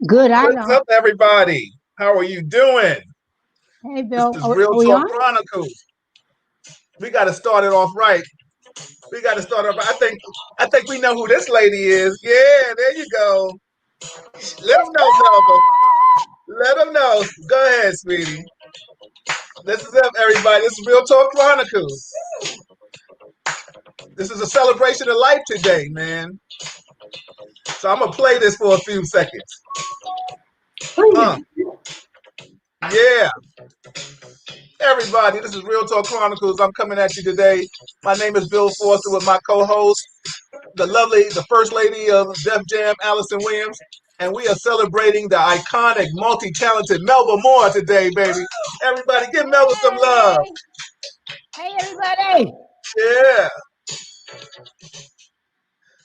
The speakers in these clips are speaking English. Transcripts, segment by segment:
Good, I What's know. up, everybody? How are you doing? Hey, This Bill, is Real are we Talk on? Chronicles. We got to start it off right. We got to start off. I think we know who this lady is. Yeah, there you go. Let them know, Melba. Let them know. Go ahead, sweetie. This is up, everybody. This is Real Talk Chronicles. This is a celebration of life today, man. So I'm gonna play this for a few seconds. Please. Yeah. Everybody, this is Real Talk Chronicles. I'm coming at you today. My name is Bill Foster with my co-host, the First Lady of Def Jam, Alyson Williams. And we are celebrating the iconic, multi-talented Melba Moore today, baby. Everybody, give Melba some love. Hey, everybody. Yeah.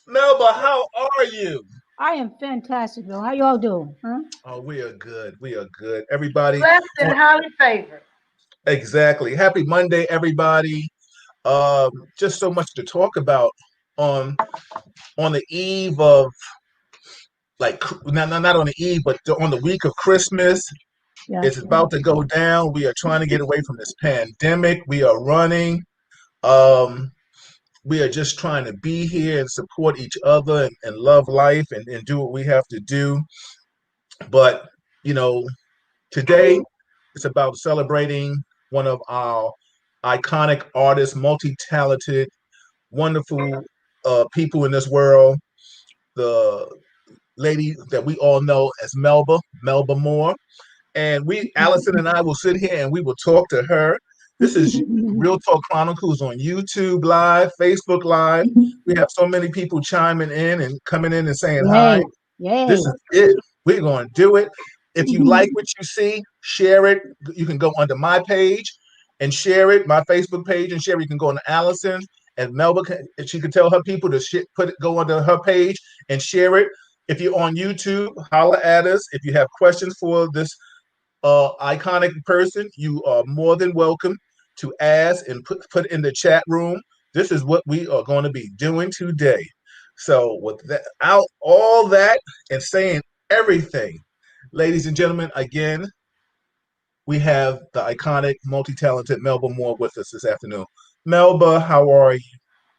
Melba, how are you? I am fantastic, Bill. How y'all doing? Huh? Oh, we are good. We are good. Everybody, Blessed and highly favored. exactly. Happy Monday, everybody. Just so much to talk about on on the eve of not on the eve, but on the week of Christmas. Yes. It's about to go down. We are trying to get away from this pandemic. We are running. Um, we are just trying to be here and support each other and love life and do what we have to do. But, you know, today it's about celebrating one of our iconic artists, multi-talented, wonderful people in this world, the lady that we all know as Melba Moore. And Alyson and I will sit here and we will talk to her. This is Real Talk Chronicles on YouTube Live, Facebook Live. We have so many people chiming in and coming in and saying Yay. hi. Yay. This is it. We're going to do it. If you like what you see, share it. You can go under my page and share it, my Facebook page, and share it. You can go on Alyson and Melba. She can tell her people to go under her page and share it. If you're on YouTube, holler at us. If you have questions for this iconic person, you are more than welcome to ask and put in the chat room. This is what we are going to be doing today. So, without all that and saying everything, ladies and gentlemen, again, we have the iconic, multi-talented Melba Moore with us this afternoon. Melba, how are you?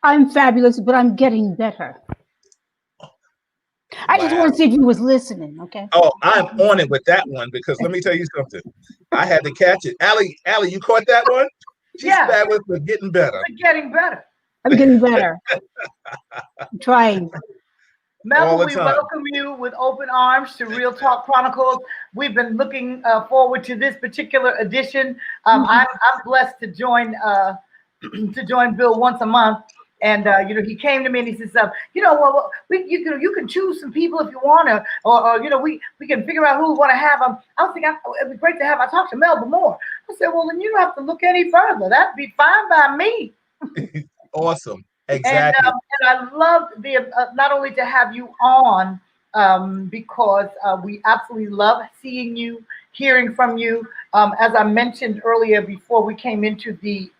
I'm fabulous, but I'm getting better. I just want Wow. to see if you was listening, okay? Oh, I'm on it with that one because let me tell you something. I had to catch it. Allie, you caught that one? She's Yes, fabulous with getting better. we're getting better. I'm getting better. I'm trying. Melba, All the we time. welcome you with open arms to Real Talk Chronicles. We've been looking forward to this particular edition. I'm blessed to join to join Bill once a month. And he came to me and he says, you can choose some people if you want to, or we can figure out who we want to have. I was thinking it'd be great to have. I talked to Melba Moore. I said, well, then you don't have to look any further. That'd be fine by me. Awesome. Exactly. And I love not only to have you on because we absolutely love seeing you, hearing from you. As I mentioned earlier, before we came into the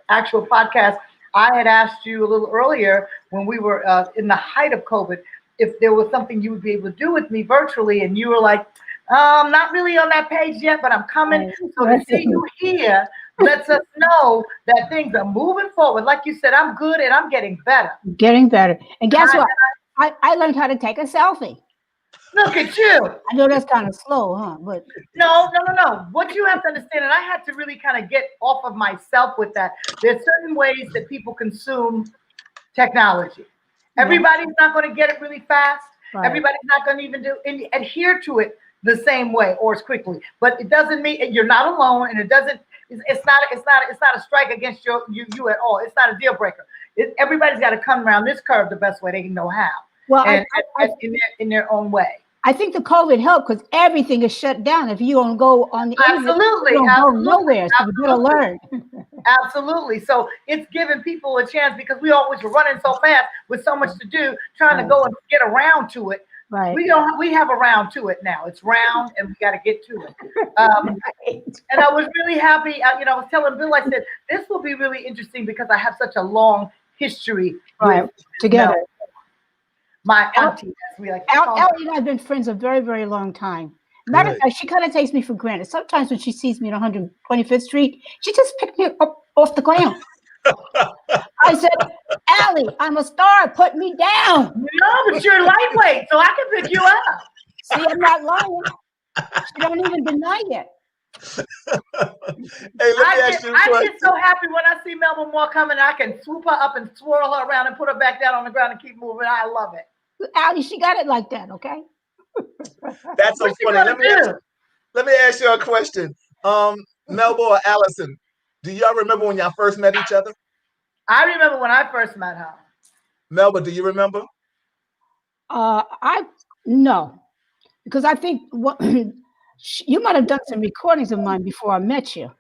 actual podcast, I had asked you a little earlier when we were in the height of COVID if there was something you would be able to do with me virtually, and you were like, not really on that page yet, but I'm coming. So to see you here lets us know that things are moving forward. Like you said, I'm good and I'm getting better. Getting better. And guess what? I learned how to take a selfie. Look at you. I know that's kind of slow, huh? But No. What you have to understand, and I had to really kind of get off of myself with that. There's certain ways that people consume technology. Everybody's not going to get it really fast. Right. Everybody's not going to even adhere to it the same way or as quickly. But it doesn't mean you're not alone, and it doesn't. It's not a strike against you at all. It's not a deal breaker. Everybody's got to come around this curve the best way they know how. Well, and in their own way. I think the COVID helped because everything is shut down. If you don't go on the internet, you don't go nowhere. So you gotta learn. Absolutely. So it's giving people a chance because we always were running so fast with so much to do, trying to go and get around to it. Right. We have around to it now. It's round and we got to get to it. And I was really happy. I was telling Bill, I said, this will be really interesting because I have such a long history together. My auntie, as we like to call her. Allie and I have been friends a very, very long time. Matter of fact, she kind of takes me for granted. Sometimes when she sees me on 125th Street, she just picked me up off the ground. I said, Allie, I'm a star. Put me down. No, but you're lightweight, so I can pick you up. See, I'm not lying. She don't even deny it. Hey, I get so happy when I see Melba Moore coming. I can swoop her up and swirl her around and put her back down on the ground and keep moving. I love it. Allie, she got it like that, okay? That's so funny. Let me ask you a question. Melba or Alyson, do y'all remember when y'all first met each other? I remember when I first met her. Melba, do you remember? No, because I think you might have done some recordings of mine before I met you.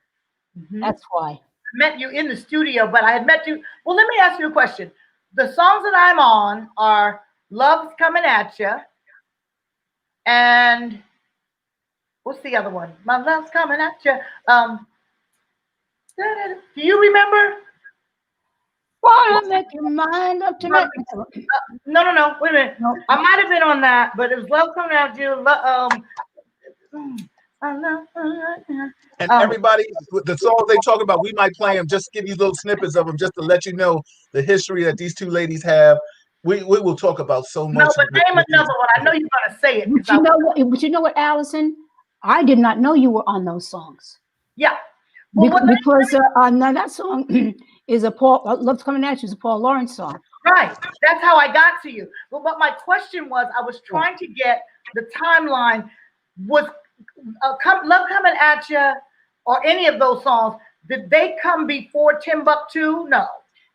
Mm-hmm. That's why. I met you in the studio, but I had met you. Well, let me ask you a question. The songs that I'm on are Love's Coming At You, and what's the other one? My Love's Coming At You. Do you remember? Wanna make your mind up tonight? No. Wait a minute. No. I might have been on that, but it was Love Coming At You. And everybody, the songs they talk about, we might play them, just give you little snippets of them, just to let you know the history that these two ladies have. We will talk about so much. No, but name another one. I know you're gonna say it. But you know what, Alyson? I did not know you were on those songs. Yeah. Well, because that song is Love's Coming At You is a Paul Lawrence song. Right. That's how I got to you. But my question was, I was trying to get the timeline. Was Love Coming At You or any of those songs, did they come before Timbuktu? No.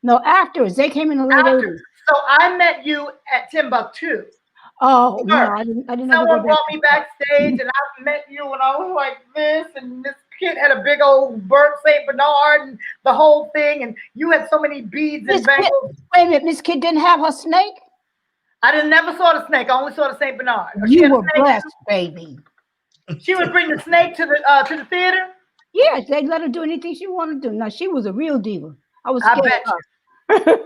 No, afterwards. They came in the late 80s. So I met you at Timbuktu. Oh, no, I didn't. Someone brought me backstage, and I met you, and I was like this, and this kid had a big old burnt St. Bernard and the whole thing, and you had so many beads and bangles. Wait a minute, Miss Kid didn't have her snake? I never saw the snake. I only saw the St. Bernard. You were blessed, baby. She would bring the snake to the theater? Yes, they let her do anything she wanted to do. Now, she was a real diva. I was scared bet of her.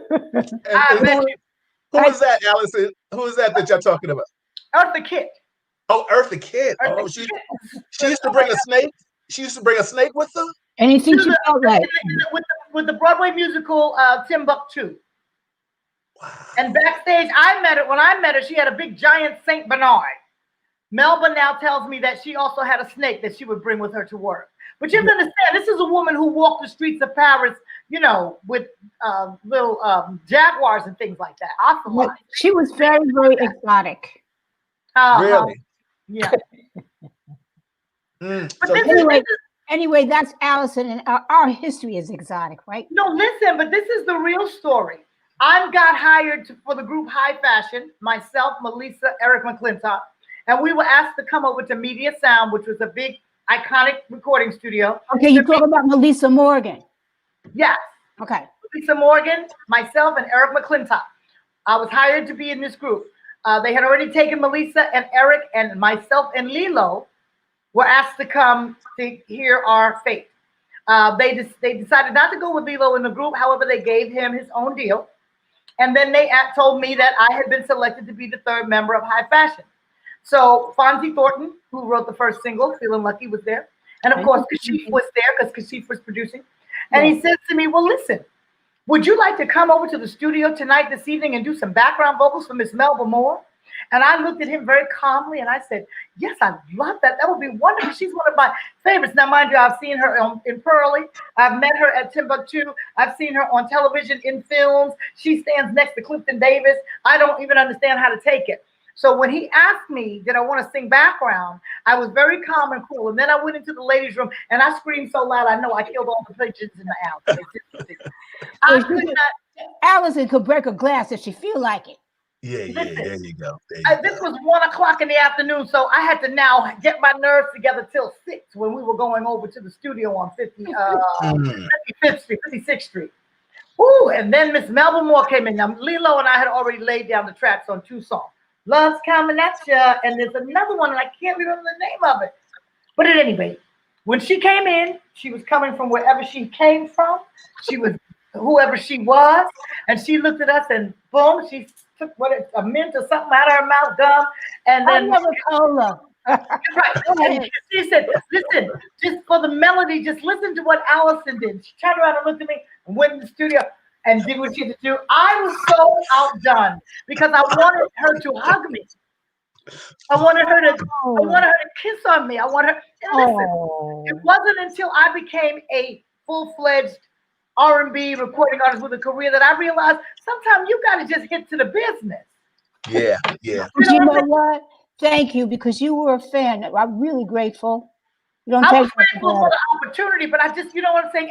I bet you. Who is that, Alyson? Who is that y'all talking about? Eartha Kitt. Oh, Eartha Kitt. Oh, she used to bring a snake. She used to bring a snake with her. Anything she felt like. With the Broadway musical Timbuktu. Wow. And backstage, when I met her, she had a big giant St. Bernard. Melba now tells me that she also had a snake that she would bring with her to work. But you have to understand, this is a woman who walked the streets of Paris, with little jaguars and things like that. She was very, very exotic. Really? Yeah. But anyway, that's Alyson, and our history is exotic, right? No, listen, but this is the real story. I got hired for the group High Fashion, myself, Melissa, Eric McClintock, and we were asked to come over to Media Sound, which was a big, iconic recording studio. Okay, you're talking about Melissa Morgan. Yes. Okay. Melissa Morgan, myself, and Eric McClintock. I was hired to be in this group. They had already taken Melissa and Eric, and myself and Lilo were asked to come to hear our fate. They decided not to go with Lilo in the group. However, they gave him his own deal. And then they told me that I had been selected to be the third member of High Fashion. So Fonzie Thornton, who wrote the first single, Feeling Lucky, was there. And of course, Kashif was there because Kashif was producing. And he said to me, well, listen, would you like to come over to the studio tonight, this evening, and do some background vocals for Miss Melba Moore? And I looked at him very calmly and I said, yes, I'd love that. That would be wonderful. She's one of my favorites. Now, mind you, I've seen her in Pearly. I've met her at Timbuktu. I've seen her on television, in films. She stands next to Clifton Davis. I don't even understand how to take it. So when he asked me, did I want to sing background, I was very calm and cool. And then I went into the ladies' room and I screamed so loud, I know I killed all the pigeons in the house. Alyson could break a glass if she feel like it. Yeah, there you go. This was 1 o'clock in the afternoon, so I had to now get my nerves together till 6 when we were going over to the studio on 55th Street, 56th Street. Ooh, and then Miss Melba Moore came in. Now, Lilo and I had already laid down the tracks on 2 songs. Love's Coming At Ya, and there's another one, and I can't remember the name of it. But at any rate, when she came in, she was coming from wherever she came from. She was whoever she was, and she looked at us, and boom, she took a mint or something out of her mouth, gum, and I then never told her. right. Go And ahead. she said, "Listen, just for the melody, just listen to what Alyson did." She turned around and looked at me and went in the studio and did what she had to do. I was so outdone because I wanted her to hug me. I wanted her to. I Oh, wanted her to kiss on me. I want her. And listen, it oh, wasn't until I became a full-fledged R&B recording artist with a career that I realized sometimes you got to just get to the business. Yeah, yeah. You but know you what I'm know saying? what? Thank you because you were a fan. I'm really grateful. You don't I was take that for grateful for granted. the opportunity, but I just, you know what I'm saying?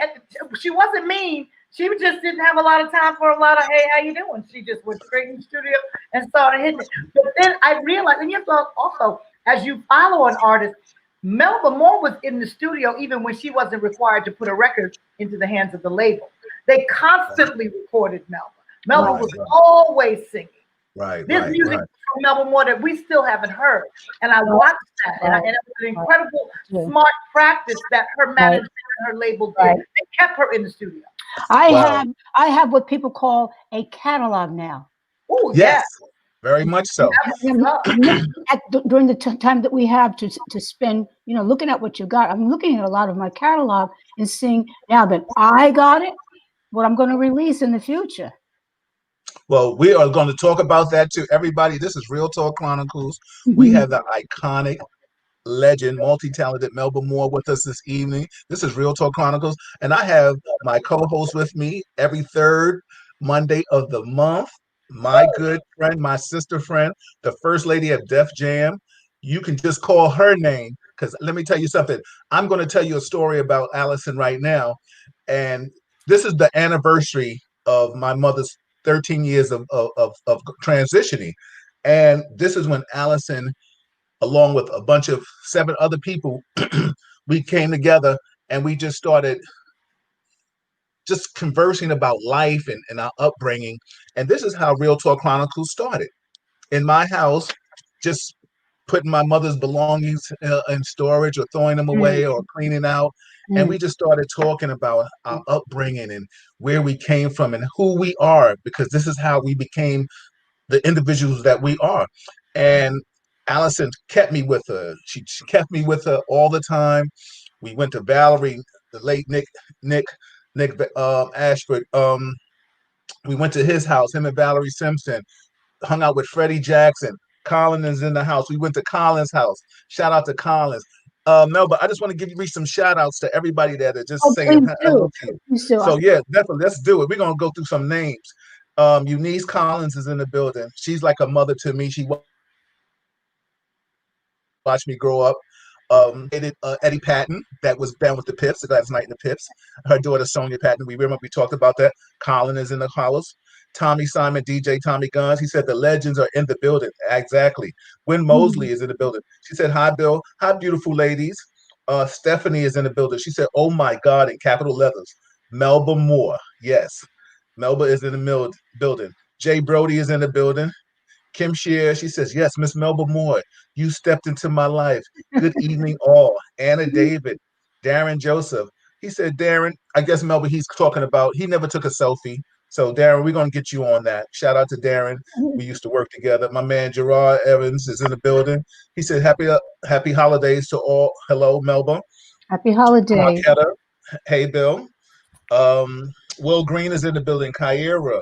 She wasn't mean. She just didn't have a lot of time for a lot of, hey, how you doing? She just went straight in the studio and started hitting it. But then I realized, and you have to also, as you follow an artist, Melba Moore was in the studio even when she wasn't required to put a record into the hands of the label. They constantly recorded Melba. Melba Right, was Right, always singing. right, There's right, music right. from Melba Moore that we still haven't heard. And I right, watched that, and right, it was an right, incredible, too. smart practice that her Right, management and her label did. right. They kept her in the studio. I Wow. have I have what people call a catalog now. Oh, yeah. Yes, very much so. That was tough. During the time that we have to spend, looking at what you got, I'm looking at a lot of my catalog and seeing now that I got it, what I'm going to release in the future. Well, we are going to talk about that too. Everybody, this is Real Talk Chronicles. We Mhm. have the iconic legend, multi-talented Melba Moore with us this evening. This is Real Talk Chronicles, and I have my co-host with me every third Monday of the month. My good friend, my sister friend, the first lady of Def Jam. You can just call her name because let me tell you something. I'm going to tell you a story about Alyson right now, and this is the anniversary of my mother's 13 years of transitioning, and this is when Alyson along with a bunch of 7 other people, we came together and we just started just conversing about life and our upbringing. And this is how Real Talk Chronicles started. In my house, just putting my mother's belongings in storage or throwing them Mm, away or cleaning out. And mm, we just started talking about our upbringing and where we came from and who we are, because this is how we became the individuals that we are. And Alyson kept me with her. She kept me with her all the time. We went to Valerie, the late Nick, Ashford. We went to his house, him and Valerie Simpson, hung out with Freddie Jackson. Colin is in the house. We went to Colin's house. Shout out to Collins. Melba, I just want to read some shout outs to everybody that are just oh, saying please hello do. to you. Please do. So yeah, definitely let's do it. We're gonna go through some names. Eunice Collins is in the building. She's like a mother to me. She watched me grow up. Dated Eddie Patton, that was down with the Pips, the last night in the Pips. Her daughter Sonia Patton. We remember we talked about that. Colin is in the house. Tommy Simon, DJ Tommy Guns. He said the legends are in the building. Exactly. Gwen Mm, Mosley is in the building. She said, "Hi, Bill. Hi, beautiful ladies." Stephanie is in the building. She said, "Oh my God," in capital letters. Melba Moore. Yes, Melba is in the building. Jay Brody is in the building. Kim Shear, she says, "Yes, Miss Melba Moore, you stepped into my life. Good evening, all." Anna David, Darren Joseph. He said, "Darren, I guess Melba, he's talking about, he never took a selfie. So, Darren, we're going to get you on that." Shout out to Darren. mm. We used to work together. My man, Gerard Evans, is in the building. He said, happy holidays to all. Hello, Melba. Happy holidays. Marquetta, hey, Bill. Um, Will Green is in the building. Kyra,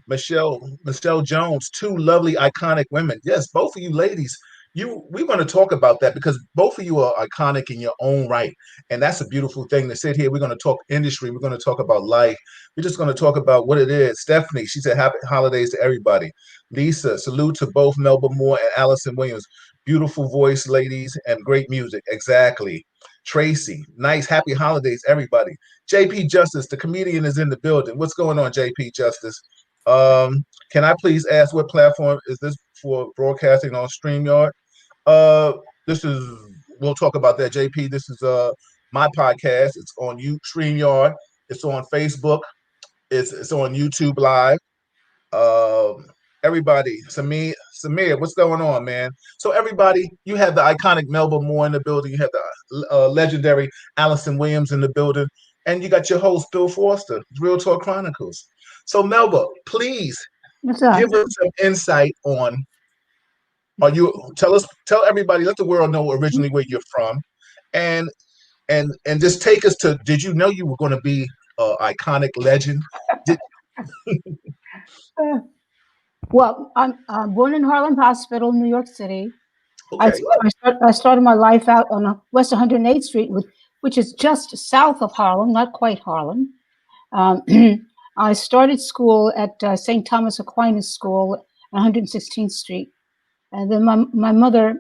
Michelle Jones, 2 lovely, iconic women. Yes, both of you ladies. We're going to talk about that because both of you are iconic in your own right, and that's a beautiful thing to sit here. We're going to talk industry. We're going to talk about life. We're just going to talk about what it is. Stephanie, she said, "Happy holidays to everybody." Lisa, salute to both Melba Moore and Alyson Williams. Beautiful voice, ladies, and great music. Exactly. Tracy, nice, happy holidays, everybody. JP Justice, the comedian, is in the building. What's going on, JP Justice? Can I please ask what platform is this for broadcasting on StreamYard? Uh, this is we'll talk about that, JP. This is my podcast. It's on StreamYard. It's on Facebook. It's on YouTube Live. Um, Everybody, Samir, what's going on, man? So everybody, you have the iconic Melba Moore in the building. You have the legendary Alyson Williams in the building, and you got your host Bill Foster, Real Talk Chronicles. So Melba, please What's up? Give us some insight on. Are you tell everybody, let the world know originally where you're from, and and just take us to. Did you know you were going to be an iconic legend? Did, Uh, well, I'm born in Harlem Hospital, New York City. okay, I started my life out on West 108th Street, which is just south of Harlem, not quite Harlem. Um, I started school at St. Thomas Aquinas School, 116th Street, and then my mother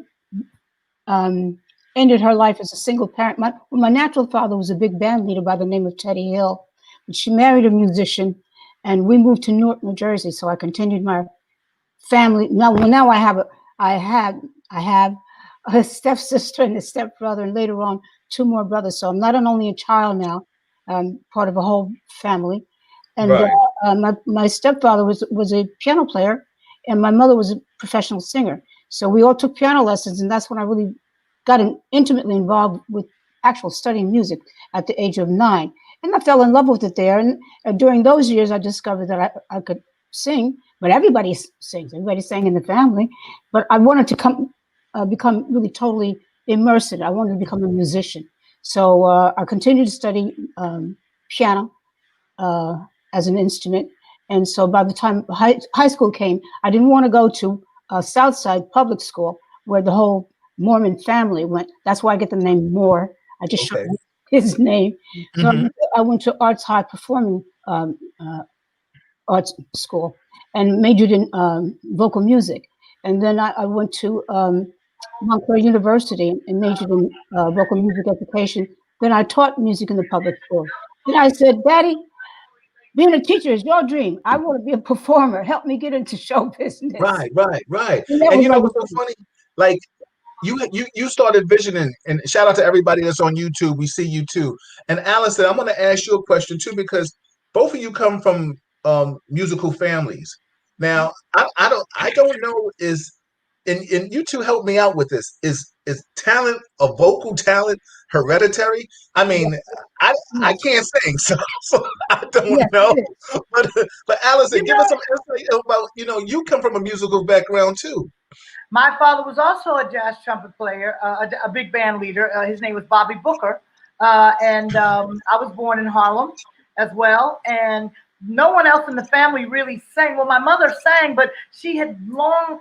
um, ended her life as a single parent. My natural father was a big band leader by the name of Teddy Hill, but she married a musician, and we moved to Newark, New Jersey. So I continued my family. Now I have a stepsister and a stepbrother, and later on 2 more brothers. So I'm not only a child now, I'm part of a whole family. And right, my stepfather was a piano player, and my mother was a professional singer. So we all took piano lessons, and that's when I really got intimately involved with actual studying music at the age of 9. And I fell in love with it there. And during those years, I discovered that I could sing, but everybody sings. Everybody sang in the family. But I wanted to become really totally immersed in it. I wanted to become a musician. So I continued to study piano as an instrument. And so by the time high school came, I didn't want to go to Southside Public School where the whole Mormon family went. That's why I get the name Moore. I just okay, shortened his name. So hmm I went to Arts High Performing Arts School and majored in vocal music. And then I went to Montclair University and majored in vocal music education. Then I taught music in the public school. Then I said, Daddy, being a teacher is your dream. I want to be a performer. Help me get into show business. right, right, right. And that And was you know like, what's so funny? Like you started visioning, and shout out to everybody that's on YouTube. We see you too. And Alyson, I'm going to ask you a question too because both of you come from musical families. Now, I don't know is and you two help me out with this. Is talent a vocal talent hereditary? I mean, I yes, I can't sing, so I don't yes, know. it is. But Alyson, You give us know, some insight about you come from a musical background too. my father was also a jazz trumpet player, a big band leader. His name was Bobby Booker. And I was born in Harlem as well. And no one else in the family really sang. Well, my mother sang, but she had long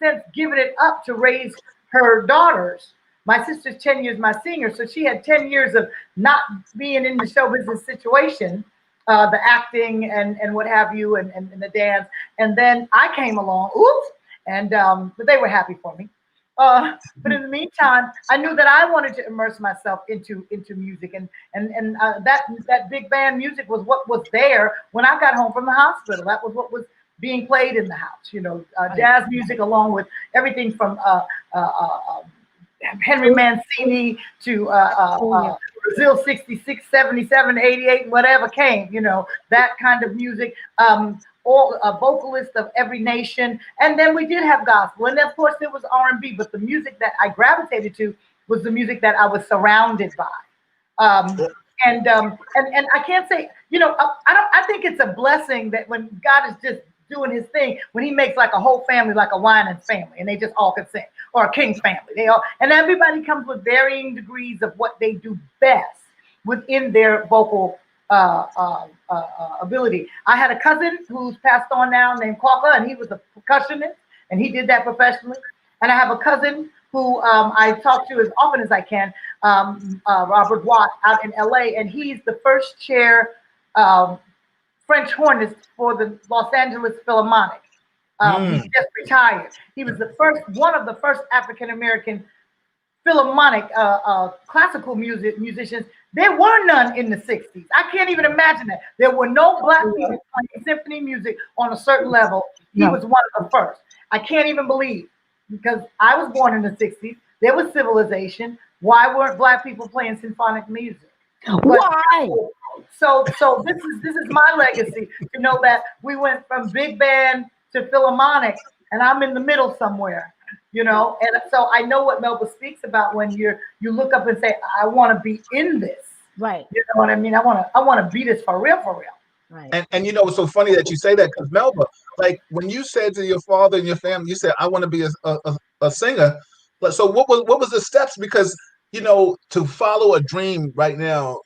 since given it up to raise her daughters. My sister's 10 years my senior, so she had 10 years of not being in the show business situation, the acting and what have you, and the dance. And then I came along, oops, and but they were happy for me. But in the meantime, I knew that I wanted to immerse myself into music, and that big band music was what was there when I got home from the hospital. That was what was being played in the house. Jazz music along with everything from Henry Mancini to Oh, yeah. Brazil 66, 77, 88, whatever came, that kind of music. All vocalists of every nation, and then we did have gospel, and of course there was R&B. But the music that I gravitated to was the music that I was surrounded by. Um, and I can't say, I think it's a blessing that when God is just doing His thing, when He makes like a whole family, like a Winans family, and they just all can sing, or a King family, and everybody comes with varying degrees of what they do best within their vocal ability. I had a cousin who's passed on now named Quokka, and he was a percussionist, and he did that professionally. And I have a cousin who I talk to as often as I can, Robert Watt, out in LA, and he's the first chair French hornist for the Los Angeles Philharmonic. He's just retired. He was one of the first African American Philharmonic classical musicians. There were none in the 60s. I can't even imagine that. There were no black people playing symphony music on a certain level. He No. was one of the first. I can't even believe, because I was born in the 60s. There was civilization. Why weren't black people playing symphonic music? But Why? so this is my legacy, to know that we went from big band to Philharmonic, and I'm in the middle somewhere. And so I know what Melba speaks about when you look up and say, I want to be in this. Right. You know what I mean? I want to be this for real, for real. Right. And you know, it's so funny that you say that because Melba, like when you said to your father and your family, you said, "I want to be a singer." But so what was the steps? Because you know, to follow a dream right now,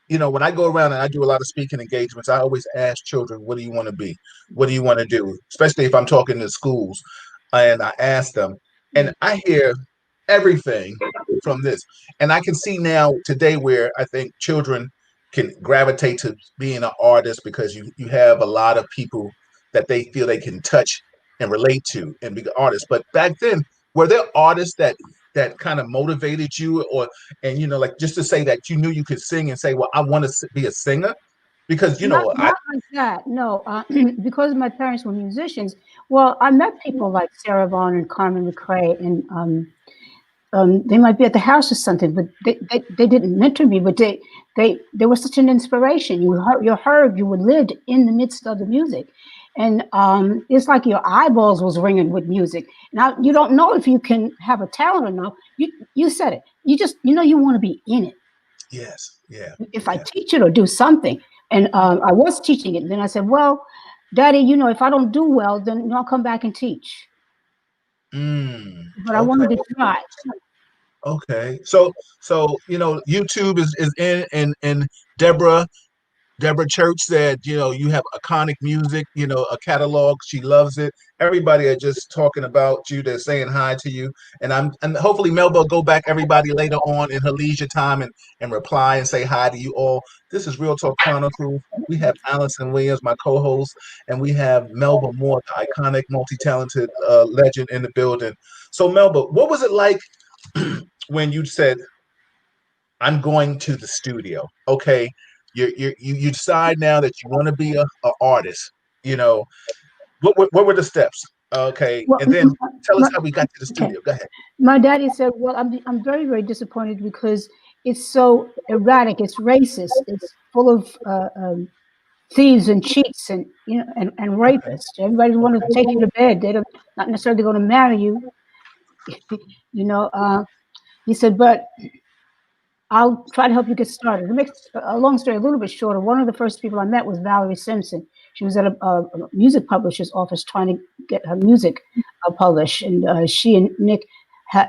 you know, when I go around and I do a lot of speaking engagements, I always ask children, "What do you want to be? What do you want to do?" Especially if I'm talking to schools, and I ask them, and I hear everything from this, and I can see now today where I think children can gravitate to being an artist because you have a lot of people that they feel they can touch and relate to and be artists. But back then, were there artists that kind of motivated you, or and you know, like just to say that you knew you could sing and say, well, I want to be a singer? Because you Not know, not like that. No, because my parents were musicians. Well, I met people like Sarah Vaughan and Carmen McRae, and they might be at the house or something, but they didn't mentor me. But they were such an inspiration. You were lived in the midst of the music, and it's like your eyeballs was ringing with music. Now you don't know if you can have a talent or not. You said it. You know you want to be in it. yes, yeah, If I yeah. teach it or do something. And I was teaching it. And then I said, well, Daddy, you know, if I don't do well, then I'll come back and teach. But I Okay. wanted to try. Okay. So you know, YouTube is in and Deborah Deborah Church said, you know, you have iconic music, you know, a catalog. She loves it. Everybody are just talking about you. They're saying hi to you. And hopefully Melba will go back everybody later on in her leisure time and reply and say hi to you all. This is Real Talk Chronicles. We have Alyson Williams, my co-host, and we have Melba Moore, the iconic, multi-talented legend in the building. So Melba, what was it like when you said, I'm going to the studio? Okay, you decide now that you want to be a artist. You know, what were the steps? Okay, Well, and then tell us my, how we got to the okay. studio. Go ahead. My daddy said, well, I'm very, very disappointed because it's so erratic. It's racist. It's full of thieves and cheats and, you know, and Okay. rapists. Everybody want to take you to bed. They're not necessarily going to marry you. You know, he said, but I'll try to help you get started. To make a long story a little bit shorter, one of the first people I met was Valerie Simpson. She was at a music publisher's office trying to get her music published, and she and Nick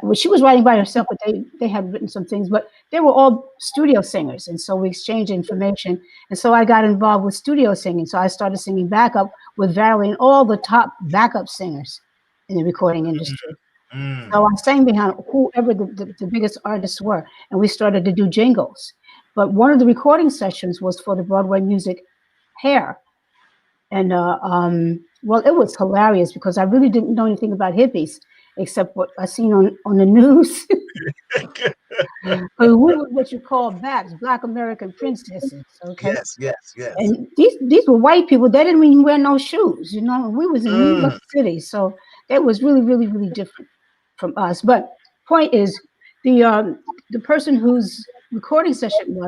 well, she was writing by herself, but they had written some things, but they were all studio singers, and so we exchanged information. And so I got involved with studio singing. So I started singing backup with Valerie and all the top backup singers in the recording industry. So Mm, I sang behind whoever the biggest artists were, and we started to do jingles. But one of the recording sessions was for the Broadway music Hair. And well, it was hilarious because I really didn't know anything about hippies except what I seen on the news. We were what you call BAPs, Black American Princesses, okay? yes, yes, yes. And these were white people. They didn't even wear no shoes, you know. We was in New York Mm, City, so that was really, really, really different from us. But point is, the person whose recording session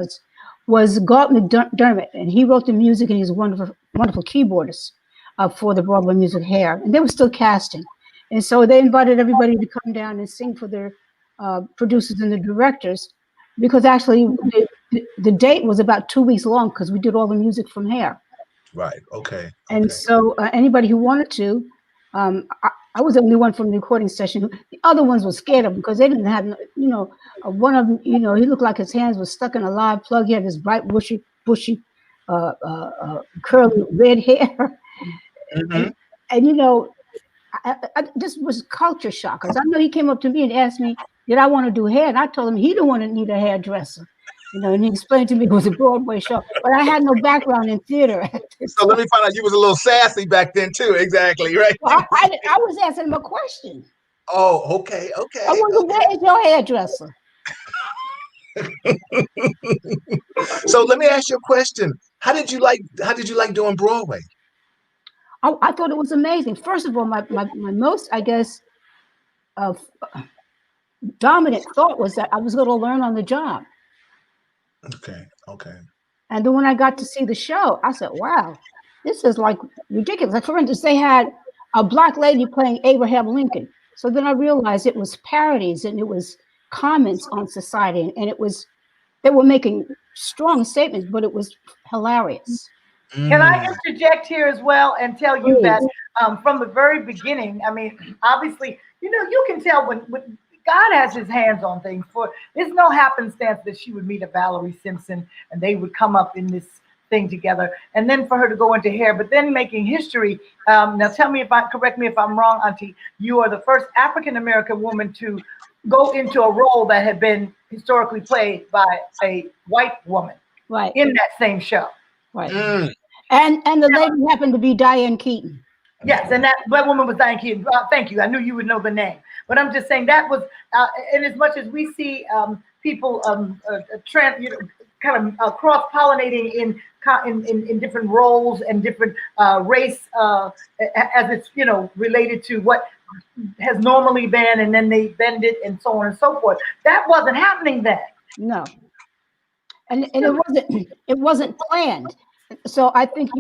was Galt McDermott, and he wrote the music, and he's a wonderful, wonderful keyboardist for the Broadway music Hair, and they were still casting, and so they invited everybody to come down and sing for their producers and the directors, because actually the date was about 2 weeks long because we did all the music from Hair. right. Okay. And Okay. so anybody who wanted to, I was the only one from the recording session. The other ones were scared of him because they didn't have, you know, one of them, you know, he looked like his hands were stuck in a live plug. He had this bright, bushy, curly red hair. Hmm. and, and, you know, this was culture shock because I know he came up to me and asked me, did I want to do hair? And I told him he didn't want to need a hairdresser. You know, and he explained to me it was a Broadway show, but I had no background in theater at the So let time. me find out. You was a little sassy back then too. Exactly. Right. Well, I was asking him a question. Oh, okay. I Okay. wonder, where is your hairdresser? So let me ask you a question. How did you like doing Broadway? I thought it was amazing. First of all, my most, I guess, uh, dominant thought was that I was going to learn on the job. Okay. Okay. And then when I got to see the show, I said, wow, this is like ridiculous. Like, for instance, they had a black lady playing Abraham Lincoln. So then I realized it was parodies and it was comments on society. And it was, they were making strong statements, but it was hilarious. Can I Mm, interject here as well and tell you that Please. from the very beginning, I mean, obviously, you can tell when God has his hands on things. For it's no happenstance that she would meet a Valerie Simpson and they would come up in this thing together, and then for her to go into hair, but then making history. Now, correct me if I'm wrong, Auntie. You are the first African American woman to go into a role that had been historically played by a white woman Right, in that same show. right. mm. And the lady happened to be Diane Keaton. Yes, and that woman was Diane Keaton. Thank you. I knew you would know the name, but I'm just saying that was. And as much as we see people kind of cross pollinating in different roles and different race, as it's related to what has normally been, and then they bend it and so on and so forth. That wasn't happening then. No, and it wasn't planned. So I think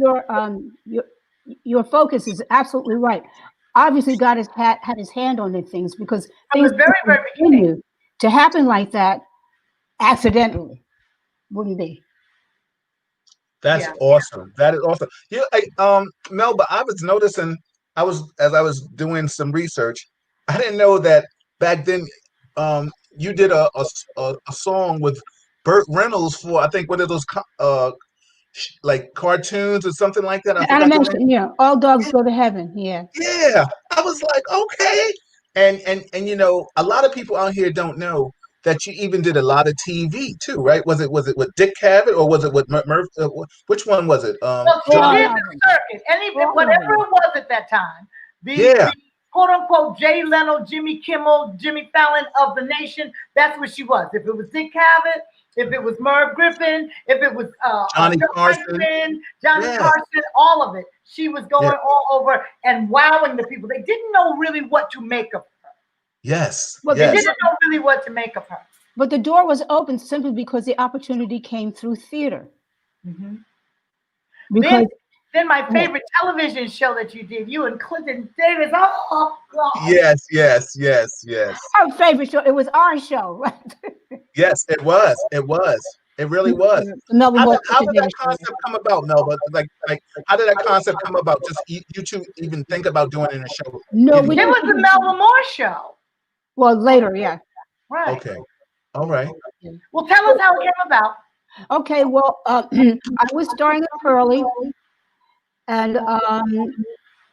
your focus is absolutely right. Obviously, God has had his hand on the things because From things the very, very beginning. continue to happen like that accidentally. Wouldn't be. That's Yeah. awesome. That is awesome. Melba, I was noticing. As I was doing some research, I didn't know that back then. You did a song with Burt Reynolds for, I think, one of those like cartoons or something like that. I forgot the name. Animation, yeah. All dogs go to heaven. Yeah. Yeah, I was like, okay. And a lot of people out here don't know that you even did a lot of TV too, right? Was it with Dick Cavett, or was it with Murph? Which one was it? Well, she All did of the them. circuit. All of Whatever them. it was at that time, Yeah, the quote unquote Jay Leno, Jimmy Kimmel, Jimmy Fallon of the nation, that's what she was. If it was Dick Cavett, if it was Merv Griffin, if it was Johnny Joe Carson. Franklin, Johnny Yeah, Carson, all of it. She was yeah, going all over and wowing the people. They didn't know really what to make of her. yes, Well, They yes. didn't know really what to make of her. but the door was open simply because the opportunity came through theater. Mm-hmm. Because Then my favorite television show that you did, you and Clinton Davis. Oh God. Yes, yes, yes, yes. our favorite show, it was our show, right? Yes, it was. It was. It really was. The Melba How did Moore how Clinton did that Davis show. concept come about, Melba? Like how did that concept come about? Just you two even think about doing it in a show? No, Getting we It didn't. was the Melba Moore show. Well, later, yeah. Right. Okay. All right. Well, tell us how it came about. Okay, well, I was starring in Pearlie, and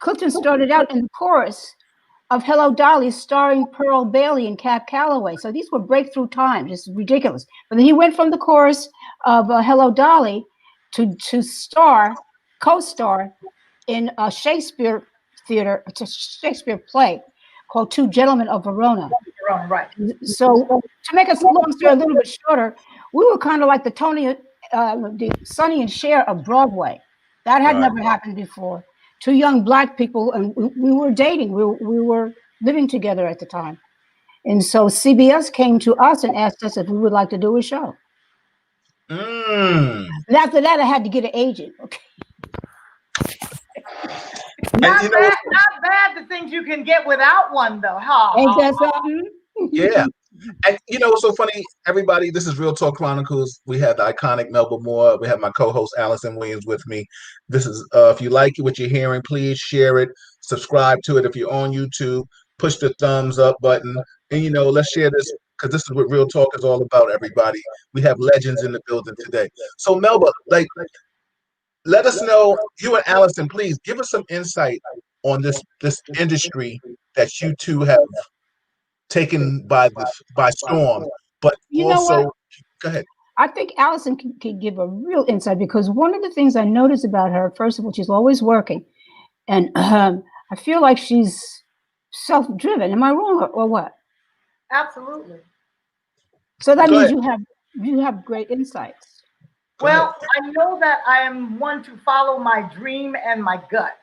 Clifton started out in the chorus of Hello Dolly, starring Pearl Bailey and Cab Calloway. So these were breakthrough times. It's ridiculous. But then he went from the chorus of Hello Dolly to co-star in a Shakespeare play called Two Gentlemen of Verona. Right. So to make a long story a little bit shorter, we were kind of like the Sonny and Cher of Broadway. That had Right. never happened before. Two young Black people, and we were dating. We were living together at the time. And so CBS came to us and asked us if we would like to do a show. Mm. And after that, I had to get an agent. Okay. Not bad the things you can get without one though, huh? Ain't that something? Yeah. And it's so funny, everybody. This is Real Talk Chronicles. We have the iconic Melba Moore. We have my co-host Alyson Williams with me. This is if you like what you're hearing, please share it, subscribe to it. If you're on YouTube, push the thumbs up button, and let's share this, because this is what Real Talk is all about. Everybody, we have legends in the building today. So Melba, let us know, you and Alyson, please give us some insight on this industry that you two have taken by storm, but You know what? also go ahead. I think Alyson can give a real insight, because one of the things I notice about her, first of all, she's always working. And I feel like she's self-driven. Am I wrong or what? Absolutely. So that Go means ahead. you have great insights. Go ahead. Well, I know that I am one to follow my dream and my gut.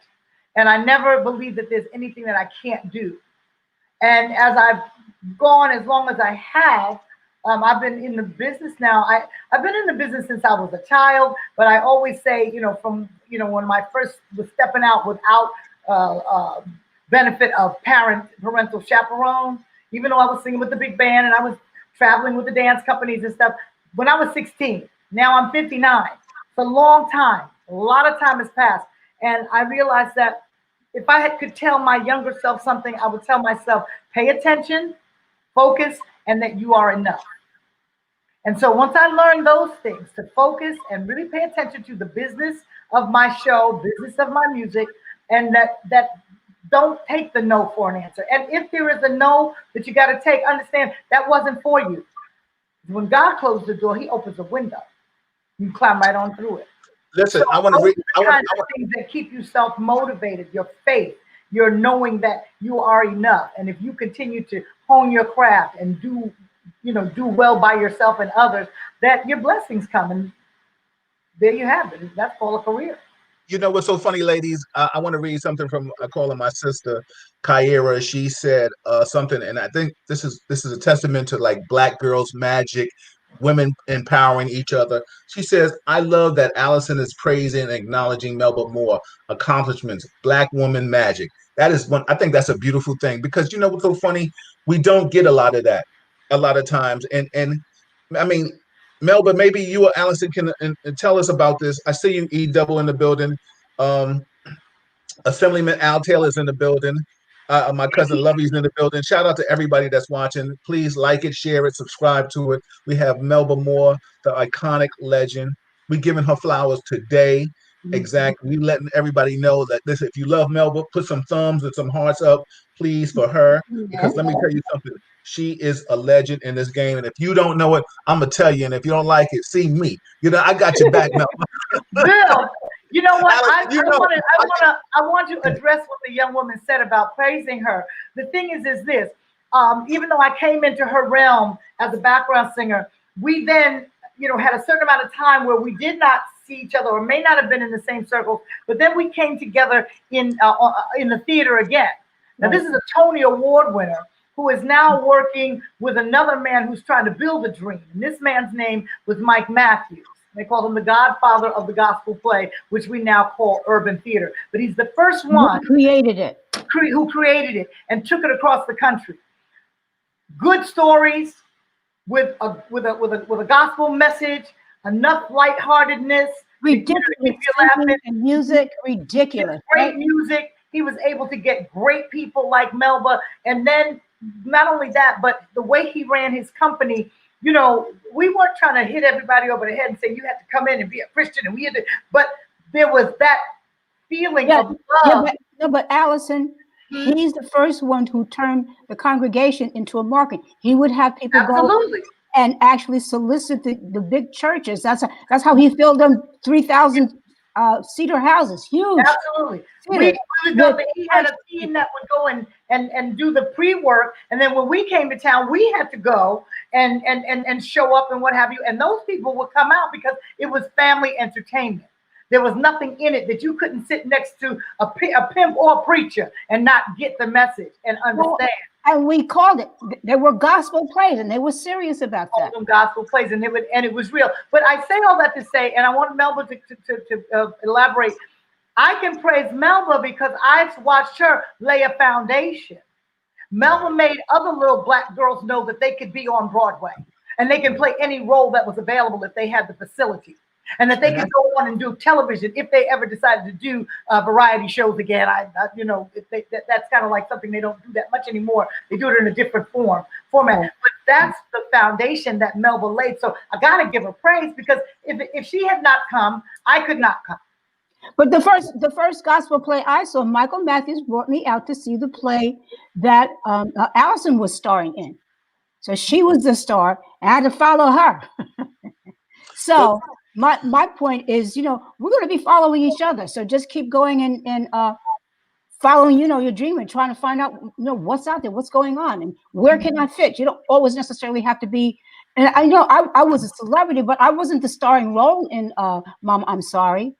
And I never believe that there's anything that I can't do. And as I've gone as long as I have, I've been in the business now. I've been in the business since I was a child, but I always say, from, when I first was stepping out without benefit of parental chaperone, even though I was singing with the big band and I was traveling with the dance companies and stuff, when I was 16, now I'm 59. It's a long time. A lot of time has passed. And I realized that if could tell my younger self something, I would tell myself, pay attention, focus, and that you are enough. And so once I learned those things, to focus and really pay attention to the business of my show, business of my music, and that don't take the no for an answer. And if there is a no that you got to take, understand that wasn't for you. When God closed the door, He opens a window. You climb right on through it. Listen, So I want to read. things that keep you self-motivated, your faith, your knowing that you are enough. And if you continue to hone your craft and do well by yourself and others, that your blessings come. And there you have it. That's called a career. You know what's so funny, ladies? I want to read something from a call of my sister, Kyra. She said something, and I think this is a testament to like Black girls magic, women empowering each other. She says, "I love that Alyson is praising and acknowledging Melba Moore accomplishments, Black woman magic. That is one. I think that's a beautiful thing because you know what's so funny? We don't get a lot of that a lot of times, and I mean." Melba, maybe you or Alyson can tell us about this. I see you, E Double, in the building. Um, Assemblyman Al Taylor is in the building. My cousin Lovey's in the building. Shout out to everybody that's watching. Please like it, share it, subscribe to it. We have Melba Moore, the iconic legend. We're giving her flowers today. Exactly. We letting everybody know that this. If you love Melba, put some thumbs and some hearts up, please, for her. Because let me tell you something. She is a legend in this game. And if you don't know it, I'm going to tell you. And if you don't like it, see me. You know, I got your back, Melba. Bill, you know what? Alex, I want to address what the young woman said about praising her. The thing is this. Even though I came into her realm as a background singer, we then, had a certain amount of time where we did not see each other or may not have been in the same circles, but then we came together in the theater again. Now, this is a Tony Award winner who is now working with another man who's trying to build a dream. And this man's name was Mike Matthews. They called him the godfather of the gospel play, which we now call urban theater. But he's the first one who created it and took it across the country. Good stories with a gospel message, enough lightheartedness, ridiculous and music, ridiculous. Great music. He was able to get great people like Melba, and then not only that, but the way he ran his company. We weren't trying to hit everybody over the head and say you had to come in and be a Christian, and we had to, but there was that feeling of love. But Alyson, he's the first one who turned the congregation into a market. He would have people go and actually solicit the big churches. That's how he filled them 3,000 cedar houses. Huge. Absolutely. He had a team that would go and do the pre-work, and then when we came to town, we had to go and show up and what have you. And those people would come out because it was family entertainment. There was nothing in it that you couldn't sit next to a pimp or a preacher and not get the message and understand. And we called it. There were gospel plays, and they were serious about that. Them gospel plays, and it was real. But I say all that to say, and I want Melba to elaborate. I can praise Melba because I've watched her lay a foundation. Melba made other little Black girls know that they could be on Broadway, and they can play any role that was available if they had the facility. And that they could go on and do television if they ever decided to do variety shows again. That's kind of like something they don't do that much anymore. They do it in a different format. But that's the foundation that Melba laid. So I got to give her praise because if she had not come, I could not come. But the first gospel play I saw, Michael Matthews brought me out to see the play that Alyson was starring in. So she was the star, and I had to follow her. So. My point is, we're going to be following each other. So just keep going and following, your dream and trying to find out, what's out there, what's going on, and where can I fit? You don't always necessarily have to be. And I know I was a celebrity, but I wasn't the starring role in Mom, I'm Sorry.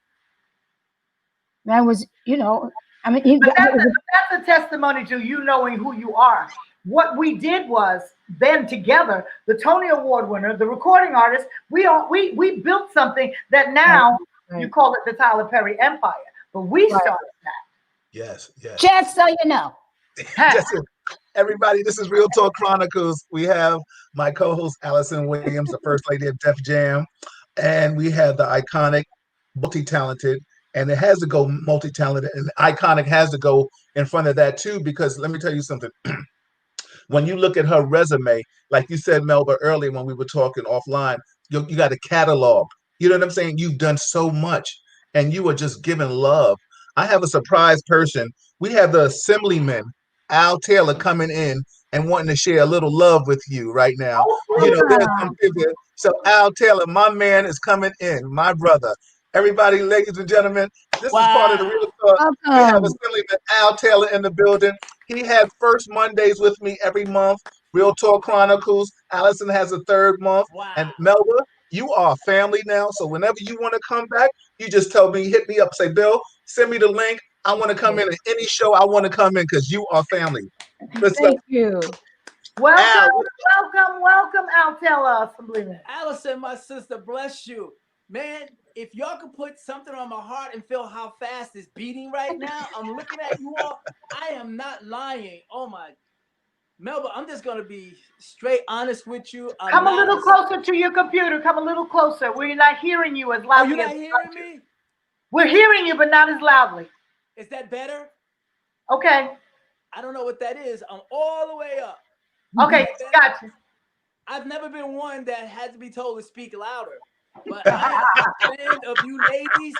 That was, but that's a testimony to you knowing who you are. What we did was then together, the Tony Award winner, the recording artist, we built something that now you call it the Tyler Perry Empire. But we started that. Yes. Just so you know. Everybody, this is Real Talk Chronicles. We have my co-host Alyson Williams, the First Lady of Def Jam, and we have the iconic multi-talented, and it has to go multi-talented, and iconic has to go in front of that too. Because let me tell you something. When you look at her resume, like you said, Melba, earlier when we were talking offline, you got a catalog. You know what I'm saying? You've done so much, and you are just giving love. I have a surprise person. We have the assemblyman, Al Taylor, coming in and wanting to share a little love with you right now. You know, there's some people. So Al Taylor, my man, is coming in, my brother. Everybody, ladies and gentlemen, this is part of the Wow. real talk. We have Welcome. Assemblyman Al Taylor in the building. He had first Mondays with me every month. Real Talk Chronicles. Alyson has a third month. And Wow. Melba, you are family now. So whenever you want to come back, you just tell me, hit me up, say, Bill, send me the link. I want to come in at any show I want to come in because you are family. Listen, Thank you. Welcome, Al, welcome, Altella Assemblyman. Allison, my sister, bless you. Man, if y'all could put something on my heart and feel how fast it's beating right now, I'm looking at you all. I am not lying. Oh my, Melba, I'm just gonna be straight honest with you. I'm Come a not little a. closer to your computer. Come a little closer. We're not hearing you as Oh, you're loudly as not we hearing like to. me? We're hearing you, but not as loudly. Is that better? Okay. I don't know what that is. I'm all the way up. Is Okay. that better? Gotcha. I've never been one that had to be told to speak louder, but I am a fan of you ladies.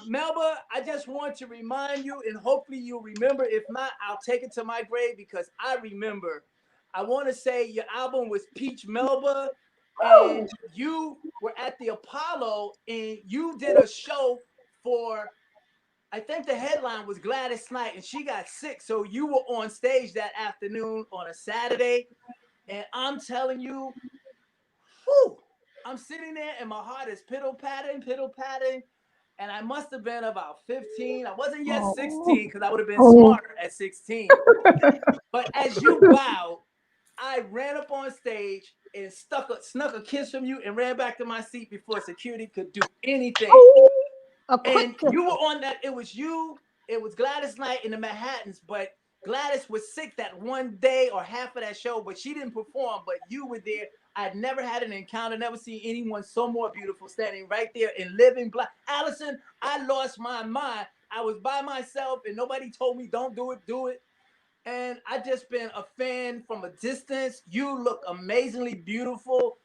Melba, I just want to remind you, and hopefully you'll remember. If not, I'll take it to my grave because I remember. I want to say your album was Peach Melba, and you were at the Apollo, and you did a show for. I think the headline was Gladys Knight, and she got sick, so you were on stage that afternoon on a Saturday. And I'm telling you, whew, I'm sitting there and my heart is piddle padding. And I must have been about 15. I wasn't yet Oh, 16 because I would have been oh, smarter at 16. But as you bowed, I ran up on stage and snuck a kiss from you and ran back to my seat before security could do anything. oh, a quick And kiss. you were on that. It was you. It was Gladys Knight in the Manhattans, but Gladys was sick that one day or half of that show, but she didn't perform. But you were there. I'd never had an encounter, never seen anyone so more beautiful standing right there in living black. Alyson, I lost my mind. I was by myself and nobody told me don't do it, do it. And I just been a fan from a distance. You look amazingly beautiful.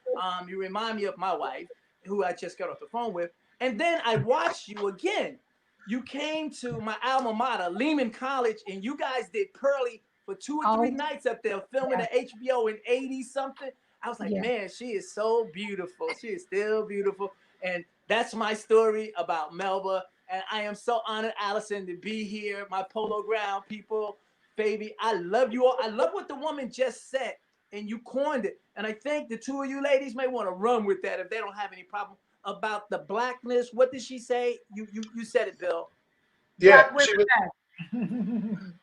You remind me of my wife, who I just got off the phone with. And then I watched you again. You came to my alma mater, Lehman College, and you guys did Pearly for 2 or 3 Oh, nights up there, filming yeah, at HBO in 80 something. I was like, yeah. man, she is so beautiful. She is still beautiful. And that's my story about Melba. And I am so honored, Alyson, to be here, my Polo Ground people. Baby, I love you all. I love what the woman just said, and you coined it. And I think the two of you ladies may want to run with that if they don't have any problem about the blackness. What did she say? You said it, Bill. yeah, Black women.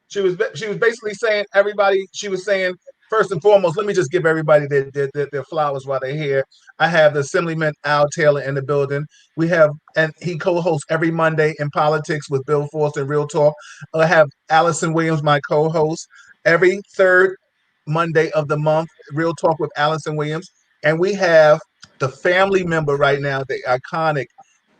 she was basically saying everybody. She was saying first and foremost, let me just give everybody their flowers while they're here. I have the Assemblyman Al Taylor in the building. We have, and he co-hosts every Monday in Politics with Bill Forster and Real Talk. I have Alyson Williams, my co-host, every third Monday of the month. Real Talk with Alyson Williams, and we have the family member right now, the iconic,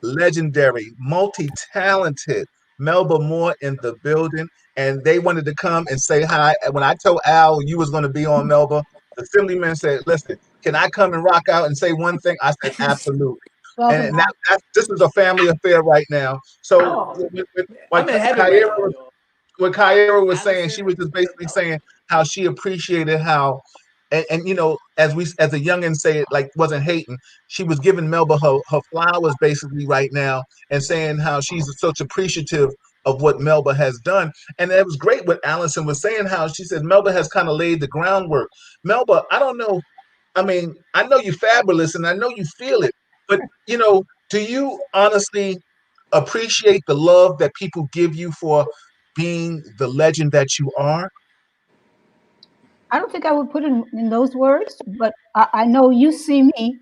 legendary, multi-talented Melba Moore in the building, and they wanted to come and say hi. And when I told Al you was going to be on, Melba, the assemblyman said, "Listen, can I come and rock out and say one thing?" I said, "Absolutely." Welcome And back. this is a family affair right now. So Oh, what I'm in heaven right Kyra now, y'all. what Kyra was saying, she Alyson was and just basically saying how she appreciated how, and you know, as a youngin say it, like wasn't hating. She was giving Melba her flowers basically right now, and saying how she's such appreciative of what Melba has done. And it was great what Alyson was saying, how she said Melba has kind of laid the groundwork. Melba, I don't know. I mean, I know you're fabulous, and I know you feel it, but you know, do you honestly appreciate the love that people give you for being the legend that you are? I don't think I would put it in those words, but I know you see me,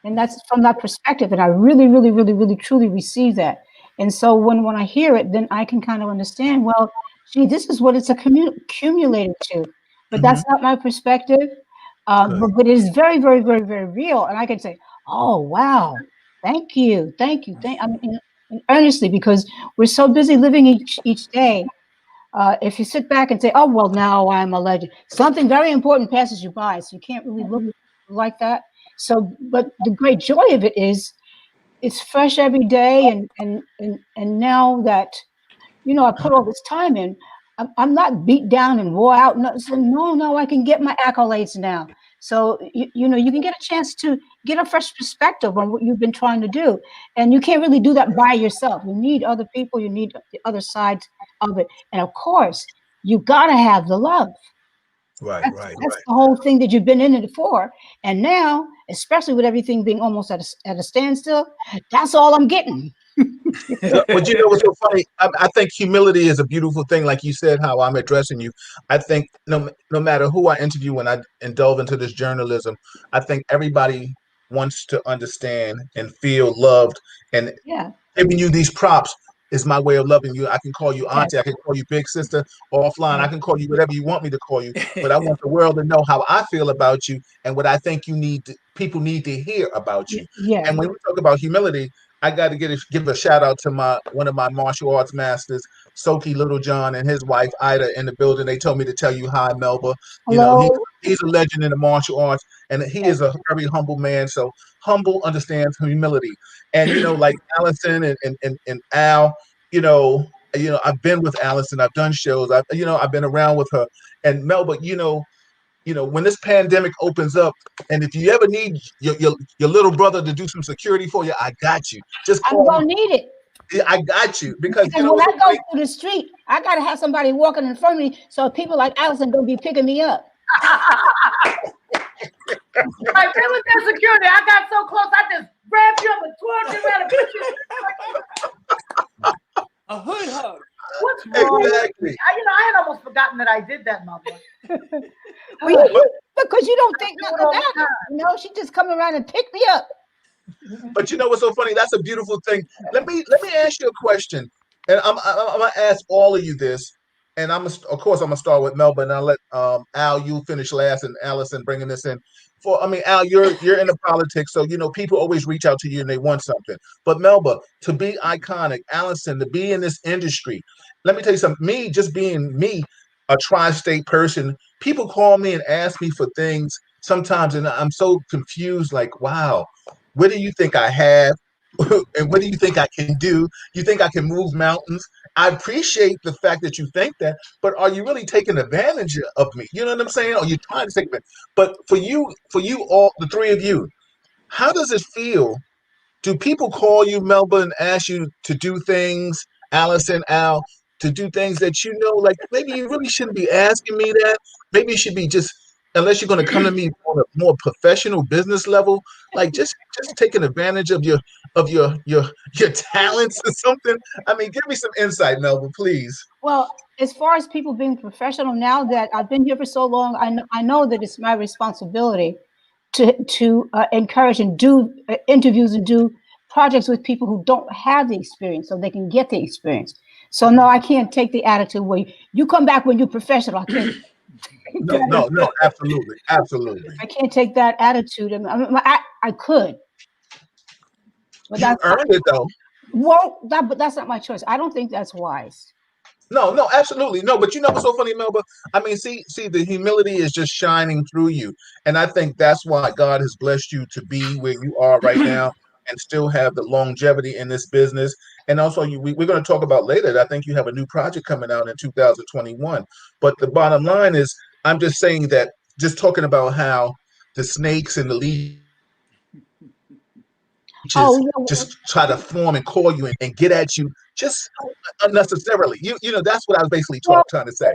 and that's from that perspective, and I really, really, really, really, truly receive that. And so when I hear it, then I can kind of understand. Well, gee, this is what it's accumulated to, but Hmm. that's not my perspective. Good. But it is very, very, very, very real, and I can say, oh wow, Thank you. Thank you. I mean, earnestly, because we're so busy living each day. If you sit back and say, "Oh well, now I'm a legend," something very important passes you by, so you can't really look like that. So, but the great joy of it is, it's fresh every day, and now that I put all this time in, I'm not beat down and wore out. No, so no, I can get my accolades now. So you can get a chance to get a fresh perspective on what you've been trying to do, and you can't really do that by yourself. You need other people. You need the other side of it, and of course, you got to have the love. Right. That's the whole thing that you've been in it for, and now, especially with everything being almost at a standstill, that's all I'm getting. But you know what's so funny? I think humility is a beautiful thing, like you said, how I'm addressing you. I think no matter who I interview when I delve into this journalism, I think everybody wants to understand and feel loved, and Yeah. giving you these props is my way of loving you. I can call you Yes. auntie, I can call you big sister offline, I Yes. can call you whatever you want me to call you, but I want the world to know how I feel about you and what I think people need to hear about you. Yeah. And when we talk about humility, I got to give a shout out to one of my martial arts masters, Soki Littlejohn, and his wife Ida in the building. They told me to tell you hi, Melba. You know, Hello. he's a legend in the martial arts, and he is a very humble man. So humble understands humility. And like Alyson and Al, I've been with Alyson, I've done shows, I've been around with her. And Melba, when this pandemic opens up, and if you ever need your little brother to do some security for you, I got you. Just I'm call me. gonna need it. I got you, because Because when I go through the street, I gotta have somebody walking in front of me, so people like Alyson gonna be picking me up. Like, they was there security. I got so close, I just grabbed you up and twirled you around and put you. A hood hug. What's wrong? Exactly. I had almost forgotten that I did that, Mama. Because you don't think nothing about it. She just come around and pick me up. But you know what's so funny? That's a beautiful thing. Let me ask you a question, and I'm gonna ask all of you this, and of course I'm gonna start with Melba, and I'll let Al, you finish last, and Alyson bringing this in. Al, you're into politics, so people always reach out to you and they want something. But Melba, to be iconic, Alyson, to be in this industry, let me tell you something. Me, just being me, a tri-state person, people call me and ask me for things sometimes, and I'm so confused. Like, wow, what do you think I have? And what do you think I can do? You think I can move mountains? I appreciate the fact that you think that, but are you really taking advantage of me? You know what I'm saying? Are you trying to take advantage? But for you all, the three of you, how does it feel? Do people call you, Melba, and ask you to do things, Alyson, Al, to do things that like maybe you really shouldn't be asking me that? Maybe you should be just, unless you're going to come to me on a more professional business level, like just taking advantage of your talents or something. I mean, give me some insight, Melba, please. Well, as far as people being professional, now that I've been here for so long, I know that it's my responsibility to encourage and do interviews and do projects with people who don't have the experience, so they can get the experience. So no, I can't take the attitude where you come back when you're professional. I can't. No, absolutely. I can't take that attitude. I could, but you earned it though. Well, but that's not my choice. I don't think that's wise. No, absolutely no. But you know what's so funny, Melba? I mean, see, the humility is just shining through you, and I think that's why God has blessed you to be where you are right now, and still have the longevity in this business. And also, we're going to talk about later that I think you have a new project coming out in 2021. But the bottom line is, I'm just saying that, just talking about how the snakes and the leeches just try to form and call you and get at you just unnecessarily. That's what I was basically trying to say.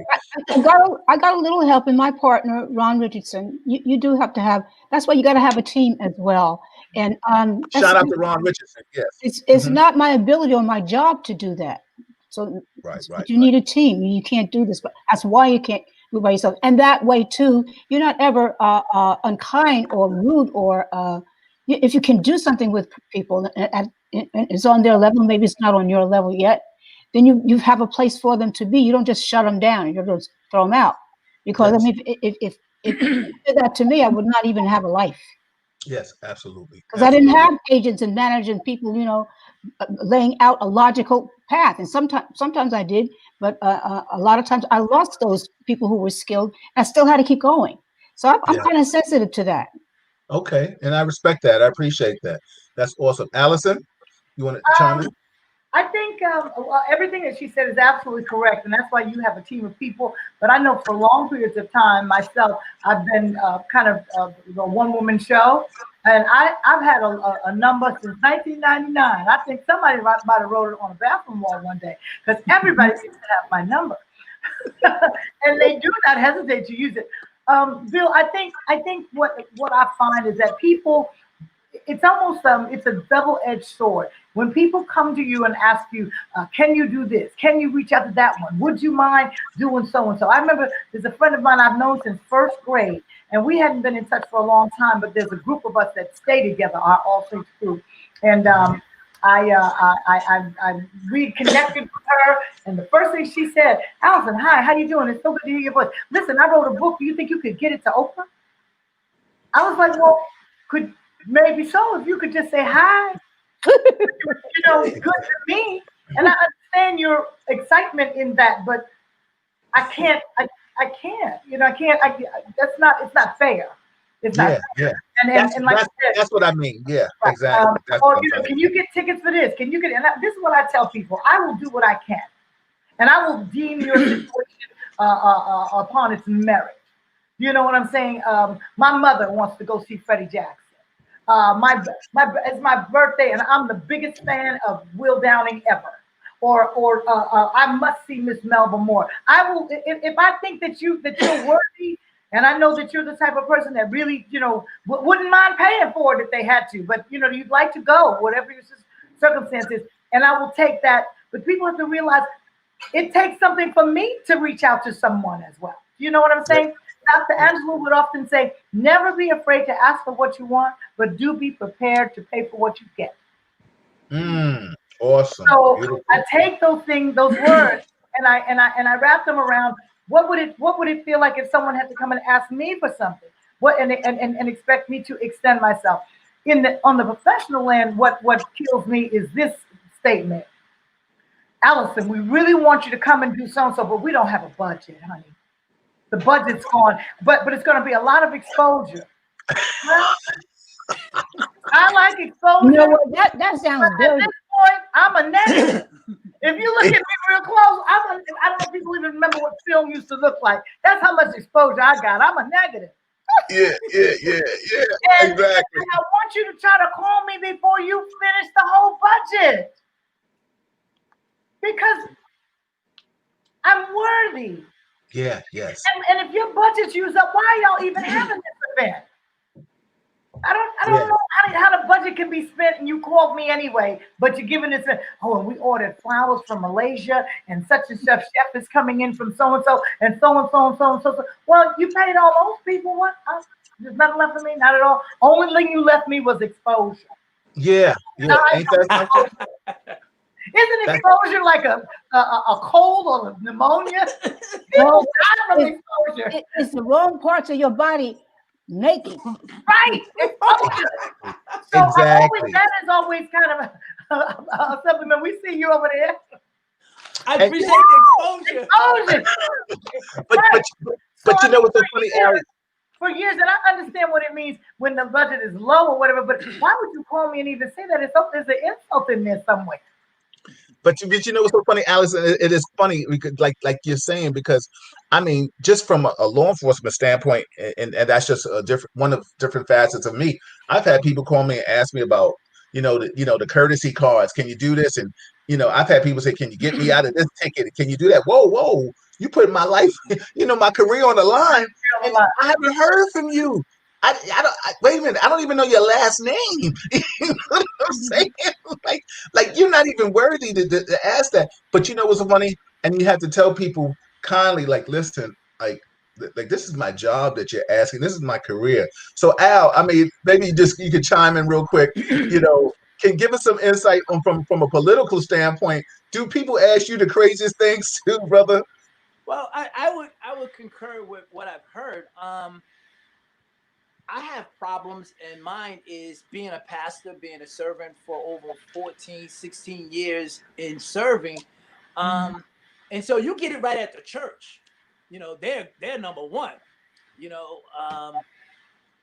I got a little help in my partner, Ron Richardson. You do have to have. That's why you got to have a team as well. And shout out to Ron Richardson. Yes, it's not my ability or my job to do that. So you need a team. You can't do this, but that's why you can't do it by yourself. And that way too, you're not ever unkind or rude, or if you can do something with people and it's on their level, maybe it's not on your level yet, then you have a place for them to be. You don't just shut them down. You don't throw them out. Because I mean, if you did that to me, I would not even have a life. Yes, absolutely. Because I didn't have agents and managers and people, laying out a logical path. And sometimes I did, but a lot of times I lost those people who were skilled. I still had to keep going. So I'm Yeah. kind of sensitive to that. Okay, and I respect that. I appreciate that. That's awesome. Alyson, you want to chime in? I think well, everything that she said is absolutely correct, and that's why you have a team of people. But I know for long periods of time myself, I've been kind of a one-woman show, and I've had a number since 1999. I think somebody might have wrote it on a bathroom wall one day because everybody seems to have my number, and they do not hesitate to use it. Bill, I think what I find is that people, it's almost it's a double-edged sword. When people come to you and ask you, can you do this? Can you reach out to that one? Would you mind doing so and so? I remember there's a friend of mine I've known since first grade, and we hadn't been in touch for a long time, but there's a group of us that stay together, our All Saints group. And I reconnected with her, and the first thing she said, Alyson, hi, how you doing? It's so good to hear your voice. Listen, I wrote a book. Do you think you could get it to Oprah? I was like, well, could maybe so if you could just say hi, good to me. And I understand your excitement in that, but I can't, I can't, I can't, it's not fair. It's not Yeah, fair. yeah. And like I said, That's what I mean. Yeah, right, exactly. That's or, what I'm trying to can you get tickets for this? Can you get, this is what I tell people. I will do what I can, and I will deem your situation upon its merit. You know what I'm saying? My mother wants to go see Freddie Jackson. It's my birthday, and I'm the biggest fan of Will Downing ever. Or I must see Miss Melba more. I will if I think that you're worthy, and I know that you're the type of person that really wouldn't mind paying for it if they had to. But you'd like to go, whatever your circumstances, and I will take that. But people have to realize it takes something for me to reach out to someone as well. You know what I'm saying? Dr. Angela would often say, never be afraid to ask for what you want, but do be prepared to pay for what you get. Awesome. So Beautiful. I take those words, and I wrap them around what would it feel like if someone had to come and ask me for something? And expect me to extend myself. On the professional end, what kills me is this statement. Alyson, we really want you to come and do so-and-so, but we don't have a budget, honey. The budget's gone, but it's going to be a lot of exposure. Well, I like exposure. You know what? That sounds At very. this point, I'm a negative. If you look at me real close, I don't know if people even remember what film used to look like. That's how much exposure I got. I'm a negative. Yeah. And Exactly. I want you to try to call me before you finish the whole budget. Because I'm worthy. Yeah, yes. And if your budget's used up, why are y'all even having this event? I don't know how the budget can be spent, and you called me anyway, but you're giving this, and we ordered flowers from Malaysia, and such and such chef is coming in from so-and-so, and so-and-so, and so-and-so. Well, you paid all those people. What? There's nothing left for me? Not at all. Only thing you left me was exposure. Yeah. Ain't that something? Isn't exposure like a cold or a pneumonia? People die from exposure. It's the wrong parts of your body naked. Right. Exposure. So Exactly. that is always kind of a supplement. We see you over there. I appreciate the exposure. But you know what's so funny, Ari? For years, and I understand what it means when the budget is low or whatever, but why would you call me and even say that? There's an insult in there somewhere. But you know what's so funny, Alyson? It is funny because, like you're saying, because I mean, just from a law enforcement standpoint, and that's just a different facets of me. I've had people call me and ask me about the courtesy cards. Can you do this? And I've had people say, "Can you get me out of this ticket? Can you do that?" Whoa! You put my life, my career on the line, and I haven't heard from you. Wait a minute. I don't even know your last name. You know what I'm saying? Like you're not even worthy to ask that. But you know what's funny? And you have to tell people kindly, like, listen, like this is my job that you're asking. This is my career. So Al, I mean, maybe you could chime in real quick. Can give us some insight on from a political standpoint. Do people ask you the craziest things too, brother? Well, I would concur with what I've heard. I have problems, and mine is being a pastor, being a servant for over 14, 16 years in serving. Um, and so you get it right at the church. They're number one. You know, um,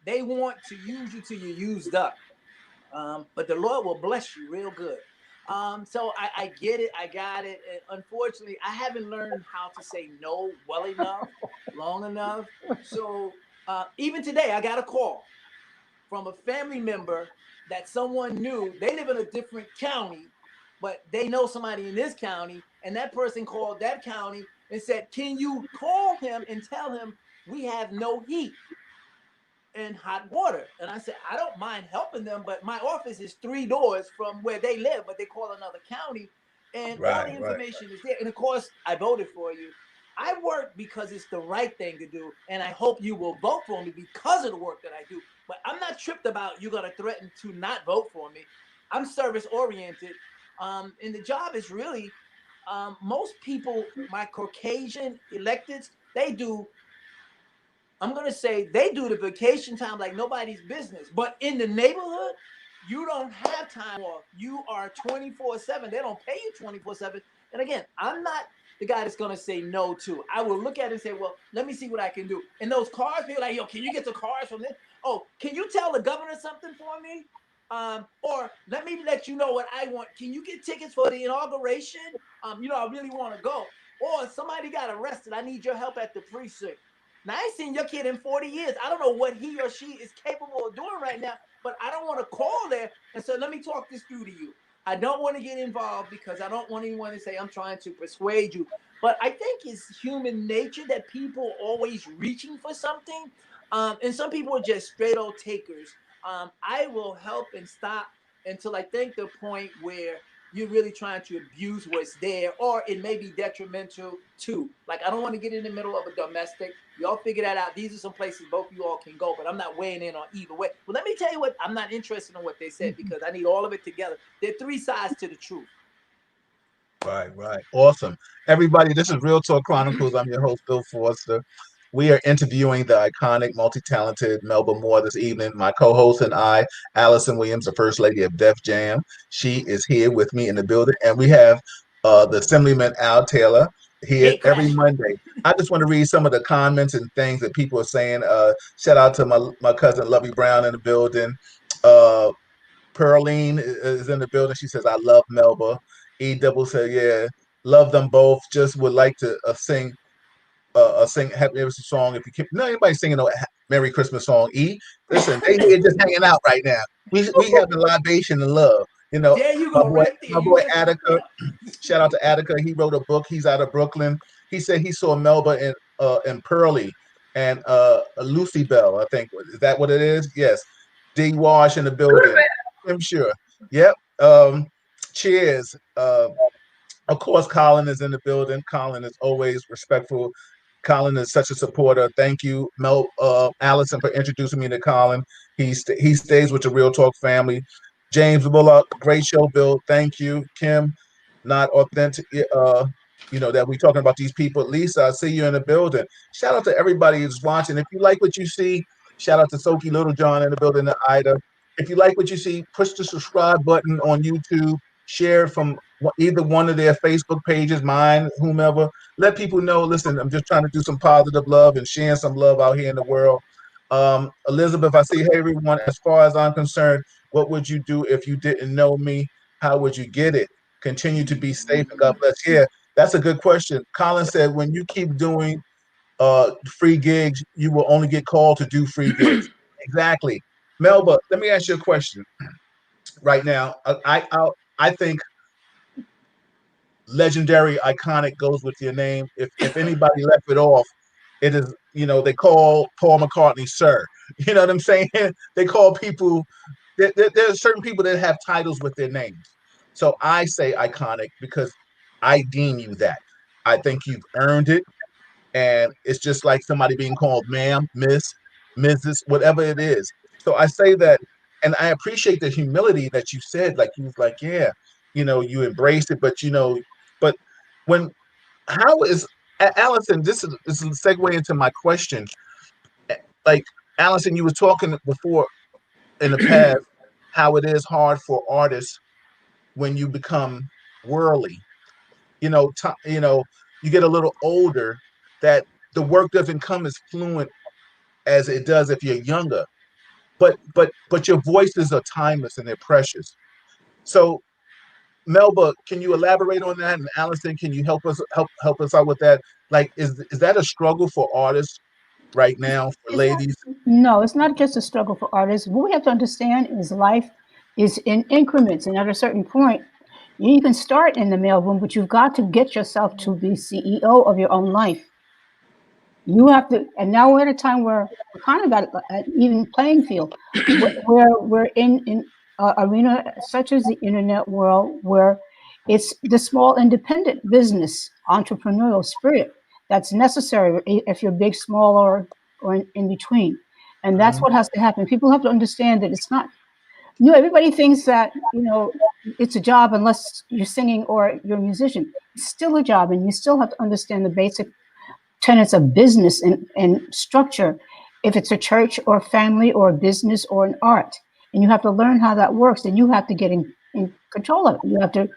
they want to use you till you're used up. But the Lord will bless you real good. So I get it, I got it. And unfortunately, I haven't learned how to say no well enough, long enough. So even today, I got a call from a family member that someone knew. They live in a different county, but they know somebody in this county, and that person called that county and said, "Can you call him and tell him we have no heat and hot water?" And I said, "I don't mind helping them, but my office is 3 doors from where they live, but they call another county, and all the Right, right. information is there." And of course, I voted for you. I work because it's the right thing to do, and I hope you will vote for me because of the work that I do. But I'm not tripped about you gonna threaten to not vote for me. I'm service oriented, and the job is really most people, my Caucasian electeds, they do. I'm gonna say they do the vacation time like nobody's business. But in the neighborhood, you don't have time off. You are 24/7. They don't pay you 24/7. And again, I'm not the guy that's gonna say no to. I will look at it and say, well, let me see what I can do. And those cars, people are like, yo, can you get the cars from this? Oh, can you tell the governor something for me? Or let me let you know what I want. Can you get tickets for the inauguration? I really want to go. Or somebody got arrested. I need your help at the precinct. Now, I ain't seen your kid in 40 years. I don't know what he or she is capable of doing right now, but I don't want to call there and say, let me talk this through to you. I don't want to get involved because I don't want anyone to say I'm trying to persuade you. But I think it's human nature that people are always reaching for something. And some people are just straight old takers. I will help and stop until I think the point where you're really trying to abuse what's there, or it may be detrimental too. Like, I don't want to get in the middle of a domestic. Y'all figure that out. These are some places both of you all can go, but I'm not weighing in on either way. Well, let me tell you what, I'm not interested in what they said because I need all of it together. There are 3 sides to the truth. Right, right. Awesome. Everybody, this is Real Talk Chronicles. I'm your host, Bill Forster. We are interviewing the iconic, multi-talented Melba Moore this evening. My co-host and I, Alyson Williams, the First Lady of Def Jam. She is here with me in the building. And we have the Assemblyman Al Taylor here Gate every crashing. Monday. I just want to read some of the comments and things that people are saying. Shout out to my cousin Lovey Brown in the building. Uh, Pearline is in the building. She says, I love Melba. E double said, yeah, love them both. Just would like to sing Happy Christmas song. If you keep no anybody singing a Merry Christmas song. E, listen, they here just hanging out right now. We have the libation and love. You know, There you my go, boy, right there. my You boy just summed it Attica. up. Shout out to Attica. He wrote a book. He's out of Brooklyn. He said he saw Melba in Pearly and Lucy Bell. I think is that what it is? Yes. D Wash in the building. I'm sure. Yep. Cheers. Of course, Colin is in the building. Colin is always respectful. Colin is such a supporter. Thank you, Alyson, for introducing me to Colin. He stays with the Real Talk family. James Bullock, great show, Bill. Thank you, Kim. Not authentic. That we talking about these people. Lisa, I see you in the building. Shout out to everybody who's watching. If you like what you see, shout out to Soki Littlejohn in the building, and Ida. If you like what you see, push the subscribe button on YouTube. Share it from either one of their Facebook pages, mine, whomever. Let people know, listen, I'm just trying to do some positive love and sharing some love out here in the world. Elizabeth, I see, hey, everyone, as far as I'm concerned, what would you do if you didn't know me? How would you get it? Continue to be safe and God bless. Yeah, that's a good question. Colin said, when you keep doing free gigs, you will only get called to do free gigs. Exactly. Melba, let me ask you a question right now. I think legendary, iconic goes with your name. If anybody left it off, it is, they call Paul McCartney Sir. You know what I'm saying? They call people. There are certain people that have titles with their names. So I say iconic because I deem you that. I think you've earned it, and it's just like somebody being called ma'am, miss, Mrs., whatever it is. So I say that, and I appreciate the humility that you said. Like you was like, yeah, you embraced it, but when how is Alyson? This is a segue into my question. Like Alyson, you were talking before in the past how it is hard for artists when you become worldly. You get a little older, that the work doesn't come as fluent as it does if you're younger. But your voices are timeless and they're precious. So Melba, can you elaborate on that? And Alyson, can you help us out with that? Like, is that a struggle for artists right now, for It's not, ladies? no, it's not just a struggle for artists. What we have to understand is life is in increments, and at a certain point, you can start in the mailroom, but you've got to get yourself to be CEO of your own life. You have to, and now we're at a time where we're kind of at an even playing field, where we're in arena such as the internet world, where it's the small independent business entrepreneurial spirit that's necessary if you're big, small, or in between. And that's what has to happen. People have to understand that it's not, everybody thinks that, it's a job unless you're singing or you're a musician. It's still a job, and you still have to understand the basic tenets of business and structure, if it's a church or a family or a business or an art. And you have to learn how that works, and you have to get in control of it. You have to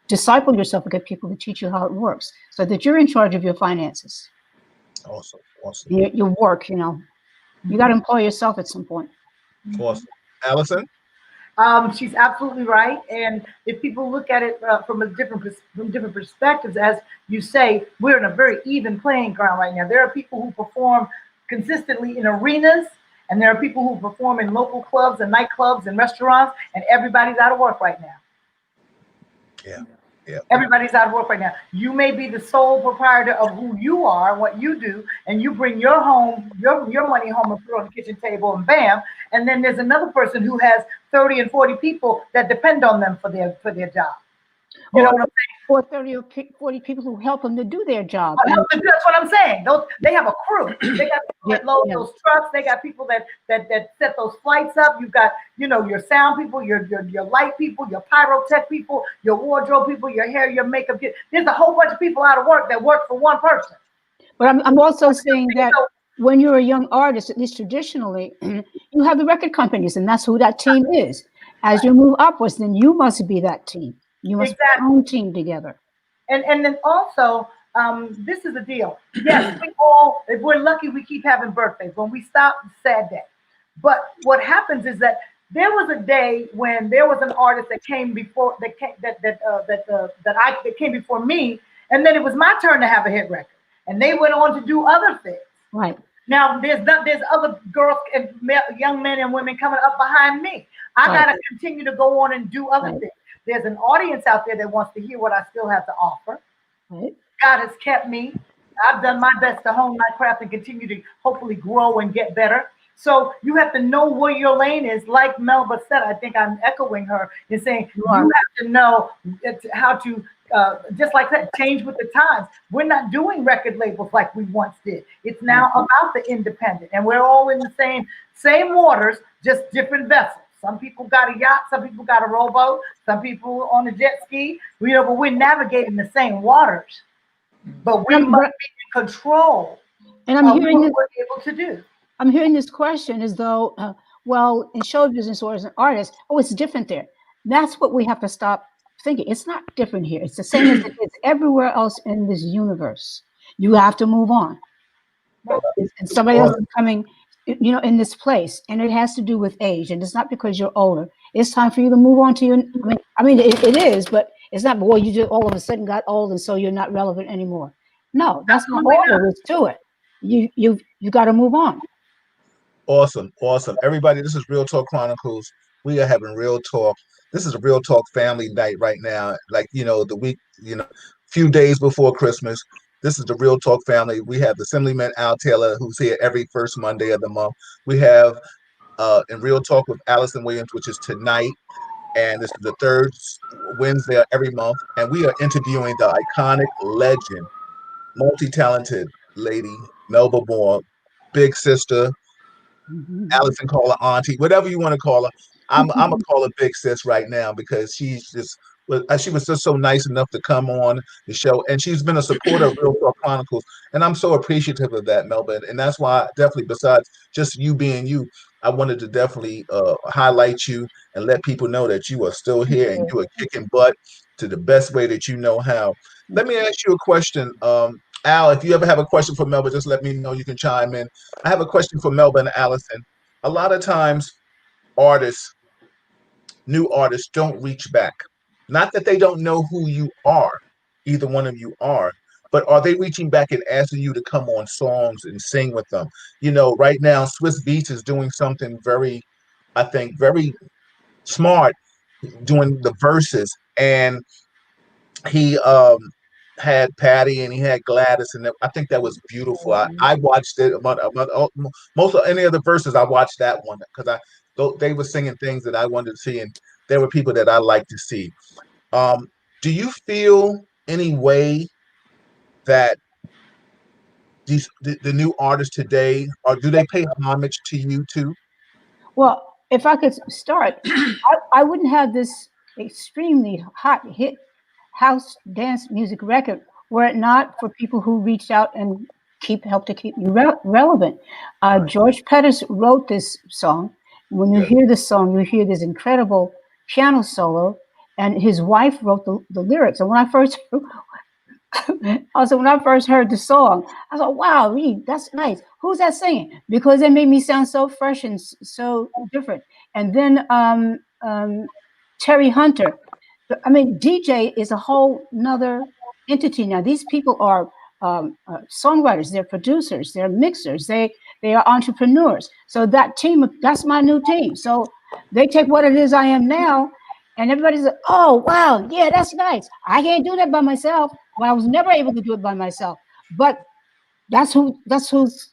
disciple yourself and get people to teach you how it works so that you're in charge of your finances. Awesome. Your work, you got to employ yourself at some point. Awesome. Alyson? She's absolutely right. And if people look at it from different perspectives, as you say, we're in a very even playing ground right now. There are people who perform consistently in arenas, and there are people who perform in local clubs and nightclubs and restaurants, and everybody's out of work right now. Yeah. Everybody's out of work right now. You may be the sole proprietor of who you are, what you do, and you bring your money home and put it on the kitchen table, and bam. And then there's another person who has 30 and 40 people that depend on them for their job. You know what I'm saying? Or 30 or 40 people who help them to do their job. That's what I'm saying. They have a crew. They got people that load those trucks. They got people that set those flights up. You've got, your sound people, your light people, your pyrotech people, your wardrobe people, your hair, your makeup. There's a whole bunch of people out of work that work for one person. But I'm also saying that when you're a young artist, at least traditionally, you have the record companies, and that's who that team is. As you move upwards, then you must be that team. You must put your own team together. And then also, this is the deal. Yes, if we're lucky, we keep having birthdays. When we stop, sad day. But what happens is that there was a day when there was an artist that came before that came before me, and then it was my turn to have a hit record, and they went on to do other things. Right. Now there's other girls and young men and women coming up behind me. I gotta continue to go on and do other things. There's an audience out there that wants to hear what I still have to offer. Right. God has kept me. I've done my best to hone my craft and continue to hopefully grow and get better. So you have to know where your lane is. Like Melba said, I think I'm echoing her in saying you have to know how to, just like that, change with the times. We're not doing record labels like we once did. It's now about the independent, and we're all in the same waters, just different vessels. Some people got a yacht, some people got a rowboat, some people on a jet ski. But we're navigating the same waters. But we must be in control and I'm hearing what we're able to do. I'm hearing this question as though, in show business or as an artist, it's different there. That's what we have to stop thinking. It's not different here. It's the same as it is everywhere else in this universe. You have to move on. And somebody else is coming, in this place, and it has to do with age, and it's not because you're older. It's time for you to move on to your. It is, but it's not. Well, you just all of a sudden got old, and so you're not relevant anymore. No, that's not all there is to it. You got to move on. Awesome. Everybody, this is Real Talk Chronicles. We are having real talk. This is a real talk family night right now. Like, the week, few days before Christmas. This is the Real Talk family. We have the Assemblyman Al Taylor, who's here every first Monday of the month. We have in Real Talk with Alyson Williams, which is tonight. And this is the third Wednesday of every month. And we are interviewing the iconic legend, multi-talented lady, Melba Moore, big sister. Alyson, call her auntie, whatever you want to call her. I'm gonna call her big sis right now because she's just she was just so nice enough to come on the show, and she's been a supporter of Real Talk Chronicles, and I'm so appreciative of that, Melba. And that's why, definitely, besides just you being you, I wanted to definitely highlight you and let people know that you are still here and you are kicking butt to the best way that you know how. Let me ask you a question, Al. If you ever have a question for Melba, just let me know. You can chime in. I have a question for Melba and Alyson. A lot of times, artists, new artists, don't reach back. Not that they don't know who you are, either one of you are, but are they reaching back and asking you to come on songs and sing with them? You know, right now, Swiss Beats is doing something very, I think, very smart, doing the verses, and he had Patty and he had Gladys, and I think that was beautiful. I watched it about most of any of the verses. I watched that one because they were singing things that I wanted to see, and there were people that I like to see. Do you feel any way that the new artists today, or do they pay homage to you too? Well, if I could start, I wouldn't have this extremely hot hit house dance music record were it not for people who reached out and help to keep you relevant. George Pettis wrote this song. When you hear the song, you hear this incredible piano solo, and his wife wrote the lyrics. And when I first when I first heard the song, I thought, wow, Reed, that's nice. Who's that singing? Because it made me sound so fresh and so different. And then Terry Hunter. I mean, DJ is a whole nother entity now. These people are songwriters, they're producers, they're mixers, they are entrepreneurs. So that team, that's my new team. So they take what it is I am now, and everybody's like, oh, wow, yeah, that's nice. I can't do that by myself. Well, I was never able to do it by myself. But that's who's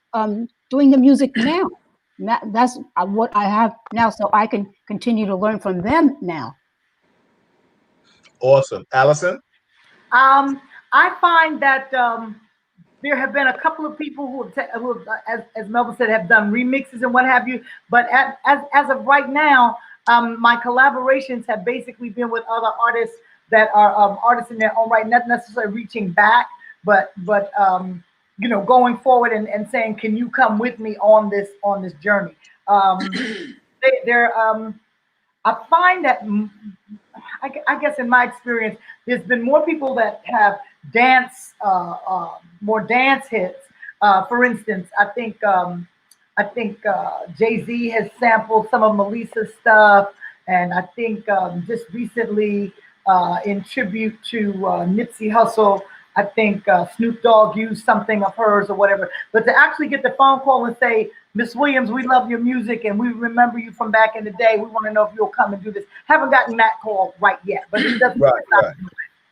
doing the music now. That's what I have now, so I can continue to learn from them now. Awesome. Alyson? I find that there have been a couple of people who as Melba said, have done remixes and what have you. But as of right now, my collaborations have basically been with other artists that are artists in their own right, not necessarily reaching back, but you know, going forward and saying, can you come with me on this journey? I find that I guess in my experience, there's been more people that have more dance hits. For instance, I think Jay-Z has sampled some of Melissa's stuff, and I think just recently, in tribute to Nipsey Hussle, I think Snoop Dogg used something of hers or whatever. But to actually get the phone call and say, Miss Williams, we love your music and we remember you from back in the day. We want to know if you'll come and do this. Haven't gotten that call right yet, but it doesn't. Right.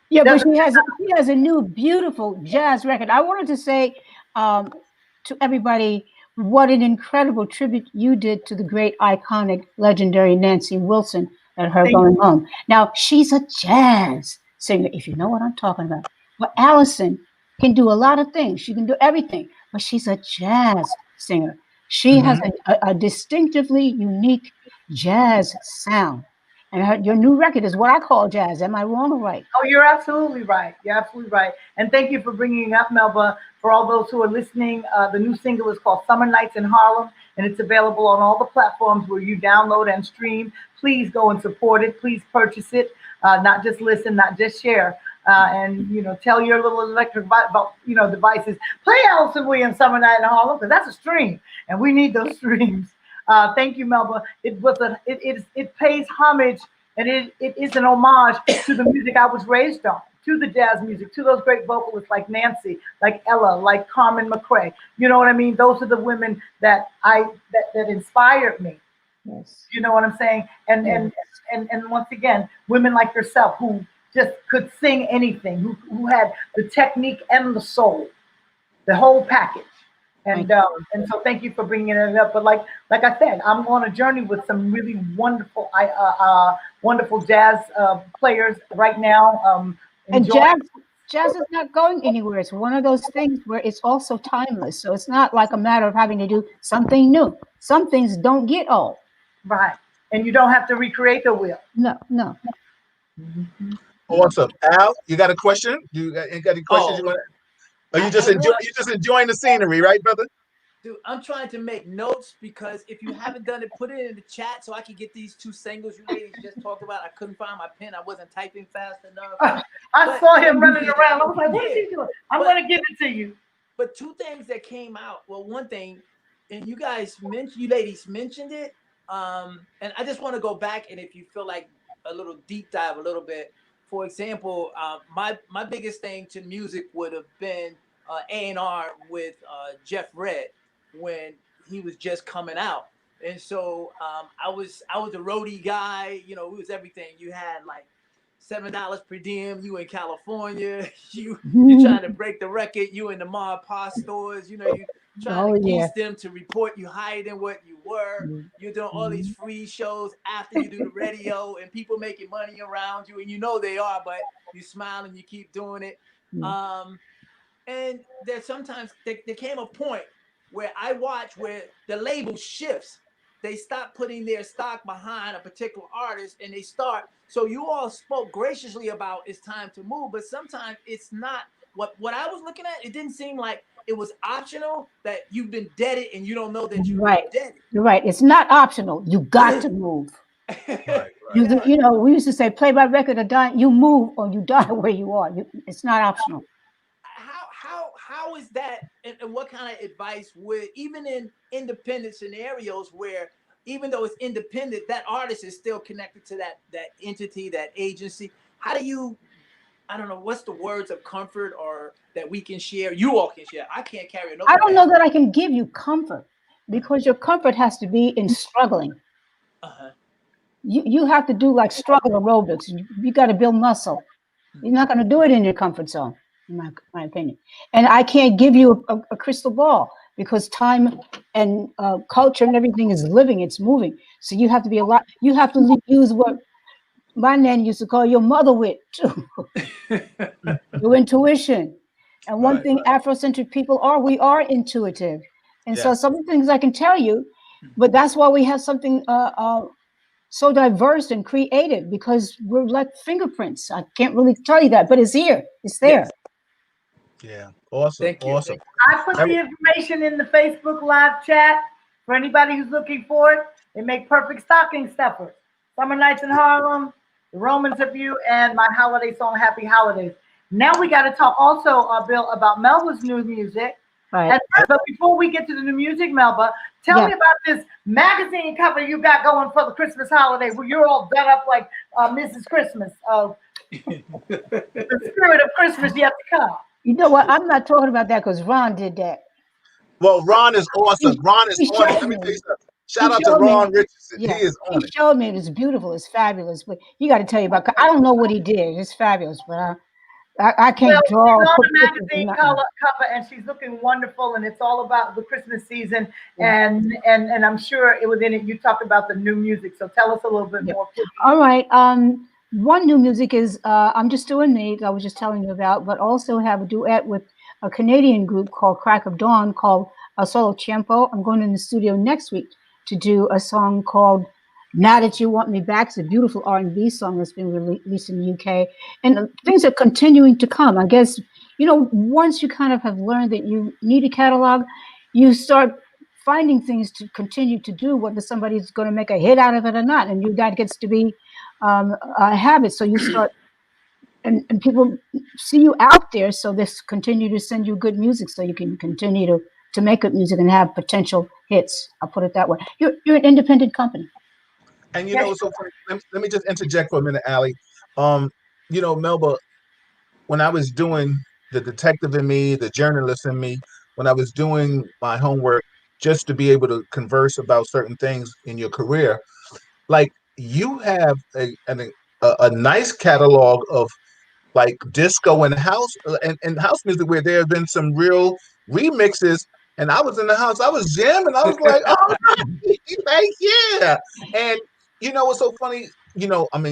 Yeah, but she has a new beautiful jazz record. I wanted to say to everybody what an incredible tribute you did to the great, iconic, legendary Nancy Wilson at her going home. Now, she's a jazz singer, if you know what I'm talking about. But Alyson can do a lot of things. She can do everything, but she's a jazz singer. She has a distinctively unique jazz sound. And your new record is what I call jazz. Am I wrong or right? Oh, you're absolutely right. You're absolutely right. And thank you for bringing up, Melba. For all those who are listening, the new single is called Summer Nights in Harlem, and it's available on all the platforms where you download and stream. Please go and support it. Please purchase it. Not just listen, not just share. And you know, tell your little electric devices, play Alyson Williams Summer Night in Harlem, because that's a stream, and we need those streams. Thank you, Melba. It pays homage, and it is an homage to the music I was raised on, to the jazz music, to those great vocalists like Nancy, like Ella, like Carmen McRae. You know what I mean? Those are the women that inspired me. Yes. You know what I'm saying? And once again, women like yourself who just could sing anything, who had the technique and the soul, the whole package. And so thank you for bringing it up. But like I said, I'm on a journey with some really wonderful jazz players right now. And jazz is not going anywhere. It's one of those things where it's also timeless. So it's not like a matter of having to do something new. Some things don't get old. Right. And you don't have to recreate the wheel. No. Mm-hmm. Awesome. Al, you got a question? You got any questions you want to? Are you just enjoying the scenery, right, brother? Dude, I'm trying to make notes because if you haven't done it, put it in the chat so I can get these 2 singles you ladies just talked about. I couldn't find my pen. I wasn't typing fast enough. I saw him running around. I was like, what is he doing? I'm going to give it to you. But 2 things that came out. Well, one thing, and you ladies mentioned it. And I just want to go back, and if you feel like a little deep dive a little bit. For example, my biggest thing to music would have been A&R with Jeff Redd when he was just coming out. And so I was a roadie guy, it was everything. You had like $7 per diem, you in California, you trying to break the record, you in the ma and pa stores, you trying to geese them to report you higher than what you were. You're doing all these free shows after you do the radio, and people making money around you, and they are, but you smile and you keep doing it. And there sometimes there came a point where I watch where the label shifts. They stop putting their stock behind a particular artist, and they start. So you all spoke graciously about it's time to move, but sometimes it's not. What I was looking at, it didn't seem like it was optional, that you've been deaded and you don't know that you've been deaded. You're right. It's not optional. You got to move. Right. We used to say, play by record or die. You move or you die where you are. It's not optional. How is that, and what kind of advice would, even in independent scenarios where even though it's independent, that artist is still connected to that entity, that agency? How do you, I don't know, what's the words of comfort or that we can share, you all can share? I can't carry a I don't know that I can give you comfort, because your comfort has to be in struggling. You have to do like struggle aerobics. You got to build muscle. You're not going to do it in your comfort zone, in my opinion. And I can't give you a crystal ball, because time and culture and everything is living, it's moving. So you have to be you have to use what my nan used to call your mother wit too. Your intuition. And one thing Afrocentric people we are intuitive. And so some of the things I can tell you, but that's why we have something so diverse and creative, because we're like fingerprints. I can't really tell you that, but it's here. It's there. Yeah. Awesome. Thank you. Awesome. I put the information in the Facebook live chat for anybody who's looking for it. They make perfect stocking stuffers. Summer Nights in Harlem, The Romans of You, and my holiday song, Happy Holidays. Now we got to talk also, Bill, about Melba's new music. Right. But before we get to the new music, Melba, tell me about this magazine cover you got going for the Christmas holiday, where you're all done up like Mrs. Christmas. The spirit of Christmas yet to come. You know what? I'm not talking about that because Ron did that. Well, Ron is awesome. Ron is on it. Let me tell you something. Shout out to Ron Richardson. Yeah, he is on it. He showed me. It's beautiful. It's fabulous. But you got to tell you about. I don't know what he did. It's fabulous, but I can't draw. She's on the magazine cover, and she's looking wonderful, and it's all about the Christmas season. And I'm sure within it you talked about the new music. So tell us a little bit more. All right. One new music is I'm Just Doing Me, I was just telling you about, but also have a duet with a Canadian group called Crack of Dawn called A Solo Tiempo. I'm going in the studio next week to do a song called Now That You Want Me Back. It's a beautiful R&B song that's been released in the UK. And things are continuing to come. I guess, once you kind of have learned that you need a catalog, you start finding things to continue to do, whether somebody's going to make a hit out of it or not. And that gets to be a habit. So you start, and people see you out there. So they continue to send you good music so you can continue to make good music and have potential hits. I'll put it that way. You're an independent company. And so let me just interject for a minute, Allie. Melba, when I was doing the detective in me, the journalist in me, when I was doing my homework just to be able to converse about certain things in your career, like you have a nice catalog of like disco and house and house music where there have been some real remixes. And I was in the house, I was jamming. I was like, oh, like, yeah. And what's so funny,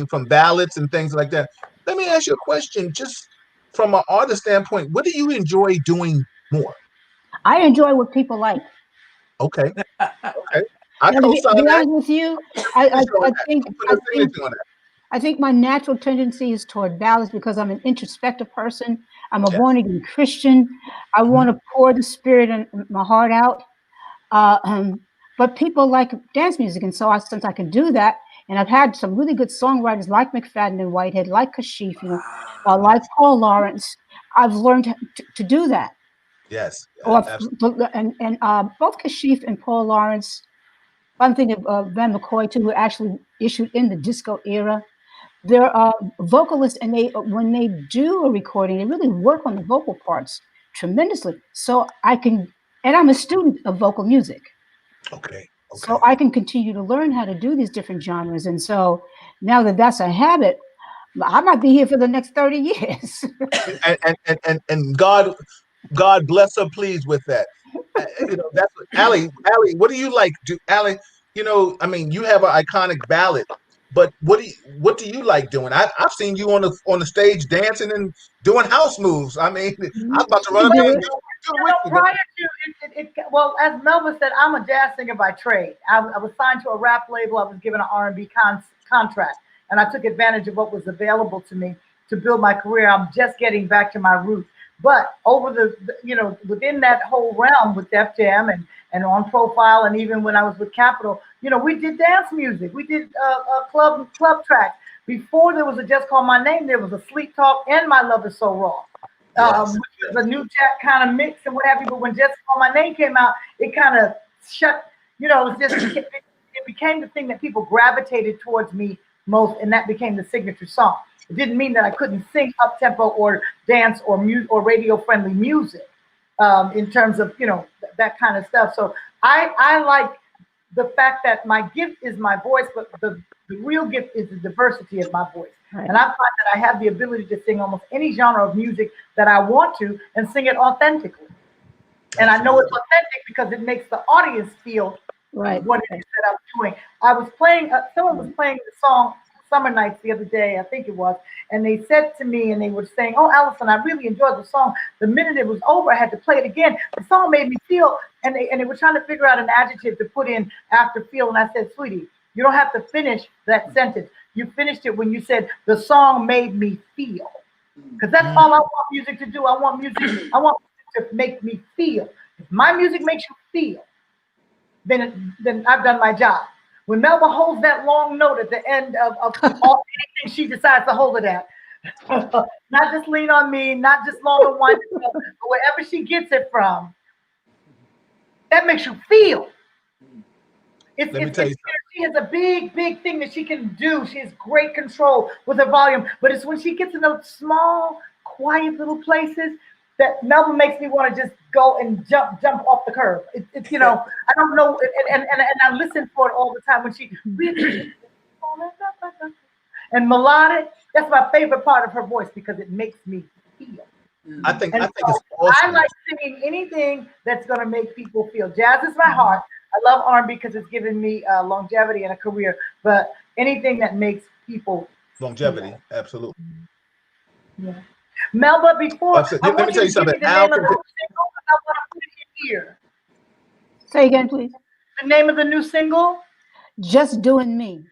from ballads and things like that. Let me ask you a question, just from an artist standpoint, what do you enjoy doing more? I enjoy what people like. Okay. I co-sign that. With you, I think I think my natural tendency is toward balance because I'm an introspective person. I'm a Yes. born again Christian. I want to pour the spirit and my heart out. Uh, um, but people like dance music, and so since I can do that, and I've had some really good songwriters like McFadden and Whitehead, like Kashif, like Paul Lawrence. I've learned to do that. Yes. Or Absolutely. and both Kashif and Paul Lawrence. I'm thinking of Van McCoy too, who actually issued in the disco era. They're vocalists, and they when they do a recording, they really work on the vocal parts tremendously. So I can, and I'm a student of vocal music, Okay. so I can continue to learn how to do these different genres. And so now that that's a habit, I might be here for the next 30 years. And God bless her, please, with that. That's what Allie. Allie, what do you like? Allie, I mean, you have an iconic ballad, but what do you like doing? I've seen you on the stage dancing and doing house moves. I mean, I'm about to run up there and do it with you. Prior to well, as Melba said, I'm a jazz singer by trade. I was signed to a rap label. I was given an R&B contract, and I took advantage of what was available to me to build my career. I'm just getting back to my roots. But over within that whole realm with Def Jam and On Profile, and even when I was with Capitol, we did dance music. We did club tracks. Before there was a Just Call My Name, there was a Sleep Talk and My Love Is So Raw. Yes. Which was a new jack kind of mix and what have you. But when Just Call My Name came out, it kind of shut, it was just, it became the thing that people gravitated towards me most, and that became the signature song. It didn't mean that I couldn't sing up tempo or dance or radio friendly music in terms of, that kind of stuff. So I like the fact that my gift is my voice, but the real gift is the diversity of my voice. Right. And I find that I have the ability to sing almost any genre of music that I want to and sing it authentically. And I know it's authentic because it makes the audience feel what it is that I'm doing. I was playing, someone was playing the song Summer Nights the other day, I think it was, and they said to me, and they were saying, "Oh, Alyson, I really enjoyed the song. The minute it was over, I had to play it again. The song made me feel," and they were trying to figure out an adjective to put in after feel, and I said, "Sweetie, you don't have to finish that sentence. You finished it when you said the song made me feel, because that's all I want music to do. I want music to make me feel. If my music makes you feel, then I've done my job." When Melba holds that long note at the end of all anything she decides to hold it at, not just Lean on Me, not just Long and Winding, but wherever she gets it from, that makes you feel. Let me tell you, she has a big thing that she can do. She has great control with her volume, but it's when she gets in those small, quiet little places that Melba makes me want to just go and jump off the curb. It's I don't know, and I listen for it all the time when she really and melodic. That's my favorite part of her voice because it makes me feel. I think it's awesome. I like singing anything that's going to make people feel. Jazz is my heart. I love R&B because it's given me longevity and a career. But anything that makes people longevity, absolutely. Yeah. Melba, before let me tell you something. The name of the new single, I want to put it in here. Say again, please. The name of the new single? Just Doing Me.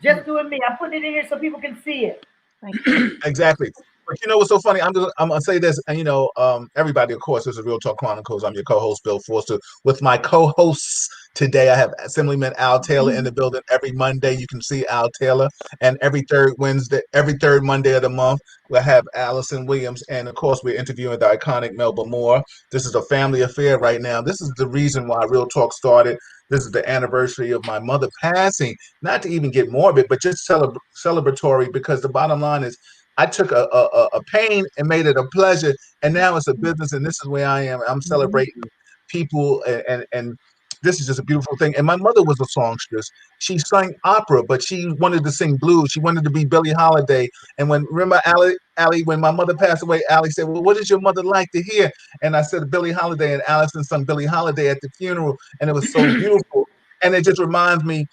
Just Doing Me. I'm putting it in here so people can see it. Thank you. Exactly. But you know what's so funny? I'm gonna say this, and everybody, of course, this is Real Talk Chronicles. I'm your co-host, Bill Forster. With my co-hosts today, I have Assemblyman Al Taylor in the building. Every Monday, you can see Al Taylor, and every third Monday of the month, we'll have Alyson Williams, and of course, we're interviewing the iconic Melba Moore. This is a family affair right now. This is the reason why Real Talk started. This is the anniversary of my mother passing. Not to even get morbid, but just celebratory, because the bottom line is, I took a pain and made it a pleasure, and now it's a business, and this is where I am. I'm celebrating people, and this is just a beautiful thing. And my mother was a songstress. She sang opera, but she wanted to sing blues. She wanted to be Billie Holiday. And remember Allie, when my mother passed away, Allie said, "Well, what does your mother like to hear?" And I said, Billie Holiday, and Alyson sung Billie Holiday at the funeral, and it was so beautiful. And it just reminds me,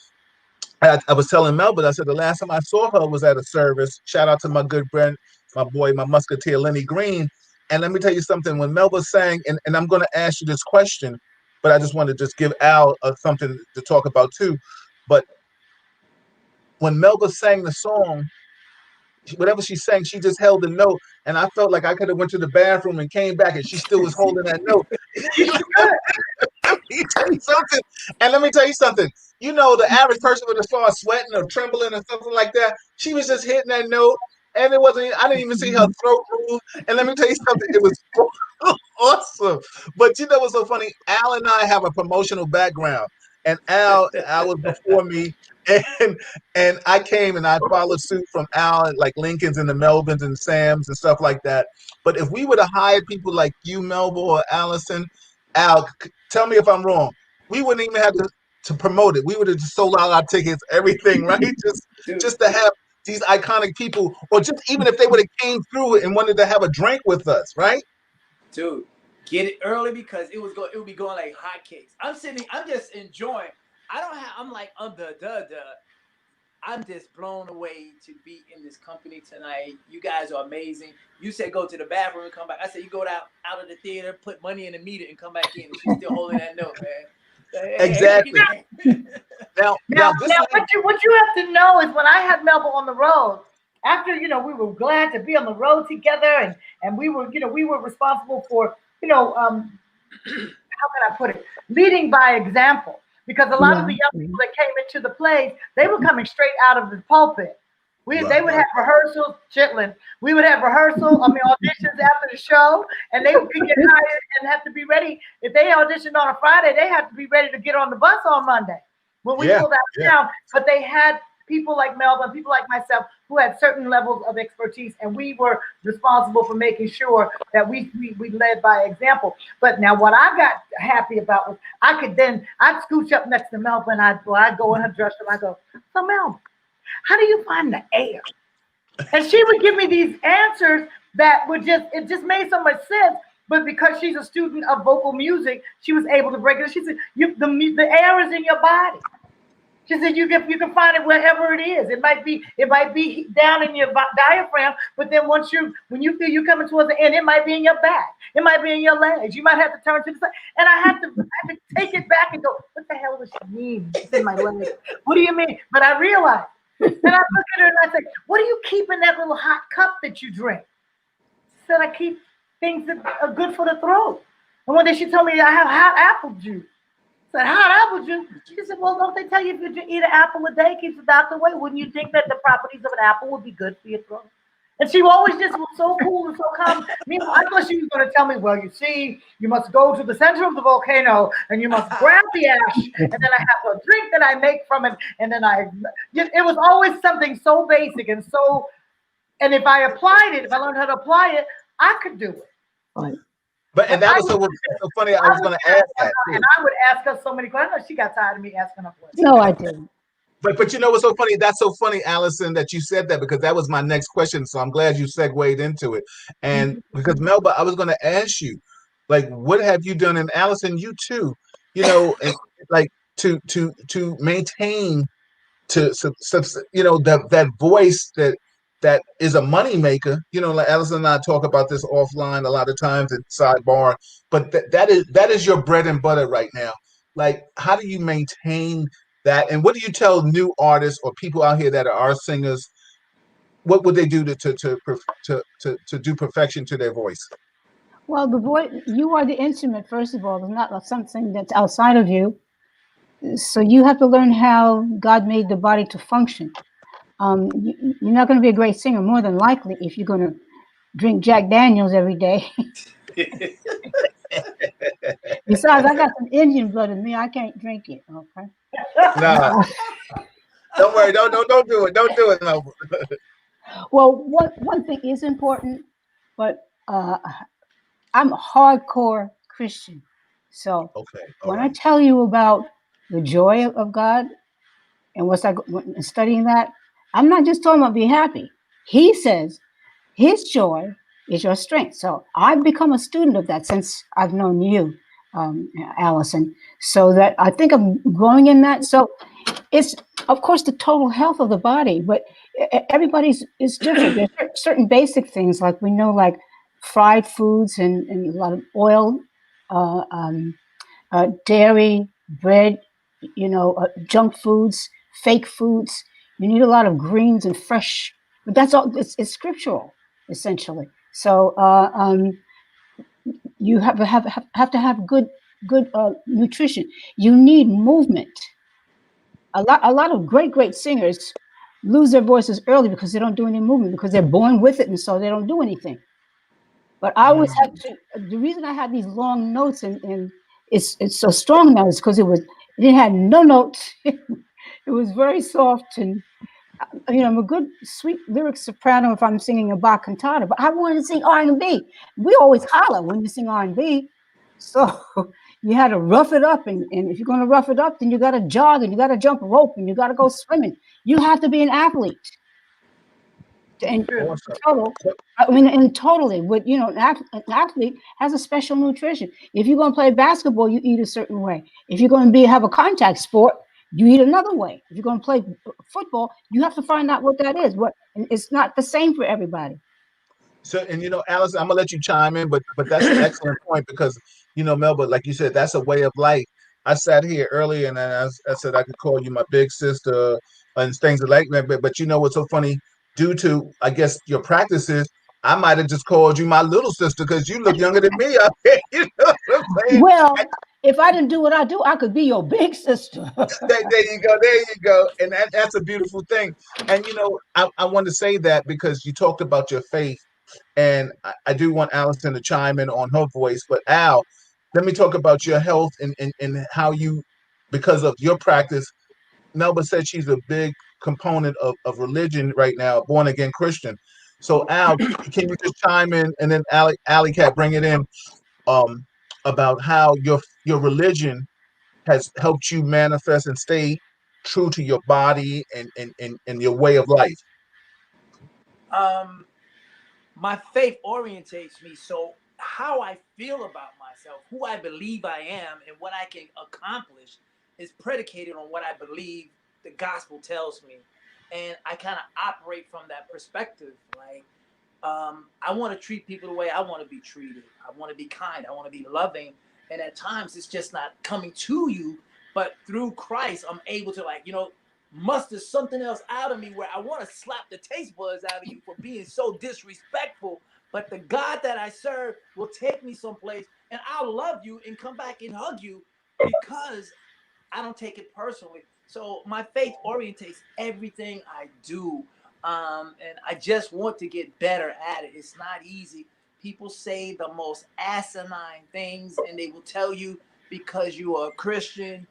I was telling Melba, I said the last time I saw her was at a service. Shout out to my good friend, my boy, my musketeer, Lenny Green. And let me tell you something. When Melba sang, and I'm going to ask you this question, but I just want to just give Al something to talk about too. But when Melba sang the song, whatever she sang, she just held the note, and I felt like I could have went to the bathroom and came back, and she still was holding that note. Let me tell you something, and let me tell you something. You know, the average person would have started sweating or trembling or something like that. She was just hitting that note, and it wasn't. I didn't even see her throat move. And let me tell you something. It was awesome. But you know what's so funny? Al and I have a promotional background, and Al was before me, and I came and I followed suit from Al, like Lincoln's and the Melvins and Sam's and stuff like that. But if we would have hired people like you, Melba or Alyson, Al, tell me if I'm wrong. We wouldn't even have to promote it. We would have just sold out our tickets, everything, right? Just to have these iconic people, or just even if they would have came through and wanted to have a drink with us, right? Dude, get it early because it would be going like hotcakes. I'm just enjoying. I'm like I'm just blown away to be in this company tonight. You guys are amazing. You said go to the bathroom and come back. I said you go out of the theater, put money in the meter, and come back in. And she's still holding that note, man. Exactly. Now, what you have to know is when I had Melba on the road, after we were glad to be on the road together, and we were responsible for how can I put it, leading by example. Because a lot of the young people that came into the plays, they were coming straight out of the pulpit. They would have rehearsals, Chitlin. We would have auditions after the show, and they would get hired and have to be ready. If they auditioned on a Friday, they had to be ready to get on the bus on Monday when we pulled out of town. But they had people like Melba and people like myself who had certain levels of expertise, and we were responsible for making sure that we led by example. But now what I got happy about was I'd scooch up next to Melba and I'd go in her dressing room. I go, so Melba, how do you find the air? And she would give me these answers that it just made so much sense. But because she's a student of vocal music, she was able to break it. She said, the air is in your body. She said you can find it wherever it is. It might be down in your diaphragm, but then when you feel you coming towards the end, it might be in your back. It might be in your legs. You might have to turn to the side. And I had to take it back and go, what the hell does she mean? It's in my legs. What do you mean? But I realized. And I look at her and I say, what do you keep in that little hot cup that you drink? She said, I keep things that are good for the throat. And one day she told me I have hot apple juice. I said, hot apple juice? She said, well, don't they tell you if you eat an apple a day keeps the doctor away? Wouldn't you think that the properties of an apple would be good for your throat? And she always just was so cool and so calm. I thought she was going to tell me, well, you see, you must go to the center of the volcano and you must grab the ash, and then I have a drink that I make from it, and then it was always something so basic and if I learned how to apply it, I could do it. Right. And that was so funny. I was going to ask that too. And I would ask her so many questions. I know she got tired of me asking her questions. No, I didn't. But you know what's so funny? That's so funny, Alyson, that you said that, because that was my next question. So I'm glad you segued into it. And because Melba, I was going to ask you, like, what have you done? And Alyson, you too, and like to maintain that voice that is a moneymaker. Like Alyson and I talk about this offline a lot of times at sidebar, but that is your bread and butter right now. Like, how do you maintain that? And what do you tell new artists or people out here that are singers? What would they do to do perfection to their voice? Well, the voice, you are the instrument, first of all. It's not something that's outside of you. So you have to learn how God made the body to function. You're not going to be a great singer, more than likely, if you're going to drink Jack Daniels every day. Besides, I got some Indian blood in me. I can't drink it. Okay. No. Don't worry. Don't do it. Don't do it. No. Well, one thing is important, but I'm a hardcore Christian. So when I tell you about the joy of God and studying that, I'm not just talking about be happy. He says his joy is your strength. So I've become a student of that since I've known you, Alyson. So that I think I'm growing in that. So it's, of course, the total health of the body, but everybody's is different. There's certain basic things like we know, like fried foods and a lot of oil, dairy, bread, junk foods, fake foods. You need a lot of greens and fresh but that's all. It's scriptural, essentially. So you have to have good nutrition. You need movement. A lot of great singers lose their voices early because they don't do any movement, because they're born with it, and so they don't do anything. But I always had to. The reason I had these long notes and it's so strong now is because it had no notes. It was very soft, and I'm a good sweet lyric soprano if I'm singing a Bach cantata. But I wanted to sing R&B. We always holler when you sing R&B, so you had to rough it up. And if you're going to rough it up, then you got to jog and you got to jump rope and you got to go swimming. You have to be an athlete. And Awesome. and totally, with an athlete has a special nutrition. If you're going to play basketball, you eat a certain way. If you're going to have a contact sport, you eat another way. If you're going to play football, you have to find out what that is. And it's not the same for everybody. So, and Alyson, I'm gonna let you chime in, but that's an excellent point because Melba, like you said, that's a way of life. I sat here earlier and I said I could call you my big sister and things like that. But what's so funny? Due to, I guess, your practices, I might have just called you my little sister because you look younger than me. You know what I'm saying? Well, if I didn't do what I do, I could be your big sister. There you go. And that's a beautiful thing. And I want to say that because you talked about your faith. And I do want Alyson to chime in on her voice. But Al, let me talk about your health and how you, because of your practice, Melba said she's a big component of religion right now, born again Christian. So Al, can you just chime in, and then Allie Cat bring it in about how your religion has helped you manifest and stay true to your body and your way of life. My faith orientates me, so how I feel about myself, who I believe I am, and what I can accomplish is predicated on what I believe the gospel tells me. And I kind of operate from that perspective. Like, I want to treat people the way I want to be treated. I want to be kind. I want to be loving. And at times it's just not coming to you, but through Christ, I'm able to, muster something else out of me where I want to slap the taste buds out of you for being so disrespectful. But the God that I serve will take me someplace and I'll love you and come back and hug you because I don't take it personally. So my faith orientates everything I do. And I just want to get better at it. It's not easy. People say the most asinine things and they will tell you because you are a Christian,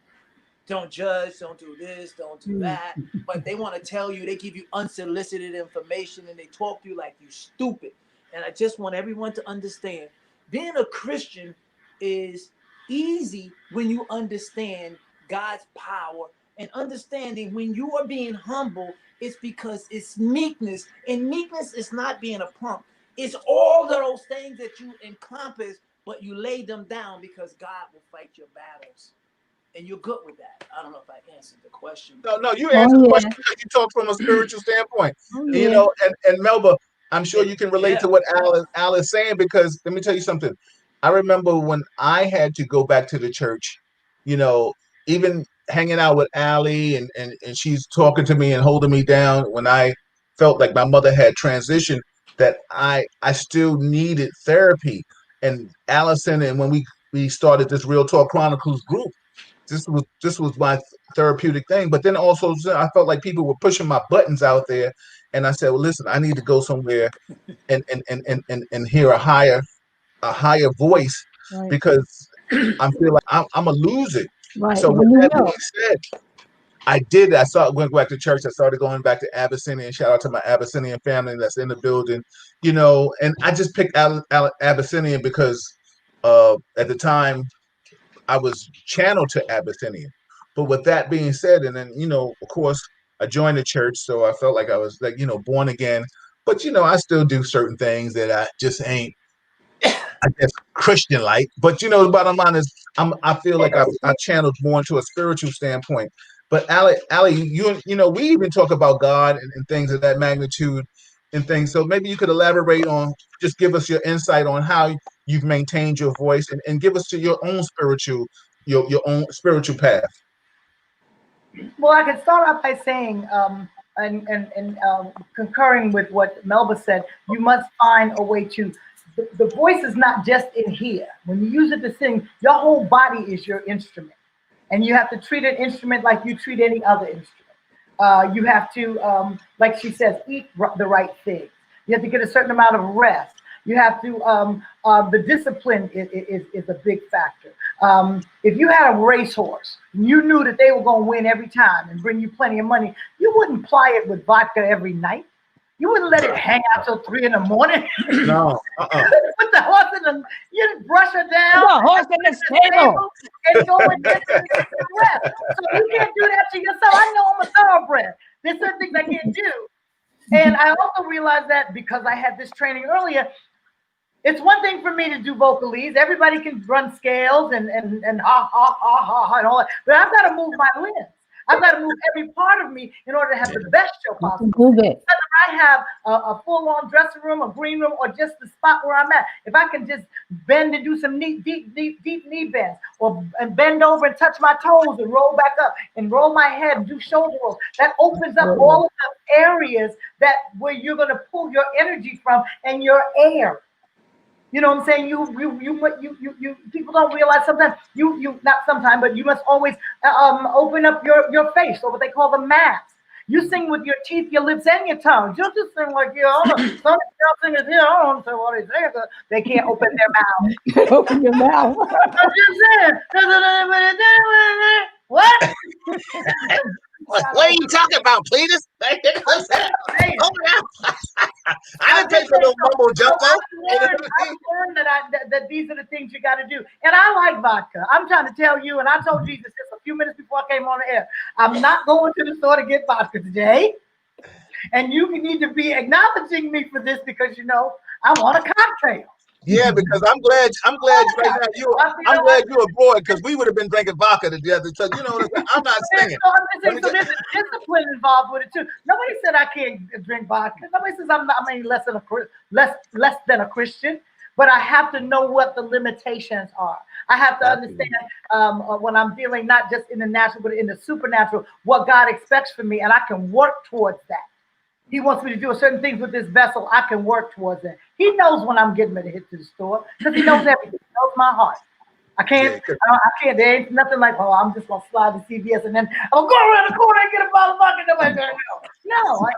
don't judge, don't do this, don't do that. But they want to tell you, they give you unsolicited information and they talk to you like you stupid. And I just want everyone to understand, being a Christian is easy when you understand God's power, and understanding when you are being humble, it's because it's meekness. And meekness is not being a punk. It's all of those things that you encompass, but you lay them down because God will fight your battles. And you're good with that. I don't know if I answered the question. No, you answered the question because you talk from a spiritual standpoint. And Melba, I'm sure you can relate to what Al is saying, because let me tell you something. I remember when I had to go back to the church, even hanging out with Allie and she's talking to me and holding me down when I felt like my mother had transitioned, that I still needed therapy. And Alyson, and when we started this Real Talk Chronicles group, this was my therapeutic thing. But then also I felt like people were pushing my buttons out there, and I said, well, listen, I need to go somewhere and hear a higher voice, because I feel like I'm gonna lose it. Right. So with that being said, I did. Went back to church. I started going back to Abyssinian. Shout out to my Abyssinian family that's in the building, And I just picked Abyssinian because at the time I was channeled to Abyssinian. But with that being said, and then, of course, I joined the church, so I felt like I was like, born again. But, I still do certain things that I just ain't, I guess, Christian like. But, the bottom line is I feel like I channeled more into a spiritual standpoint. But Allie, we even talk about God and things of that magnitude and things. So maybe you could elaborate on, just give us your insight on how you've maintained your voice, and give us to your own spiritual path. Well, I can start off by saying concurring with what Melba said, you must find a way to. The voice is not just in here. When you use it to sing, your whole body is your instrument, and you have to treat an instrument like you treat any other instrument. You have to, like she says, eat the right things. You have to get a certain amount of rest. You have to, the discipline is a big factor. If you had a racehorse, and you knew that they were going to win every time and bring you plenty of money, you wouldn't ply it with vodka every night. You wouldn't let it hang out till 3 a.m. No. Put the horse in the, you'd brush her down. The horse in the stable. And go and get the rest. So you can't do that to yourself. I know I'm a thoroughbred. There's certain things I can't do. And I also realized that because I had this training earlier, it's one thing for me to do vocalese. Everybody can run scales and ha ha ha ha and all that. But I've got to move my limbs. I've got to move every part of me in order to have the best show possible. Move it. Whether I have a full-on dressing room, a green room, or just the spot where I'm at, if I can just bend and do some deep knee bends, or and bend over and touch my toes and roll back up and roll my head and do shoulder rolls, that opens up all of the areas that where you're going to pull your energy from and your air. You know what I'm saying? You people don't realize sometimes you not sometimes, but you must always open up your face, or what they call the mask. You sing with your teeth, your lips, and your tongue. You just sing like some singers here. I don't know what they say because they can't open their mouth. Open your mouth. I'm just saying. What? What are you talking about, Cletus? I didn't take for no mumbo jumbo. I've learned that these are the things you got to do. And I like vodka. I'm trying to tell you, and I told Jesus just a few minutes before I came on the air, I'm not going to the store to get vodka today. And you need to be acknowledging me for this because, I want a cocktail. Yeah, because I'm glad right now I'm glad you're abroad because we would have been drinking vodka together. So I'm not singing. So there's a discipline involved with it too. Nobody said I can't drink vodka. Nobody says I'm any less than a Christian. But I have to know what the limitations are. I have to understand when I'm dealing not just in the natural but in the supernatural what God expects from me, and I can work towards that. He wants me to do certain things with this vessel. I can work towards it. He knows when I'm getting ready to hit to the store because he knows everything. He knows my heart. I can't. There ain't nothing like, I'm just gonna slide to CVS and then I'll go around the corner and get a bottle of vodka. Nobody's gonna know. No, I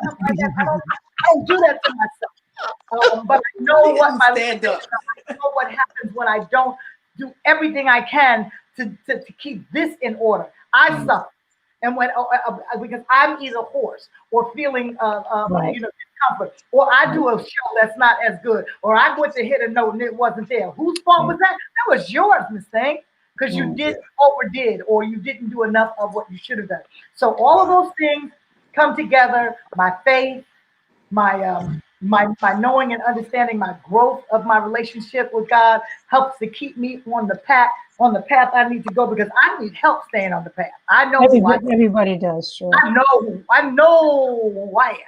don't do that to myself. But I know what my stand up. I know what happens when I don't do everything I can to keep this in order. I suffer. And when because I'm either hoarse or feeling discomfort, or I do a show that's not as good, or I went to hit a note and it wasn't there. Whose fault was that? That was yours, Miss Thing, because you overdid, or you didn't do enough of what you should have done. So all of those things come together. My faith, my knowing and understanding, my growth of my relationship with God helps to keep me on the path I need to go, because I need help staying on the path. I know everybody does. Sure. I know who I am.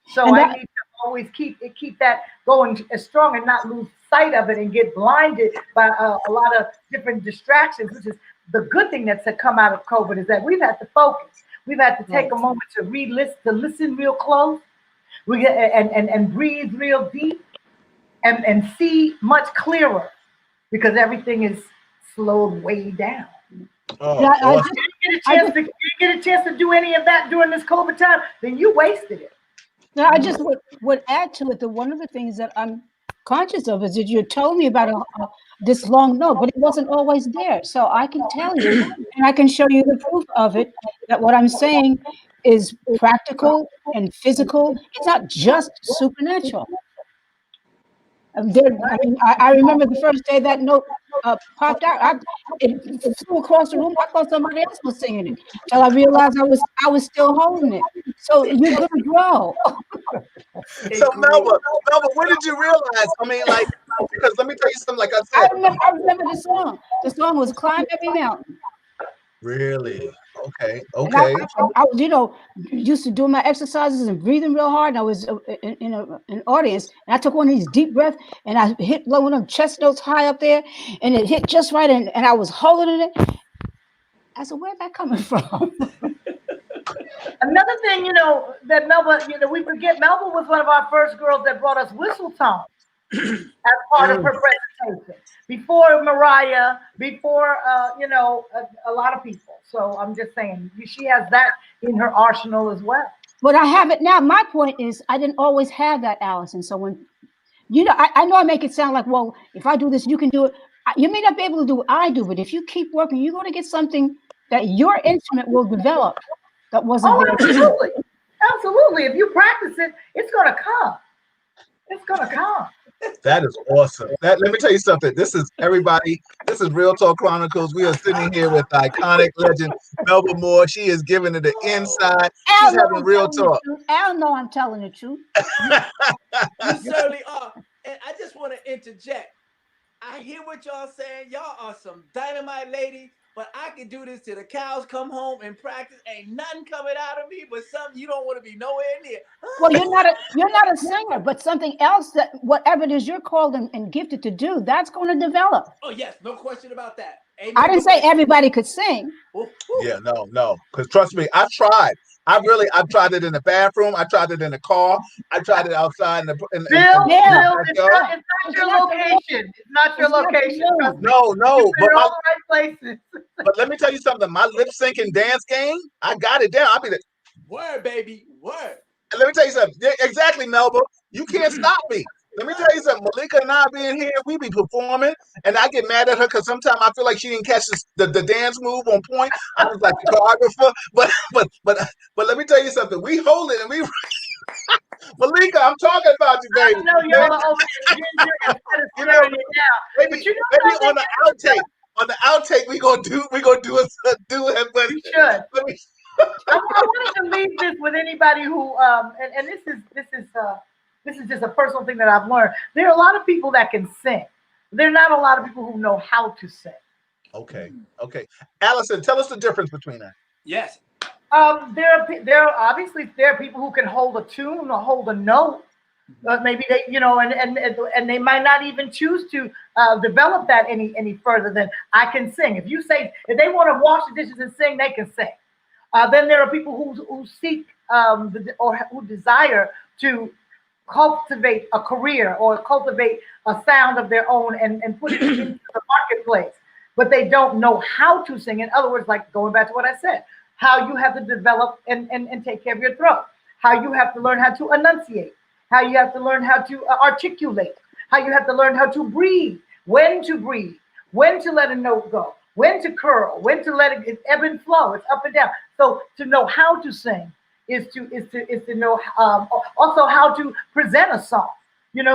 So I need to always keep that going as strong and not lose sight of it and get blinded by a lot of different distractions, which is the good thing that's come out of COVID, is that we've had to focus. We've had to take a moment to listen real close. We and breathe real deep and see much clearer, because everything is slowed way down. You didn't get a chance to do any of that during this COVID time, then you wasted it. Now, I just would add to it that one of the things that I'm conscious of is that you told me about this long note, but it wasn't always there. So I can tell you, and I can show you the proof of it, that what I'm saying is practical and physical. It's not just supernatural. I remember the first day that note popped out. It flew across the room. I thought somebody else was singing it until I realized I was still holding it. So you're gonna grow. So Melba, when did you realize? Because let me tell you something. Like I said, I remember the song. The song was "Climb Every Mountain." Really? Okay. I was, used to do my exercises and breathing real hard. And I was in an audience, and I took one of these deep breaths, and I hit one of them chest notes high up there, and it hit just right, and I was holding it. I said, "Where's that coming from?" Another thing, that Melba, we forget Melba was one of our first girls that brought us whistle tone as part of her presentation. Before Mariah, before a lot of people. So I'm just saying she has that in her arsenal as well. But I have it now. My point is I didn't always have that, Alyson. So when I know I make it sound like, well, if I do this, you can do it. You may not be able to do what I do, but if you keep working, you're going to get something that your instrument will develop that wasn't there. Absolutely. Absolutely. If you practice it, it's going to come. It's going to come. That is awesome. Let me tell you something. This is everybody. This is Real Talk Chronicles. We are sitting here with iconic legend Melba Moore. She is giving it the inside. She's having real talk. Al, know I'm telling the truth. You certainly are. And I just want to interject. I hear what y'all saying. Y'all are some dynamite ladies, but I can do this till the cows come home and practice. Ain't nothing coming out of me but something you don't want to be nowhere near. Well, you're not a singer, but something else that whatever it is you're called and gifted to do, that's going to develop. Oh yes, no question about that. Amen. I didn't say everybody could sing. Yeah, no. Because trust me, I've tried. I've tried it in the bathroom. I tried it in the car. I tried it outside Bill, it's not your location. It's not your location. No, but all the right places. But let me tell you something. My lip sync and dance game, I got it down. I'll be the word, baby, word. And let me tell you something. Yeah, exactly, Melba. You can't stop me. Let me tell you something. Malika and I being here, we be performing, and I get mad at her because sometimes I feel like she didn't catch the dance move on point. I was like the choreographer, but let me tell you something. We hold it, and we. Malika, I'm talking about you, baby. I know you're over there maybe on the outtake, we gonna do it. But you should. I wanted to leave this with anybody who and this is just a personal thing that I've learned. There are a lot of people that can sing. There are not a lot of people who know how to sing. Okay. Alyson, tell us the difference between that. Yes. There are people who can hold a tune or hold a note. Maybe they, and they might not even choose to develop that any further than I can sing. If they want to wash the dishes and sing, they can sing. Then there are people who seek or who desire to cultivate a career or cultivate a sound of their own and put it into the marketplace, but they don't know how to sing. In other words, like going back to what I said, how you have to develop and take care of your throat, how you have to learn how to enunciate, how you have to learn how to articulate, how you have to learn how to breathe, when to let a note go, when to curl, when to let it ebb and flow, it's up and down. So to know how to sing is to know also how to present a song.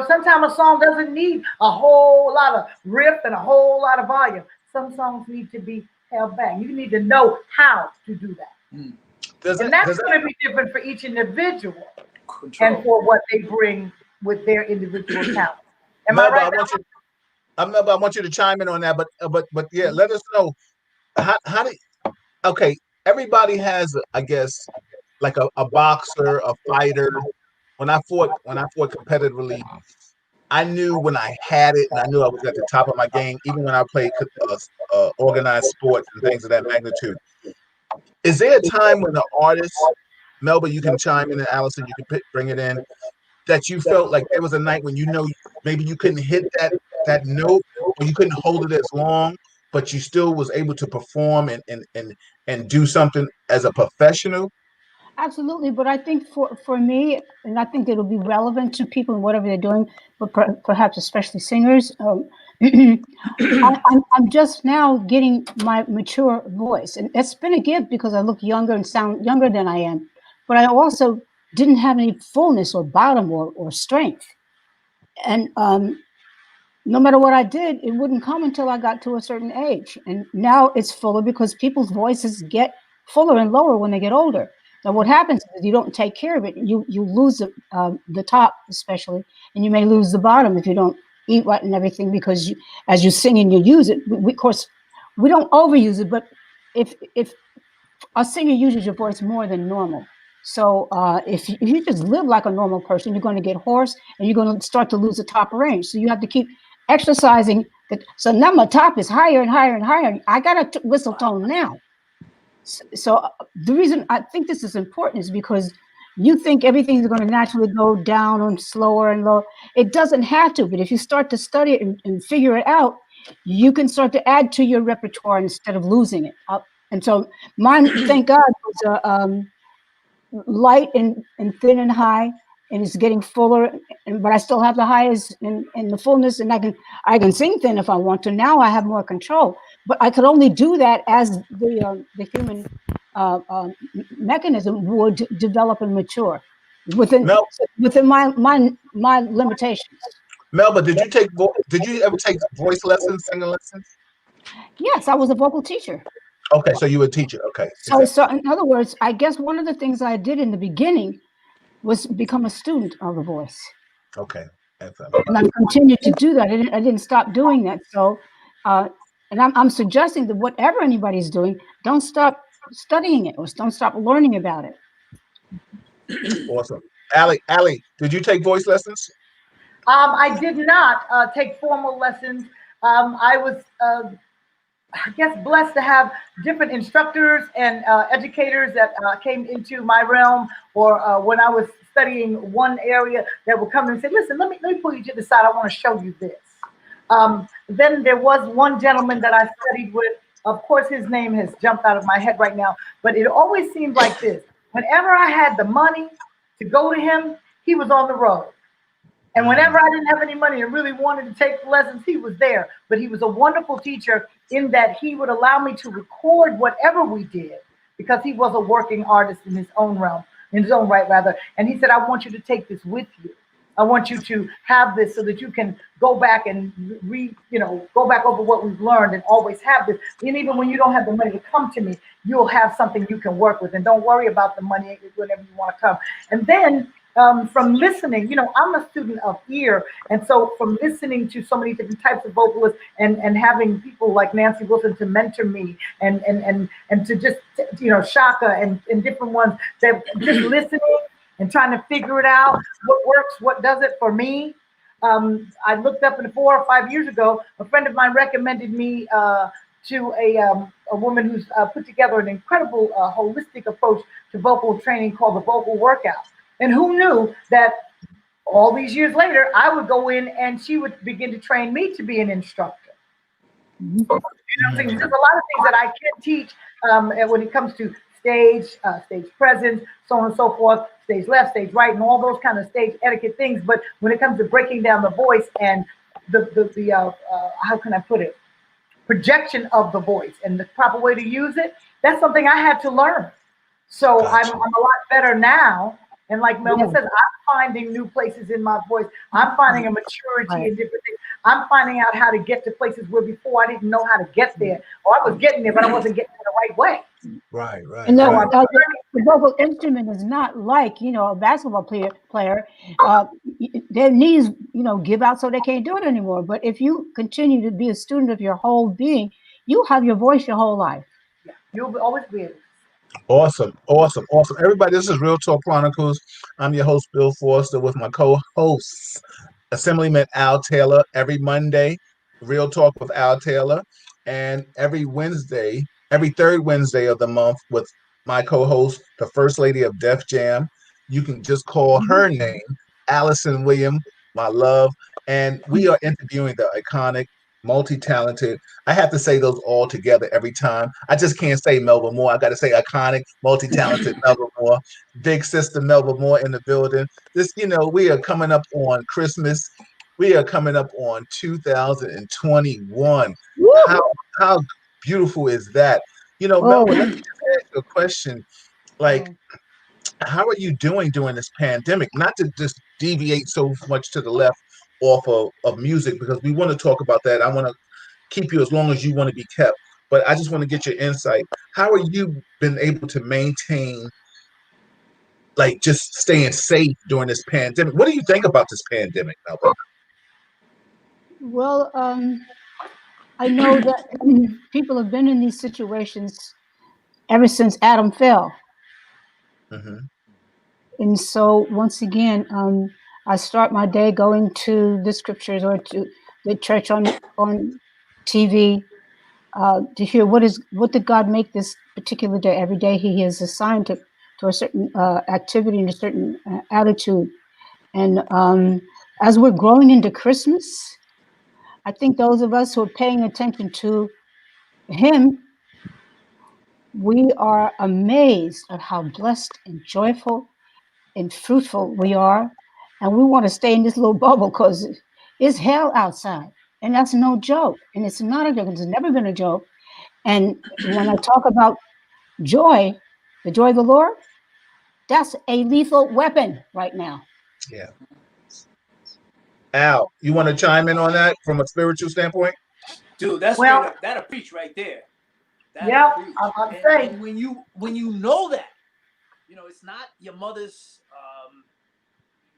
Sometimes a song doesn't need a whole lot of riff and a whole lot of volume. Some songs need to be held back. You need to know how to do that. And that's going to be different for each individual and for what they bring with their individual talent. Am I right? I want you to chime in on that, but yeah, let us know okay, everybody has, I guess, like a boxer, a fighter. When I fought competitively, I knew when I had it, and I knew I was at the top of my game, even when I played organized sports and things of that magnitude. Is there a time when the artist, Melba, you can chime in, and Alyson, you can bring it in, that you felt like there was a night when maybe you couldn't hit that note, or you couldn't hold it as long, but you still was able to perform and do something as a professional? Absolutely, but I think for me, and I think it'll be relevant to people in whatever they're doing, but perhaps especially singers. I'm just now getting my mature voice, and it's been a gift because I look younger and sound younger than I am. But I also didn't have any fullness or bottom or strength, and no matter what I did, it wouldn't come until I got to a certain age. And now it's fuller because people's voices get fuller and lower when they get older. Now, what happens is you don't take care of it. You lose the top, especially, and you may lose the bottom if you don't eat right and everything. Because as you sing and you use it, of course, we don't overuse it. But if a singer uses your voice more than normal, so if you just live like a normal person, you're going to get hoarse and you're going to start to lose the top range. So you have to keep exercising. So now my top is higher and higher and higher. I got a whistle tone now. So the reason I think this is important is because you think everything's going to naturally go down and slower and low. It doesn't have to, but if you start to study it and figure it out, you can start to add to your repertoire instead of losing it. And so mine, thank God, was light and thin and high, and it's getting fuller. But I still have the highs and the fullness, and I can sing thin if I want to. Now I have more control, but I could only do that as the human mechanism would develop and mature within Mel, within my limitations. Melba, did you ever take voice lessons, singing lessons? Yes, I was a vocal teacher. Okay, so you were a teacher. Okay. So in other words, I guess one of the things I did in the beginning was become a student of the voice. Okay. Excellent. And I've continued to do that. I didn't stop doing that. So, and I'm suggesting that whatever anybody's doing, don't stop studying it or don't stop learning about it. Awesome. Allie, did you take voice lessons? I did not take formal lessons. I was, I guess, blessed to have different instructors and educators that came into my realm, or when I was studying one area, that would come and say, "Listen, let me pull you to the side. I want to show you this." Then there was one gentleman that I studied with. Of course, his name has jumped out of my head right now, but it always seemed like this: whenever I had the money to go to him, he was on the road. And whenever I didn't have any money and really wanted to take lessons, he was there. But he was a wonderful teacher in that he would allow me to record whatever we did, because he was a working artist in his own realm, in his own right, rather. And he said, "I want you to take this with you. I want you to have this so that you can go back and go back over what we've learned and always have this. And even when you don't have the money to come to me, you'll have something you can work with. And don't worry about the money whenever you want to come." And then from listening, I'm a student of ear. And so from listening to so many different types of vocalists and having people like Nancy Wilson to mentor me and to just, Shaka and different ones, that just listening and trying to figure it out, what works, what doesn't for me. I looked up 4 or 5 years ago, a friend of mine recommended me to a woman who's put together an incredible holistic approach to vocal training called the Vocal Workout. And who knew that all these years later, I would go in and she would begin to train me to be an instructor. You know what I'm saying? There's a lot of things that I can teach when it comes to stage presence, so on and so forth, stage left, stage right, and all those kind of stage etiquette things. But when it comes to breaking down the voice and the how can I put it, projection of the voice and the proper way to use it, that's something I had to learn. So Gotcha. I'm a lot better now. And like Melba says, I'm finding new places in my voice. I'm finding a maturity in different things. I'm finding out how to get to places where before I didn't know how to get there. Or I was getting there, but I wasn't getting there the right way. Right. And the vocal instrument is not like, a basketball player. Their knees, give out so they can't do it anymore. But if you continue to be a student of your whole being, you'll have your voice your whole life. Yeah, you'll always be able. Awesome. Everybody, this is Real Talk Chronicles. I'm your host, Bill Forster, with my co-hosts, Assemblyman Al Taylor, every Monday, Real Talk with Al Taylor, and every third Wednesday of the month with my co-host, the First Lady of Def Jam. You can just call her name, Alyson William, my love. And we are interviewing the iconic, multi-talented. I have to say those all together every time. I just can't say Melba Moore. I got to say iconic, multi-talented Melba Moore. Big sister Melba Moore in the building. This, we are coming up on Christmas. We are coming up on 2021. How beautiful is that? Melba, let me just ask you a question. Like, how are you doing during this pandemic? Not to just deviate so much to the left off of music, because we want to talk about that. I want to keep you as long as you want to be kept, but I just want to get your insight. How are you been able to maintain, like, just staying safe during this pandemic? What do you think about this pandemic, Melba? Well, I know that people have been in these situations ever since Adam fell. Mm-hmm. And so once again, I start my day going to the scriptures or to the church on TV. to hear what did God make this particular day. Every day He is assigned to a certain activity and a certain attitude. And as we're growing into Christmas, I think those of us who are paying attention to Him, we are amazed at how blessed and joyful and fruitful we are. And we want to stay in this little bubble because it's hell outside. And that's no joke. And it's not a joke. It's never been a joke. And when I talk about joy, the joy of the Lord, that's a lethal weapon right now. Yeah. Al, you want to chime in on that from a spiritual standpoint? Dude, that's Well- straight up. That'll preach right there. Yep, I'm about to say. And when you know that, it's not your mother's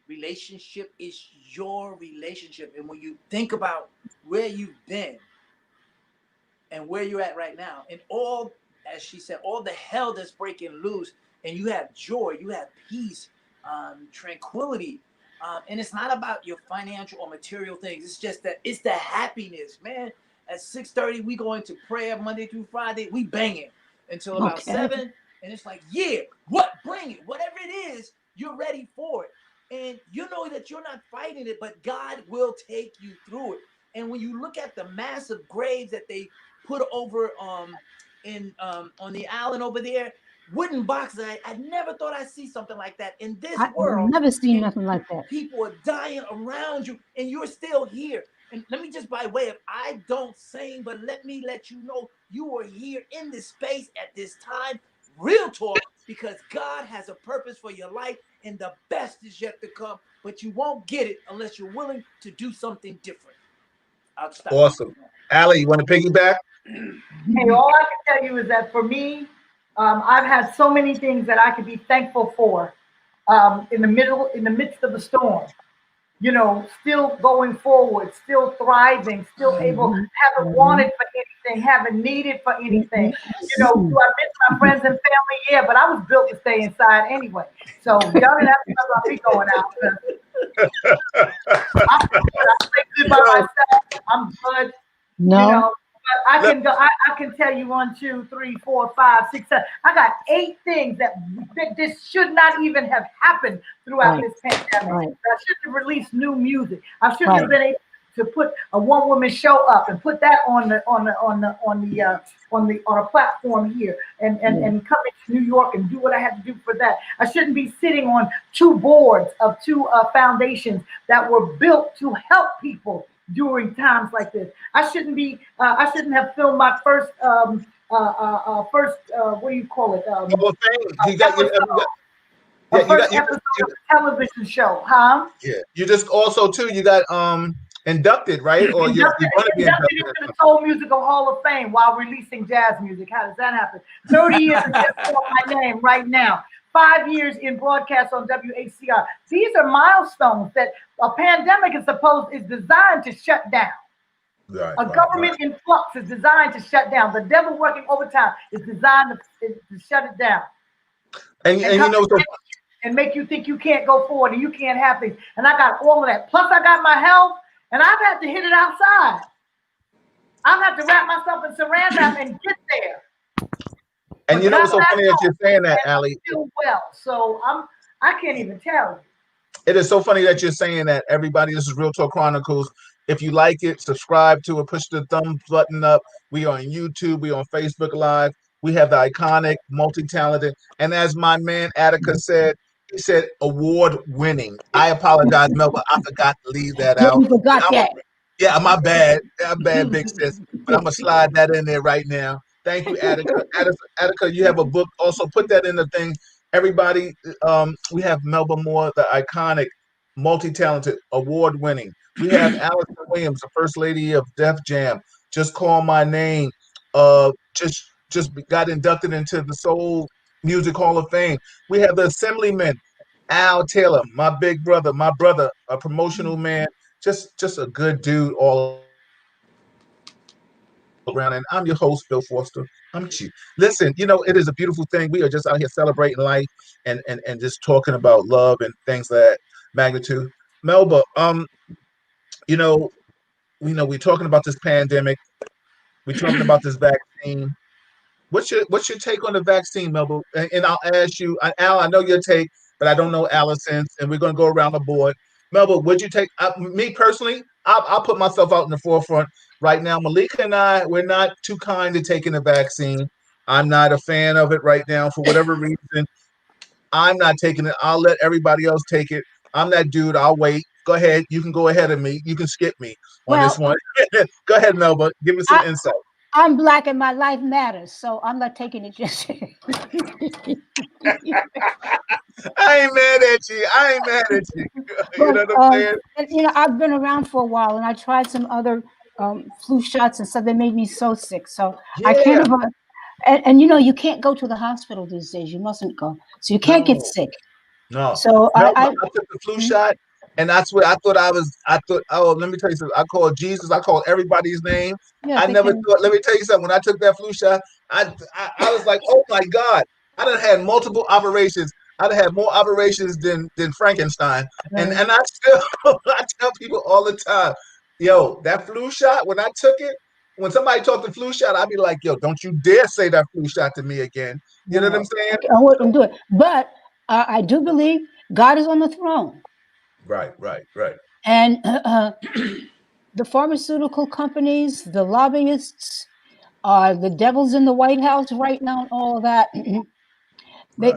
relationship, it's your relationship. And when you think about where you've been and where you're at right now, and all, as she said, all the hell that's breaking loose, and you have joy, you have peace, tranquility, and it's not about your financial or material things. It's just that it's the happiness, man. At 6:30, we go into prayer Monday through Friday. We bang it until about 7, and it's like, yeah, what? Bring it, whatever it is, you're ready for it, and you know that you're not fighting it, but God will take you through it. And when you look at the massive graves that they put over on the island over there, wooden boxes. I never thought I'd see something like that in this world. I've never seen nothing like that. People are dying around you, and you're still here. And let me just, by way of, I don't sing, but let me let you know you are here in this space at this time. Real talk, because God has a purpose for your life, and the best is yet to come. But you won't get it unless you're willing to do something different. I'll stop. Awesome. Allie, you want to piggyback? Hey, all I can tell you is that for me, I've had so many things that I could be thankful for in the midst of the storm. Still going forward, still thriving, still able, haven't wanted for anything, haven't needed for anything. Do I miss my friends and family? Yeah, but I was built to stay inside anyway. So y'all didn't have to know about me going out. I'm good by myself. I'm good. No. But I can go. I can tell you 1, 2, 3, 4, 5, 6, 7. I got 8 things that this should not even have happened throughout this pandemic. Right. I should have released new music. I should have been able to put a one-woman show up and put that on a platform here and come into New York and do what I had to do for that. I shouldn't be sitting on 2 boards of 2 foundations that were built to help people during times like this. I shouldn't have filmed my first what do you call it? Episode of a television show, huh? Yeah. You just also too, you got inducted, right? Or you're going to be inducted into the Soul Musical Hall of Fame while releasing jazz music. How does that happen? 30 years is just for my name right now. 5 years in broadcast on WHCR. These are milestones that a pandemic is designed to shut down. A government in flux is designed to shut down. The devil working overtime is designed to shut it down. And make you think you can't go forward and you can't have things. And I got all of that. Plus I got my health, and I've had to hit it outside. I've had to wrap myself in saran wrap and get there. And it's so funny that you're saying that, Allie. Still well, so I can't even tell you. It is so funny that you're saying that, everybody. This is Real Talk Chronicles. If you like it, subscribe to it, push the thumb button up. We are on YouTube, we are on Facebook Live. We have the iconic, multi-talented, and as my man Attica said, he said award-winning. I apologize, Melba. I forgot to leave that out. You forgot that. Yeah, my bad. I'm bad, big sis. But I'm gonna slide that in there right now. Thank you, Attica. Attica, you have a book. Also, put that in the thing. Everybody, we have Melba Moore, the iconic, multi-talented, award-winning. We have Alyson Williams, the First Lady of Def Jam. Just Call My Name. Just got inducted into the Soul Music Hall of Fame. We have the Assemblyman, Al Taylor, my big brother, a promotional man, just a good dude all around. And I'm your host, Bill Foster. I'm cheap. Listen, it is a beautiful thing. We are just out here celebrating life and just talking about love and things of that magnitude. Melba, we're talking about this pandemic. We're talking about this vaccine. What's your take on the vaccine, Melba? And I'll ask you, Al. I know your take, but I don't know Allison's, and we're going to go around the board. Melba, would you take? Me personally, I'll put myself out in the forefront right now. Malika and I, we're not too kind to taking the vaccine. I'm not a fan of it right now for whatever reason. I'm not taking it. I'll let everybody else take it. I'm that dude. I'll wait. Go ahead. You can go ahead of me. You can skip me on this Well, one. Go ahead, Melba. Give me some insight. I'm Black and my life matters, so I'm not taking it just. I ain't mad at you. I ain't mad at you. You know what I'm saying? I've been around for a while, and I tried some other flu shots and stuff that made me so sick. So I Yeah. can't. And you can't go to the hospital these days. You mustn't go, so you can't get sick. No. So Melba, I took the flu shot, and that's what I thought I thought, oh, let me tell you something. I called Jesus. I called everybody's name. yeah, I never thought, let me tell you something. When I took that flu shot, I was like, oh my God. I done had multiple operations. I'd had more operations than Frankenstein. And I still I tell people all the time, yo, that flu shot, when I took it, when somebody talked the flu shot, I'd be like, yo, don't you dare say that flu shot to me again. You know what I'm saying? I wouldn't do it. But I do believe God is on the throne. Right. And the pharmaceutical companies, the lobbyists, are the devils in the White House right now, and all of that. Right.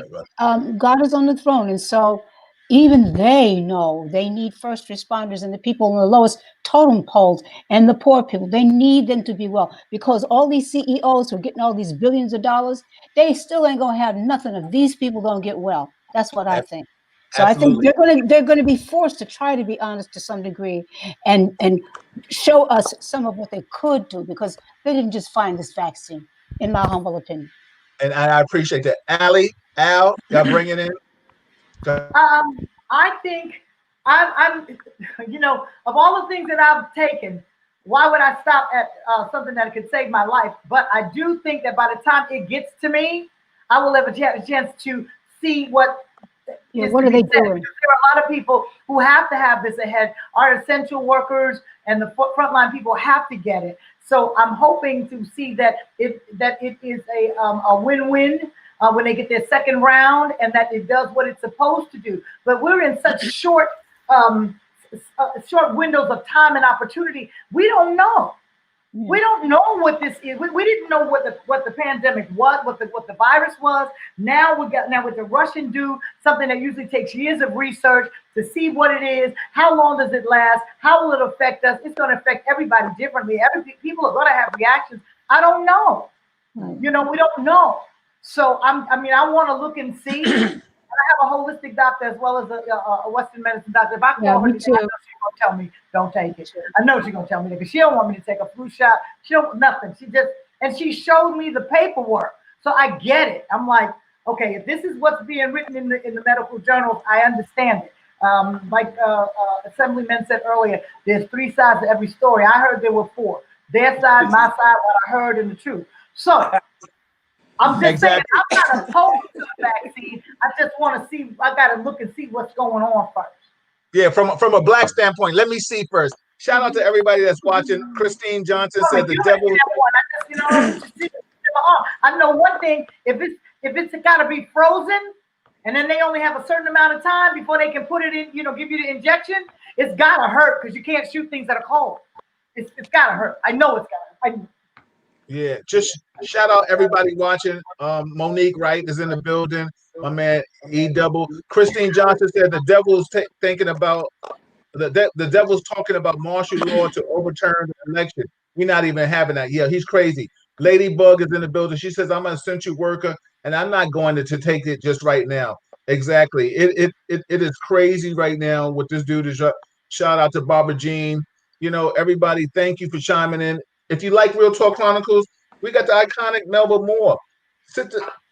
God is on the throne, and so even they know they need first responders and the people in the lowest totem poles and the poor people. They need them to be well, because all these CEOs who are getting all these billions of dollars, they still ain't gonna have nothing if these people don't get well. That's what I think. So Absolutely. I think they're gonna be forced to try to be honest to some degree and show us some of what they could do, because they didn't just find this vaccine, in my humble opinion. And I appreciate that. Al, y'all bring it in. I think I'm, of all the things that I've taken, why would I stop at something that could save my life? But I do think that by the time it gets to me, I will have a chance to see what what are they doing? There are a lot of people who have to have this ahead. Our essential workers and the frontline people have to get it. So I'm hoping to see that it is a win-win when they get their second round, and that it does what it's supposed to do. But we're in such short windows of time and opportunity. We don't know. We don't know what this is. We didn't know what the pandemic was, what the virus was. Now with the Russian do something that usually takes years of research to see what it is. How long does it last? How will it affect us? It's going to affect everybody differently. People are going to have reactions. I don't know. We don't know. So I want to look and see. I have a holistic doctor as well as a Western medicine doctor. If I call her, I know she's gonna tell me don't take it. I know she's gonna tell me that, because she don't want me to take a flu shot. She don't nothing. She showed me the paperwork, so I get it. I'm like, okay, if this is what's being written in the medical journals, I understand it. Like Assemblyman said earlier, there's 3 sides to every story. I heard there were 4. Their side, my side, what I heard, and the truth. So I'm just saying, I'm not opposed to the vaccine. I just want to see. I got to look and see what's going on first. Yeah, from a Black standpoint, let me see first. Shout out to everybody that's watching. Christine Johnson said the devil. I know one thing. If it's got to be frozen, and then they only have a certain amount of time before they can put it in, give you the injection, it's got to hurt, because you can't shoot things that are cold. It's got to hurt. I know it's got to hurt. Yeah, just shout out everybody watching. Monique Wright is in the building. My man E-Double. Christine Johnson said the devil's thinking about the devil's talking about martial law to overturn the election. We're not even having that. Yeah, he's crazy. Ladybug is in the building. She says, I'm an essential worker, and I'm not going to take it just right now. Exactly. It is crazy right now what this dude is. Shout out to Barbara Jean. Everybody, thank you for chiming in. If you like Real Talk Chronicles, we got the iconic Melba Moore.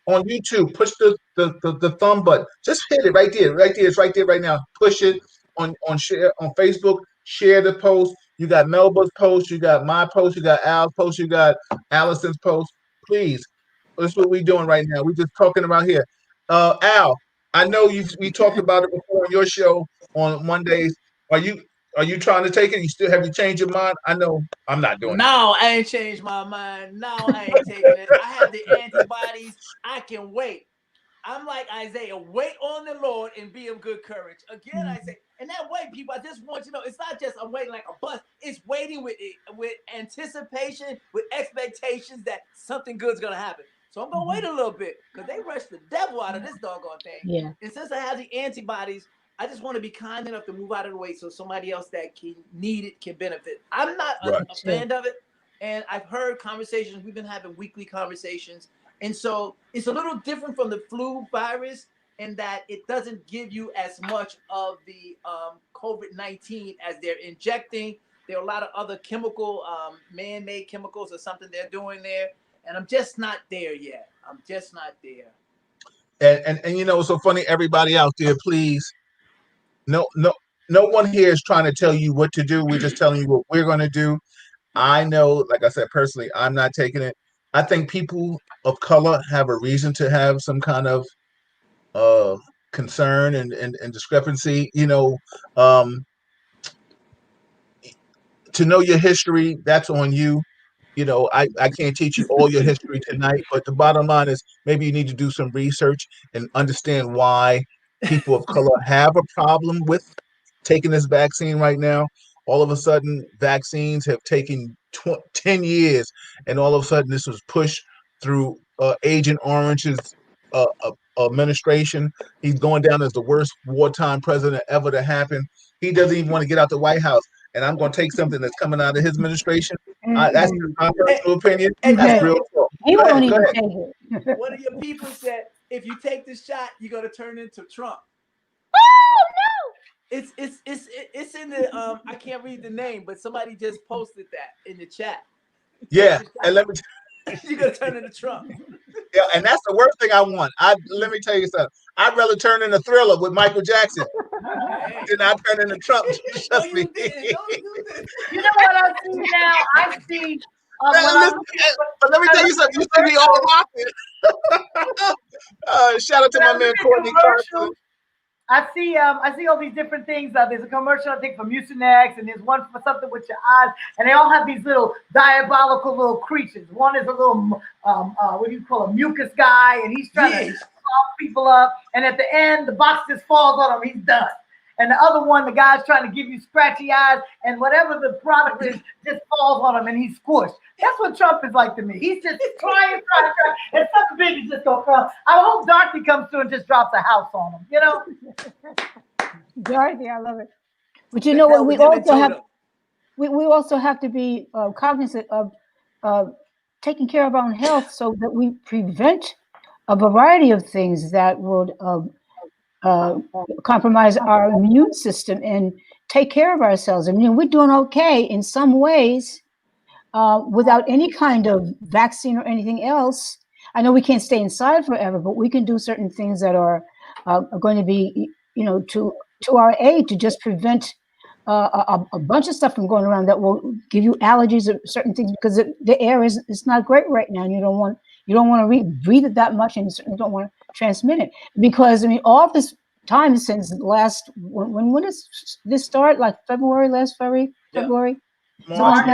On YouTube, push the thumb button. Just hit it right there. Right there. It's right there right now. Push it on share on Facebook. Share the post. You got Melba's post. You got my post. You got Al's post. You got Allison's post. Please. That's what we're doing right now. We're just talking about here. Al, I know we talked about it before on your show on Mondays. Are you trying to take it? Have you changed your mind? I know I'm not doing it. No, I ain't changed my mind. No, I ain't taking it. I have the antibodies. I can wait. I'm like Isaiah, wait on the Lord and be of good courage. Again, I say, and that way, people, I just want you to know, it's not just I'm waiting like a bus. It's waiting with anticipation, with expectations that something good's gonna happen. So I'm gonna wait a little bit because they rushed the devil out of this doggone thing. Yeah. And since I have the antibodies, I just want to be kind enough to move out of the way so somebody else that can need it can benefit. I'm not a fan of it, and I've heard conversations. We've been having weekly conversations. And so it's a little different from the flu virus in that it doesn't give you as much of the COVID-19 as they're injecting. There are a lot of other chemical, man-made chemicals or something they're doing there. And I'm just not there yet. I'm just not there. And you know, it's so funny, everybody out there, please, no one here is trying to tell you what to do. We're just telling you what we're going to do. I know, like I said, personally, I'm not taking it. I think people of color have a reason to have some kind of concern and discrepancy. You know, to know your history, that's on you. You know, I can't teach you all your history tonight, but the bottom line is maybe you need to do some research and understand why people of color have a problem with taking this vaccine right now. All of a sudden, vaccines have taken 10 years, and all of a sudden, this was pushed through Agent Orange's administration. He's going down as the worst wartime president ever to happen. He doesn't even want to get out the White House. And I'm going to take something that's coming out of his administration. That's my personal opinion. That's real talk. He Go won't ahead, even go ahead. take it. One of your people said, if you take the shot, you're going to turn into Trump. Oh, no. It's in the, I can't read the name, but somebody just posted that in the chat. Yeah, and let me you're going to turn into Trump. Yeah, and that's the worst thing I want. Let me tell you something. I'd rather turn into Thriller with Michael Jackson than I turn into Trump. No, you didn't. No, you didn't. You know what I see now? I see. But let me tell you something. You see me all rocking. Shout out to my man Courtney Clarkson. I see all these different things. There's a commercial, I think, for Mucinex, and there's one for something with your eyes, and they all have these little diabolical little creatures. One is a little, what do you call a mucus guy, and he's trying to pump people up, and at the end, the box just falls on him. He's done. And the other one, the guy's trying to give you scratchy eyes, and whatever the product is just falls on him, and he's squished. That's what Trump is like to me. He's just trying, and something big is just gonna come. I hope Dorothy comes through and just drops a house on him. You know, Dorothy, I love it. But you know what? We also have to be cognizant of taking care of our own health, so that we prevent a variety of things that would compromise our immune system and take care of ourselves. I mean, we're doing okay in some ways without any kind of vaccine or anything else. I know we can't stay inside forever, but we can do certain things that are going to be, you know, to our aid to just prevent a bunch of stuff from going around that will give you allergies or certain things, because the air is not great right now, and you don't want to breathe it that much, and you certainly don't want to transmit it. Because I mean, all this time since last when does this start? Like last February. March.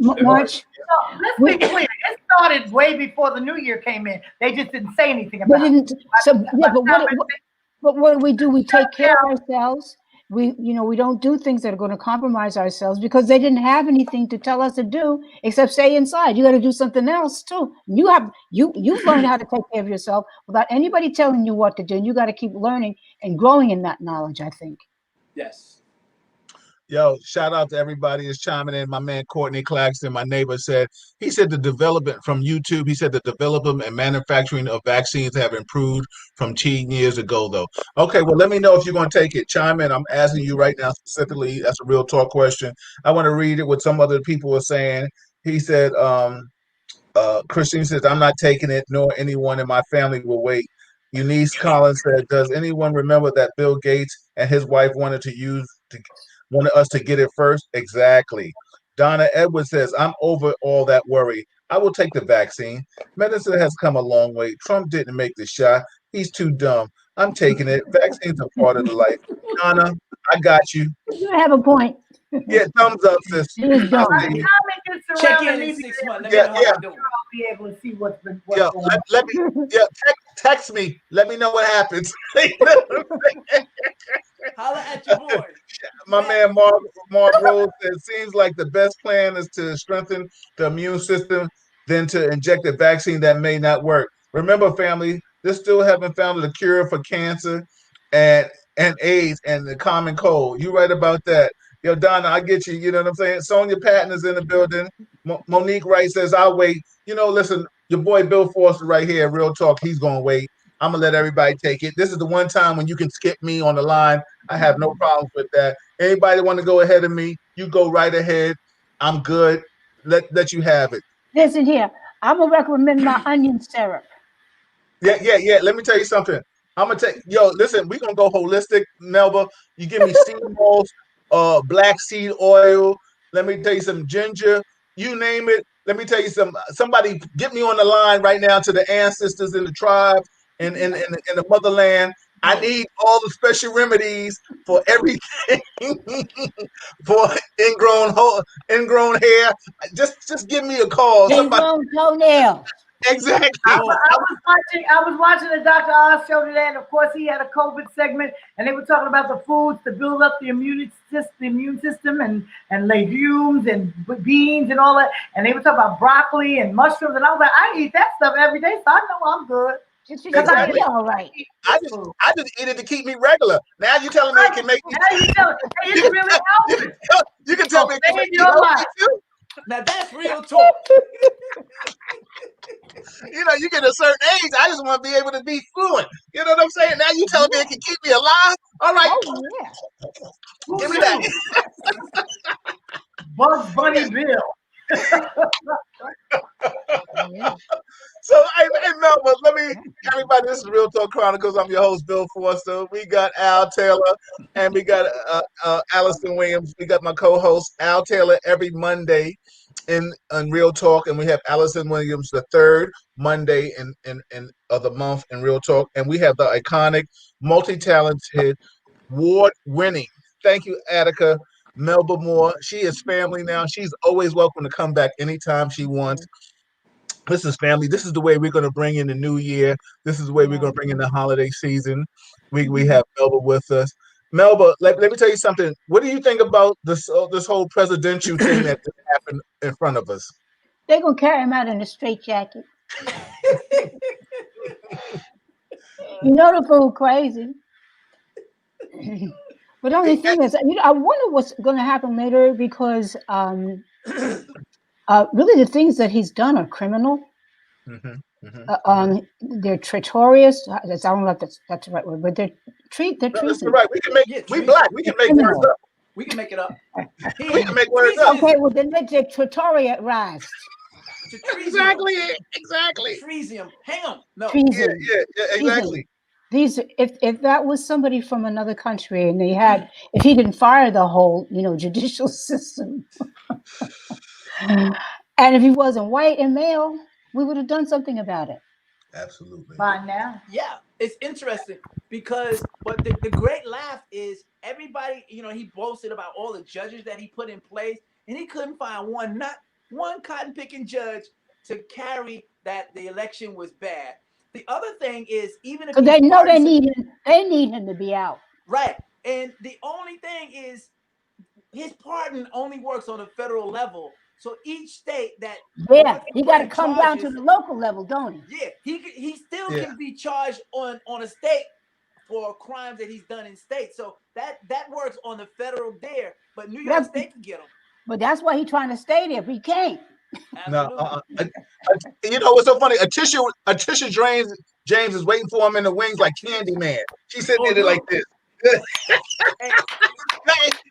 Let's be clear. It started way before the new year came in. They just didn't say anything about it. But what do? We take care of ourselves. We don't do things that are going to compromise ourselves, because they didn't have anything to tell us to do except stay inside. You got to do something else too. You've learned how to take care of yourself without anybody telling you what to do. And you got to keep learning and growing in that knowledge, I think. Yes. Yo, shout out to everybody that's chiming in. My man Courtney Claxton, my neighbor, said the development from YouTube, he said the development and manufacturing of vaccines have improved from 10 years ago, though. Okay, well, let me know if you're going to take it. Chime in. I'm asking you right now specifically. That's a real talk question. I want to read it what some other people are saying. He said, Christine says, I'm not taking it, nor anyone in my family will wait. Eunice Collins said, does anyone remember that Bill Gates and his wife wanted us to get it first? Exactly. Donna Edwards says, I'm over all that worry. I will take the vaccine. Medicine has come a long way. Trump didn't make the shot. He's too dumb. I'm taking it. Vaccines are part of the life. Donna, I got you. You have a point. Yeah, thumbs up, sis. It was By dumb. the time it gets Check around in to me in being 6 months. Let me Yeah, know how yeah, I'm doing. I'll be able to see what's yeah. going on. Let me. Yeah, text me. Let me know what happens. Holla at your boy. My man Mark Rose said, it seems like the best plan is to strengthen the immune system than to inject a vaccine that may not work. Remember, family, they still haven't found a cure for cancer and AIDS and the common cold. You right about that. Yo, Donna, I get you. You know what I'm saying? Sonia Patton is in the building. Monique Wright says, I'll wait. You know, listen, your boy Bill Forster right here, Real Talk, he's going to wait. I'm going to let everybody take it. This is the one time when you can skip me on the line. I have no problems with that. Anybody want to go ahead of me, you go right ahead. I'm good. Let you have it. Listen here. I'm gonna recommend my onion syrup. Yeah. Let me tell you something. I'm gonna take listen, we're gonna go holistic, Melba. You give me sea moss, black seed oil. Let me tell you some ginger, you name it. Let me tell you somebody get me on the line right now to the ancestors in the tribe and in the motherland. I need all the special remedies for everything for ingrown hair. Just give me a call. Somebody Ingrown toenails. exactly. I was watching the Dr. Oz show today, and of course he had a COVID segment, and they were talking about the foods to build up the immune system, and legumes and beans and all that, and they were talking about broccoli and mushrooms, and I was like, I eat that stuff every day, so I know I'm good. Exactly. All right. I just eat it to keep me regular. Now you telling me it can make me. Now you tell hey, it's really helping. You can tell me it can Save make me your healthy life. too. Now that's real talk. You know, you get a certain age. I just want to be able to be fluent. You know what I'm saying? Now you telling me it can keep me alive. All right, Oh yeah. Who give me knew? that. Bugs Bunny Bill. Yeah. So, hey, Melba, let me, everybody, this is Real Talk Chronicles. I'm your host, Bill Forster. We got Al Taylor and we got Alyson Williams. We got my co-host, Al Taylor, every Monday in Real Talk. And we have Alyson Williams, the third Monday in of the month in Real Talk. And we have the iconic, multi-talented, award-winning, thank you, Attica, Melba Moore. She is family now. She's always welcome to come back anytime she wants. This is family. This is the way we're going to bring in the new year. This is the way we're going to bring in the holiday season. We have Melba with us. Melba, let me tell you something. What do you think about this whole presidential thing that just happened in front of us? They're gonna carry him out in a straitjacket. You know the fool crazy. But the only thing is, I wonder what's going to happen later because really the things that he's done are criminal. They're traitorous. I don't know if that's the right word, but they're treason. Right. We can make we black. We can make words up. We can make it up. We can make words up. Okay, well then they're traitorous. Exactly. Treason. Hang on. No. Treason. Yeah, exactly. These, if that was somebody from another country and if he didn't fire the whole, judicial system, and if he wasn't white and male, we would have done something about it. Absolutely. By now. Yeah, it's interesting because, but the great laugh is everybody, he boasted about all the judges that he put in place, and he couldn't find not one cotton picking judge to carry that the election was bad. The other thing is, even if they know they need him to be out. Right. And the only thing is his pardon only works on a federal level. So each state that he got to come down to the local level, don't he? Yeah, he still can be charged on a state for crimes that he's done in state. So that works on the federal there, but New York State can get him. But that's why he's trying to stay there, but he can't. No, you know what's so funny? Atisha James is waiting for him in the wings like Candyman. She's sitting there like this.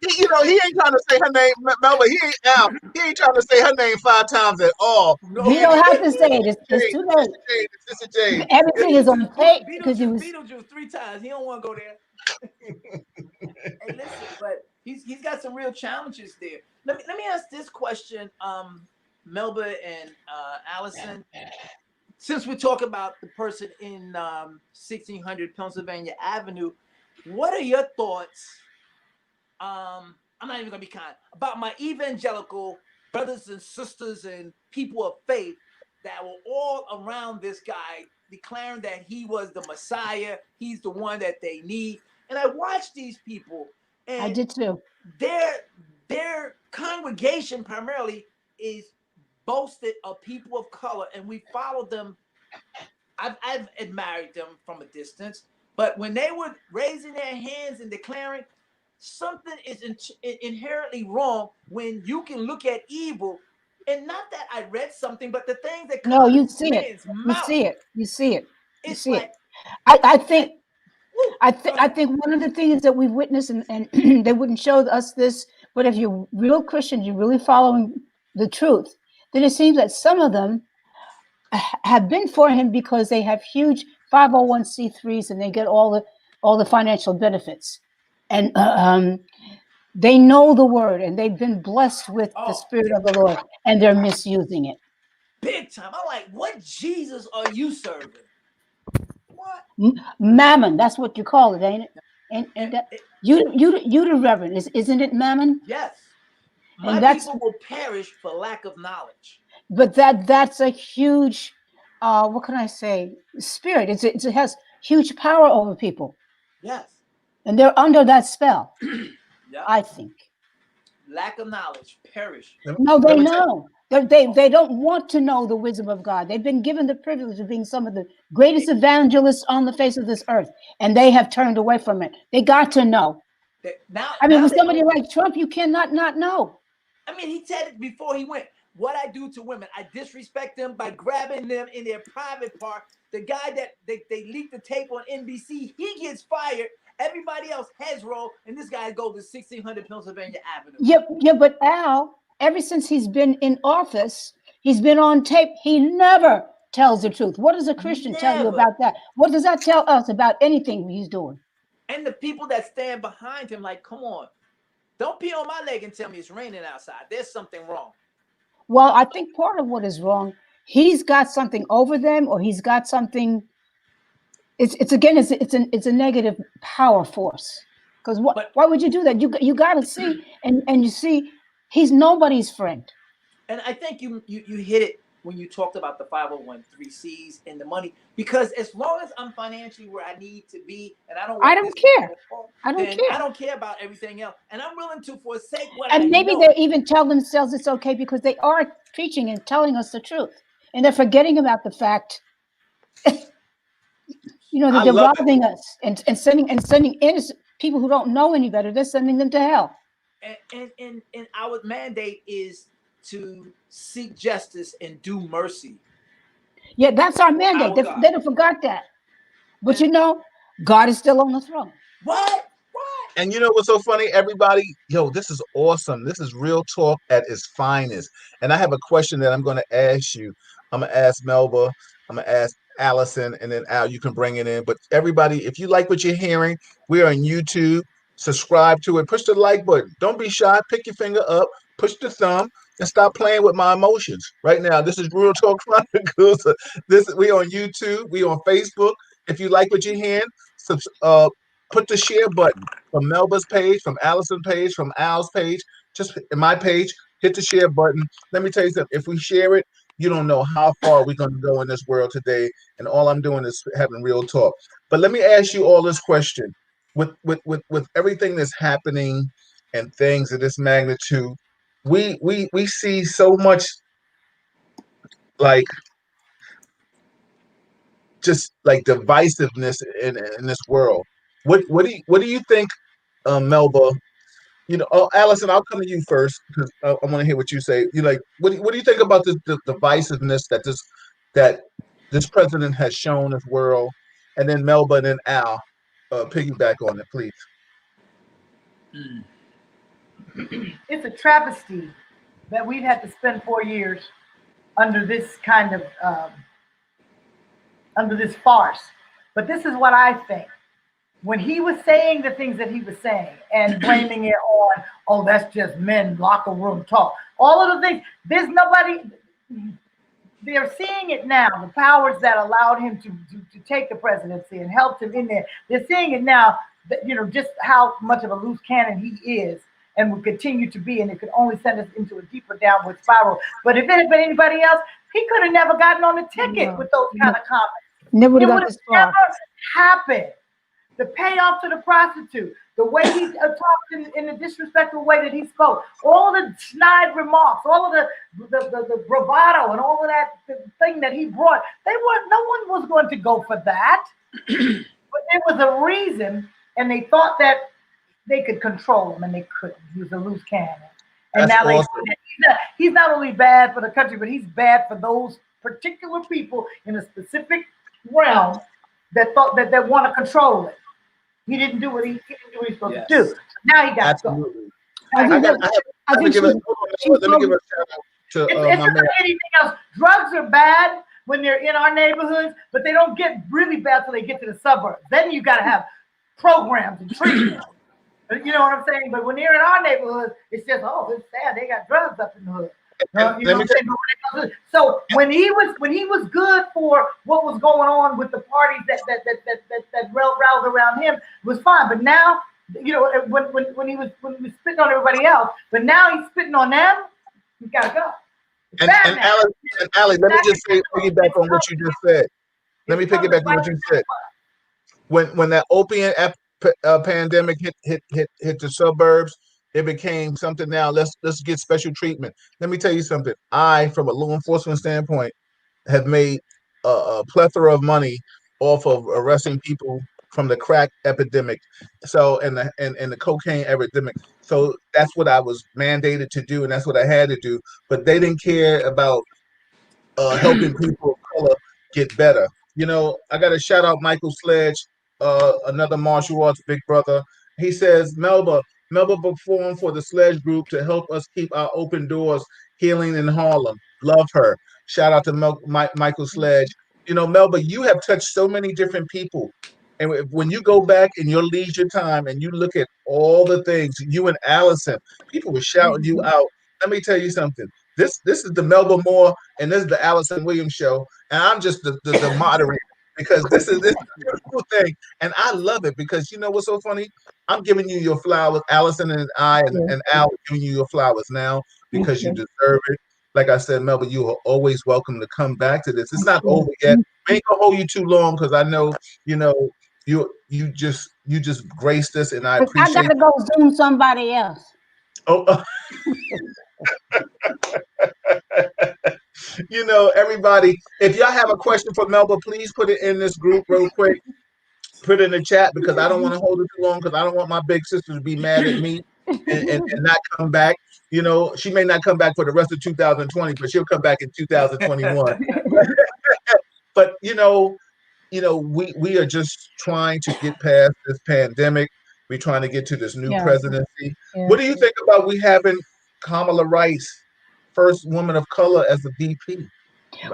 He ain't trying to say her name, Melba. He ain't trying to say her name 5 times at all. No, he don't have to say it. It's too late. James. Everything is on tape because he was Beetlejuice 3 times. He don't want to go there. Hey, listen, but he's got some real challenges there. Let me ask this question, Melba and Alyson. Since we talk about the person in 1600 Pennsylvania Avenue, what are your thoughts I'm not even gonna be kind, about my evangelical brothers and sisters and people of faith that were all around this guy, declaring that he was the Messiah, he's the one that they need. And I watched these people, and I did too. Their congregation primarily is boasted of people of color, and we followed them. I've admired them from a distance, but when they were raising their hands and declaring, something is inherently wrong when you can look at evil, and not that I read something, but the things that come No, out you of see it. man's You mouth. see it. You see it. You It's see like, it. I think woo, I go think I ahead. think one of the things that we've witnessed, and they wouldn't show us this, but if you're real Christian, you're really following the truth, then it seems that some of them have been for him because they have huge 501c3s and they get all the financial benefits, and they know the word and they've been blessed with the Oh, Spirit of the Lord, and they're misusing it. big time. I'm like, what Jesus are you serving? What? Mammon, that's what you call it, ain't it? And And that, you the reverend, isn't it mammon? yes, my And that's, people will perish for lack of knowledge. but that's a huge, what can I say, spirit. It has huge power over people, Yes. and they're under that spell, Yep. I think. Lack of knowledge, perish. No, they Let me tell know. They don't want to know the wisdom of God. They've been given the privilege of being some of the greatest evangelists on the face of this earth, and they have turned away from it. They got to know. Now, I mean, now with they somebody know. like Trump, you cannot not know. I mean, he said it before he went. What I do to women, I disrespect them by grabbing them in their private part. The guy that they leaked the tape on NBC, he gets fired. Everybody else heads roll, and this guy goes to 1600 Pennsylvania Avenue. Yeah, but Al, ever since he's been in office, he's been on tape. He never tells the truth. What does a Christian tell you Never. about that? What does that tell us about anything he's doing? And the people that stand behind him, like, come on, don't pee on my leg and tell me it's raining outside. There's something wrong. Well, I think part of what is wrong, he's got something over them, or he's got something. It's again, it's a negative power force. Because But why would you do that? You got to see, and you see, he's nobody's friend. and I think you hit it when you talked about the 501(c)(3)s and the money, because as long as I'm financially where I need to be and I don't I want don't this to care. fall, I don't then I care. don't care about everything else, and I'm willing to forsake what I And maybe know. they even tell themselves it's okay because they are preaching and telling us the truth, and they're forgetting about the fact, that I they're love it. robbing us and sending innocent people who don't know any better. They're sending them to hell. And our mandate is to seek justice and do mercy Yeah, that's our for mandate. our They God. don't forgot that. But And God is still on the throne. what? And you know what's so funny? Everybody, yo, this is awesome. This is real talk at its finest. And I have a question that I'm going to ask you. I'm going to ask Melba. I'm going to ask Alyson, and then Al, you can bring it in. But everybody, if you like what you're hearing, we're on YouTube. Subscribe to it. Push the like button. Don't be shy. Pick your finger up. Push the thumb and stop playing with my emotions. Right now, this is Real Talk Chronicles. We on YouTube. We on Facebook. If you like what you're hearing, put the share button from Melba's page, from Alyson's page, from Al's page, just in my page, hit the share button. Let me tell you something. If we share it, you don't know how far we're going to go in this world today. And all I'm doing is having real talk. But let me ask you all this question. With everything that's happening and things of this magnitude, we see so much like just like divisiveness in this world. What do you think, Melba? Alyson, I'll come to you first because I want to hear what you say. You like what do you think about the divisiveness that this president has shown this world, and then Melba and then Al, piggyback on it, please. It's a travesty that we've had to spend 4 years under this kind of under this farce. But this is what I think. When he was saying the things that he was saying and blaming it on, oh, that's just men locker room talk. All of the things, there's nobody. They're seeing it now. The powers that allowed him to take the presidency and helped him in there. They're seeing it now. That, just how much of a loose cannon he is, and would continue to be, and it could only send us into a deeper downward spiral. But if it had been anybody else, he could have never gotten on the ticket with those kind of comments. Never would It have would got have this far. never happened. The payoff to the prostitute, the way he talked in the disrespectful way that he spoke, all the snide remarks, all of the bravado and all of that thing that he brought, no one was going to go for that. But there was a reason, and they thought that they could control him, and they couldn't. He was a loose cannon. And That's now awesome. he's not only bad for the country, but he's bad for those particular people in a specific realm that thought that they want to control it. He didn't do what he's supposed to do. Now he got to go. I think let me give a shout out to it's my just man. like anything else. Drugs are bad when they're in our neighborhoods, but they don't get really bad till they get to the suburbs. Then you got to have programs and treatment. You know what I'm saying? But when they're in our neighborhood, it's just, oh, it's sad. They got drugs up in the hood. You know what I'm saying? So when he was good for what was going on with the parties that rallied around him, it was fine. But now, you know, when he was spitting on everybody else, but now he's spitting on them, you gotta go. And Allie, let me just say, piggyback on what you just said. Let me piggyback on what you said. When that opiate pandemic hit the suburbs, it became something. Now let's get special treatment. Let me tell you something. I, from a law enforcement standpoint, have made a plethora of money off of arresting people from the crack epidemic, so and the cocaine epidemic. So that's what I was mandated to do, and that's what I had to do. But they didn't care about helping people of color get better. You know, I got to shout out Michael Sledge, another martial arts big brother. He says, Melba performed for the Sledge Group to help us keep our open doors healing in Harlem. Love her. Shout out to Michael Sledge. You know, Melba, you have touched so many different people. And when you go back in your leisure time and you look at all the things, you and Alyson, people were shouting you out. Let me tell you something. This is the Melba Moore and this is the Alyson Williams show. And I'm just the moderator because this is a beautiful thing. And I love it because you know what's so funny? I'm giving you your flowers. Alyson and I and Al are giving you your flowers now because you deserve it. Like I said, Melba, you are always welcome to come back to this. It's not over yet. We ain't gonna hold you too long because I know, you know, you just graced us, and I appreciate. I gotta go Zoom somebody else. Oh, you know, everybody. If y'all have a question for Melba, please put it in this group real quick. Put it in the chat because I don't want to hold it too long because I don't want my big sister to be mad at me and not come back. You know, she may not come back for the rest of 2020, but she'll come back in 2021. But you know, we are just trying to get past this pandemic. We're trying to get to this new presidency. Yeah. What do you think about we having Kamala Rice, first woman of color, as a VP?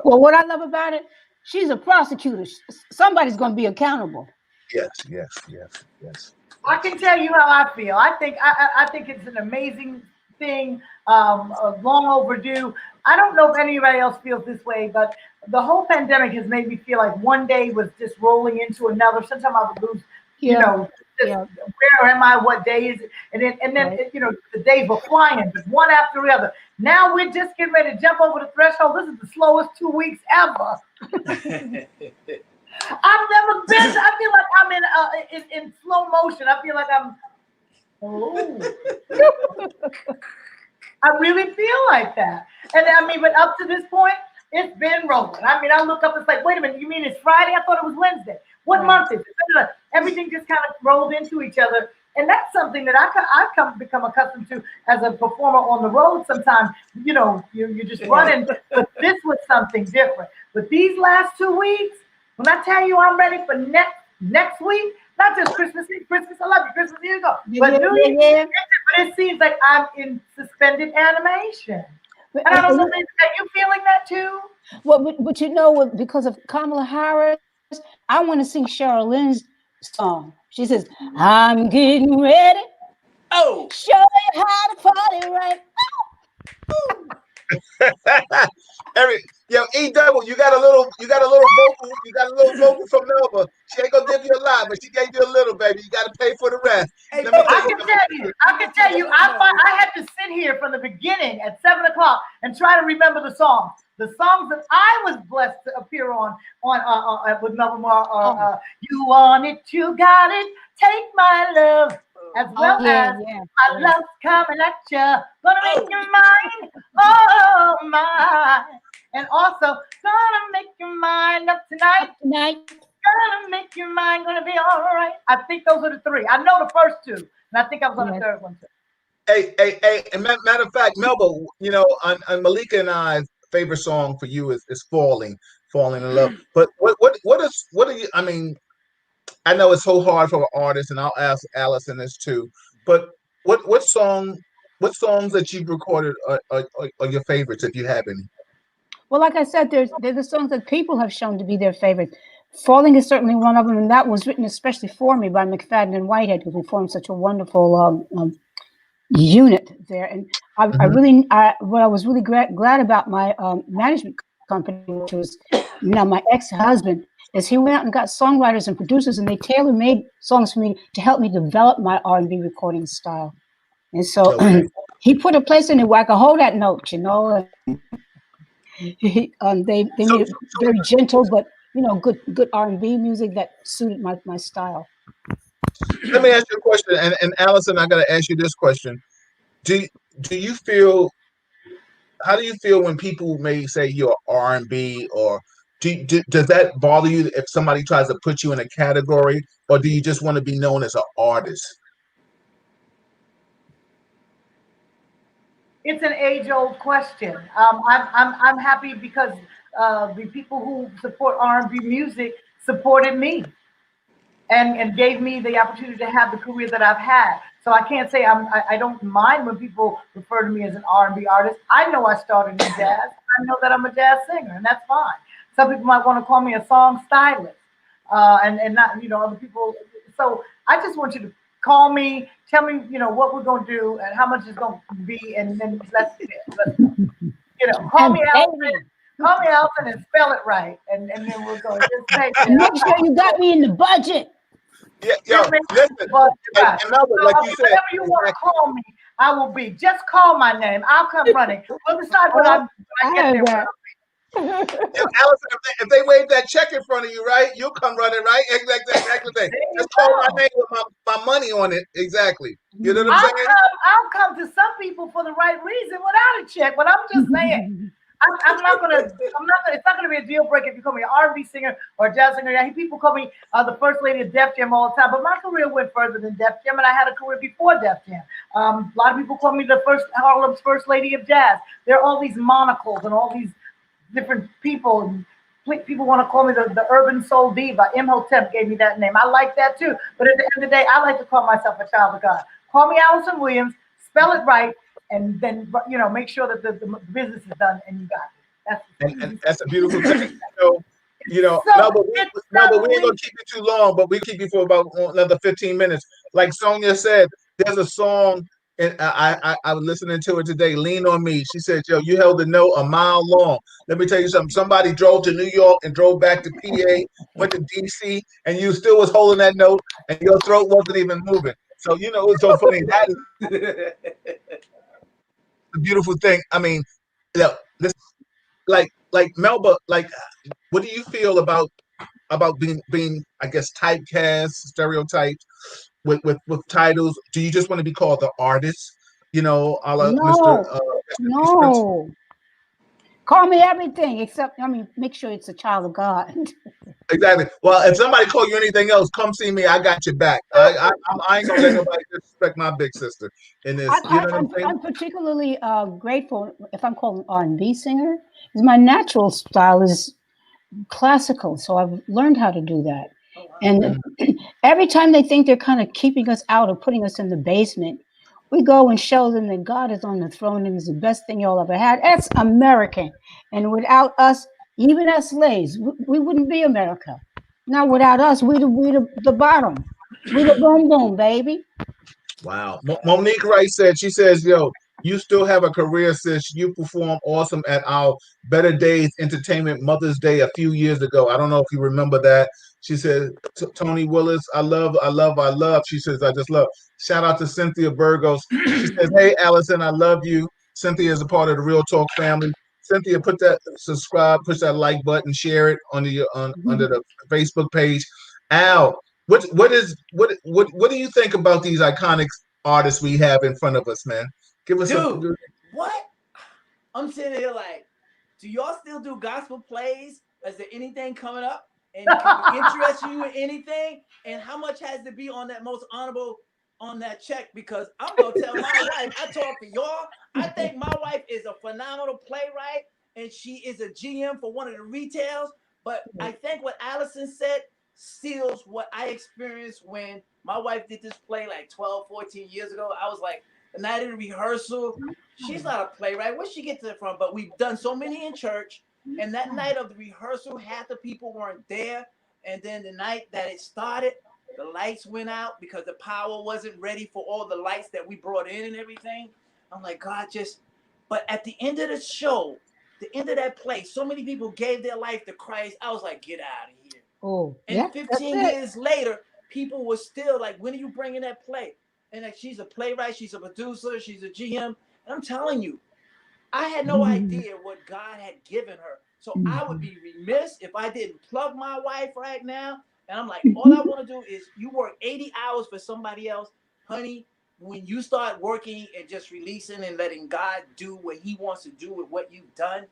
Well, what I love about it, she's a prosecutor. Somebody's going to be accountable. Yes. I can tell you how I feel. I think it's an amazing thing, long overdue. I don't know if anybody else feels this way, but the whole pandemic has made me feel like one day was just rolling into another. Sometimes I would lose, you know, where am I? What day is it? And then you know, the days were flying, but one after the other. Now we're just getting ready to jump over the threshold. This is the slowest 2 weeks ever. I've never been. I feel like I'm in slow motion. I feel like I'm. Oh. I really feel like that. And I mean, but up to this point, it's been rolling. I mean, I look up, it's like, wait a minute, you mean it's Friday? I thought it was Wednesday. What month is it? Everything just kind of rolled into each other. And that's something that I've become accustomed to as a performer on the road sometimes. You know, you're just running, but this was something different. But these last 2 weeks, when I tell you I'm ready for next week, not just Christmas Eve, Christmas, I love you, Christmas, here you go. But New Year's, but it seems like I'm in suspended animation. And I don't know, are you feeling that too? Well, but you know, because of Kamala Harris, I want to sing Cheryl Lynn's song. She says, I'm getting ready. Oh, show you how to party right. E-Double, you got a little vocal from Melba. She ain't gonna give you a lot, but she gave you a little, baby. You got to pay for the rest. Hey, I can tell tell you, I had to sit here from the beginning at 7 o'clock and try to remember the songs. The songs that I was blessed to appear on with Melba, You Want It, You Got It, Take My Love, as well as My Love's Coming at Ya, Gonna Make You Mine, oh my. And also, Gonna Make You Mine up tonight. Gonna make your mind, gonna be all right. I think those are the three. I know the first two, and I think I was on the third one too. Hey, and matter of fact, Melba, and Malika and I's favorite song for you is Falling in Love. But what are you, I mean, I know it's so hard for an artist, and I'll ask Alyson this too, but what songs that you've recorded are your favorites, if you have any? Well, like I said, they're the songs that people have shown to be their favorite. Falling is certainly one of them, and that was written especially for me by McFadden and Whitehead, because we formed such a wonderful unit there. And what I was really glad about my management company, which was my ex-husband, is he went out and got songwriters and producers, and they tailor-made songs for me to help me develop my R&B recording style. And so he put a place in it where I could hold that note, they made it very gentle, but good R&B music that suited my style. Let me ask you a question, and Alyson, I got to ask you this question: Do you feel? How do you feel when people may say you're R&B, or does that bother you if somebody tries to put you in a category, or do you just want to be known as an artist? It's an age-old question. I'm happy because the people who support R&B music supported me and gave me the opportunity to have the career that I've had. So I can't say I don't mind when people refer to me as an R&B artist. I know I started in jazz. I know that I'm a jazz singer, and that's fine. Some people might want to call me a song stylist, and not other people. So I just want you to call me, tell me what we're gonna do and how much it's gonna be, and then let's call me Alyson and spell it right, and then we're gonna just say make sure you got me in the budget. Yeah, listen, Melba, like you said, whatever you want to call me, I will be. Just call my name. I'll come running. We'll decide when I get there. Alyson, if they wave that check in front of you, right, you'll come running, right? Exactly. Just call my name with my money on it. Exactly. You know what I'm saying? I'll come to some people for the right reason without a check, but I'm just saying. It's not gonna be a deal breaker if you call me an R&B singer or a jazz singer. People call me the first lady of Def Jam all the time, but my career went further than Def Jam, and I had a career before Def Jam. A lot of people call me Harlem's first lady of jazz. There are all these monocles and all these different people, and people want to call me the urban soul diva. Imhotep gave me that name. I like that too, but at the end of the day, I like to call myself a child of God. Call me Alyson Williams, spell it right, and then make sure that the business is done, and you got it. And that's a beautiful thing. Melba, we ain't gonna keep you too long, but we keep you for about another 15 minutes. Like Sonia said, there's a song, and I was listening to it today. Lean on Me. She said, "Yo, you held the note a mile long." Let me tell you something. Somebody drove to New York and drove back to PA, went to DC, and you still was holding that note, and your throat wasn't even moving. So it's so funny. That is a beautiful thing. I mean, this like Melba, what do you feel about being I guess typecast, stereotyped with titles? Do you just want to be called the artist? A la Mr. No. Call me everything except make sure it's a child of God. Exactly. Well, if somebody call you anything else, come see me. I got your back. I ain't gonna let nobody disrespect my big sister in this. I'm particularly grateful if I'm called an R&B singer, because my natural style is classical, so I've learned how to do that. And every time they think they're kind of keeping us out or putting us in the basement, we go and show them that God is on the throne and is the best thing y'all ever had. That's American. And without us, even as slaves, we wouldn't be America. Now, without us, we the bottom. We the boom boom, baby. Wow. Monique Wright she says, "Yo, you still have a career, sis. You performed awesome at our Better Days Entertainment Mother's Day a few years ago. I don't know if you remember that." She said, Tony Willis, I love. She says, I just love. Shout out to Cynthia Burgos. She says, hey, Alyson, I love you. Cynthia is a part of the Real Talk family. Cynthia, put that subscribe, push that like button, share it under under the Facebook page. Al, what do you think about these iconic artists we have in front of us, man? Give us Dude, what? I'm sitting here like, do y'all still do gospel plays? Is there anything coming up? And can we interest you in anything? And how much has to be on that most honorable on that check? Because I'm gonna tell my wife, I talk to y'all. I think my wife is a phenomenal playwright, and she is a GM for one of the retails. But I think what Alyson said seals what I experienced when my wife did this play like 12, 14 years ago. I was like, the night of the rehearsal, she's not a playwright. Where'd she get that from? But we've done so many in church. And that night of the rehearsal, half the people weren't there. And then the night that it started, the lights went out because the power wasn't ready for all the lights that we brought in and everything. I'm like, God, but at the end of the show, the end of that play, so many people gave their life to Christ. I was like, get out of here. Oh, and yeah, 15 years later, people were still like, when are you bringing that play? And like, she's a playwright, she's a producer, she's a GM. And I'm telling you, I had no idea what God had given her. So I would be remiss if I didn't plug my wife right now. And I'm like, all I want to do is you work 80 hours for somebody else. Honey, when you start working and just releasing and letting God do what he wants to do with what you've done,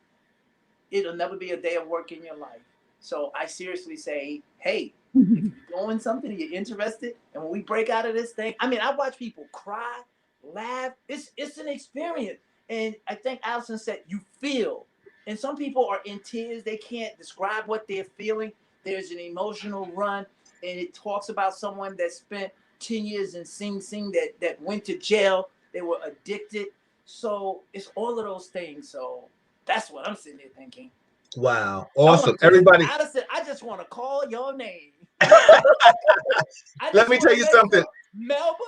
it'll never be a day of work in your life. So I seriously say, hey, if you're doing something, you're interested, and when we break out of this thing, I mean, I watch people cry, laugh. It's an experience. And I think Alyson said, you feel. And some people are in tears. They can't describe what they're feeling. There's an emotional run, and it talks about someone that spent 10 years in Sing Sing that went to jail. They were addicted. So it's all of those things. So that's what I'm sitting there thinking. Wow. Awesome. Everybody. Alyson, I just want to call your name. Let me tell you something. Melba,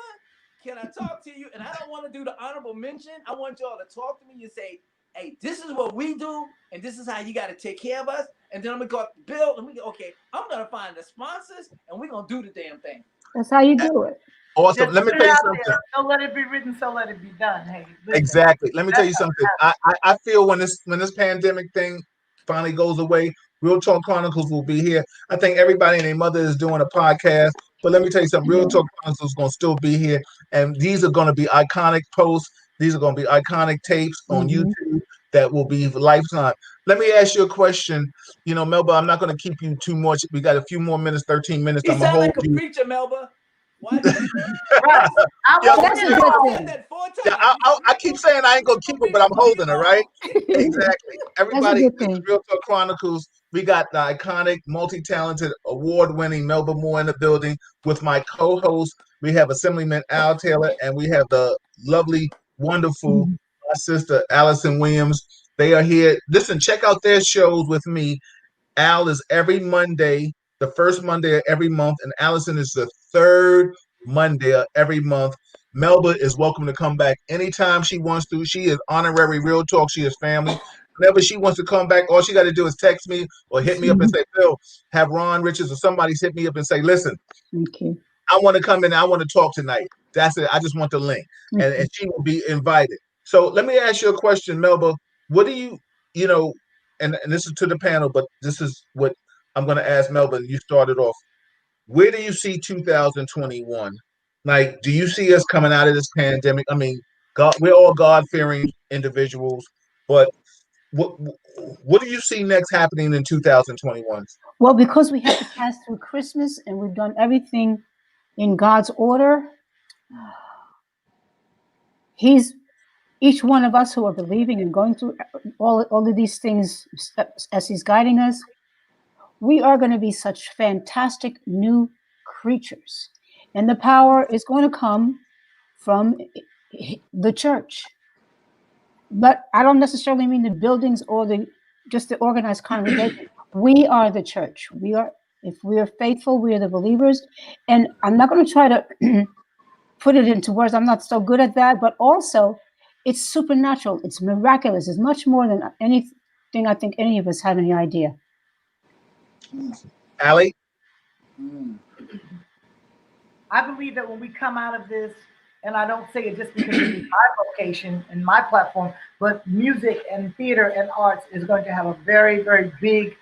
can I talk to you? And I don't want to do the honorable mention. I want y'all to talk to me and say, hey, this is what we do, and this is how you got to take care of us. And then I'm going to go up the bill, and we go, okay, I'm going to find the sponsors, and we're going to do the damn thing. That's how you do it. Awesome. Let me tell you something. Don't let it be written, so let it be done. Hey, listen. Exactly. Let me tell you something. I feel when this pandemic thing finally goes away, Real Talk Chronicles will be here. I think everybody and their mother is doing a podcast. But let me tell you something. Real Talk Chronicles is going to still be here. And these are going to be iconic posts. These are going to be iconic tapes on YouTube that will be lifetime. Let me ask you a question. You know, Melba, I'm not going to keep you too much. We got a few more minutes, 13 minutes. You sound like a preacher, Melba. What? Right. I keep saying I ain't gonna keep her, but I'm holding her, right? Exactly. Everybody, Real Talk Chronicles. We got the iconic, multi-talented, award-winning Melba Moore in the building with my co-host. We have Assemblyman Al Taylor, and we have the lovely, wonderful my sister Alyson Williams. They are here. Listen, check out their shows with me. Al is every Monday, the first Monday of every month, and Alyson is the third Monday of every month. Melba is welcome to come back anytime she wants to. She is honorary Real Talk. She is family. Whenever she wants to come back, all she got to do is text me or hit me up and say, Bill, have Ron Richards or somebody hit me up and say, listen, I want to come in. I want to talk tonight. That's it. I just want the link. And she will be invited. So let me ask you a question, Melba. What do you know, and this is to the panel, but this is what I'm going to ask Melba. You started off. Where do you see 2021? Like, do you see us coming out of this pandemic? I mean, God, we're all God-fearing individuals, but what do you see next happening in 2021? Well, because we have to pass through Christmas and we've done everything in God's order, each one of us who are believing and going through all of these things as he's guiding us, we are going to be such fantastic new creatures. And the power is going to come from the church. But I don't necessarily mean the buildings or just the organized congregation. We are the church. If we are faithful, we are the believers. And I'm not going to try to put it into words. I'm not so good at that. But also, it's supernatural. It's miraculous. It's much more than anything I think any of us have any idea. Allie? I believe that when we come out of this, and I don't say it just because it is my vocation and my platform, but music and theater and arts is going to have a very, very big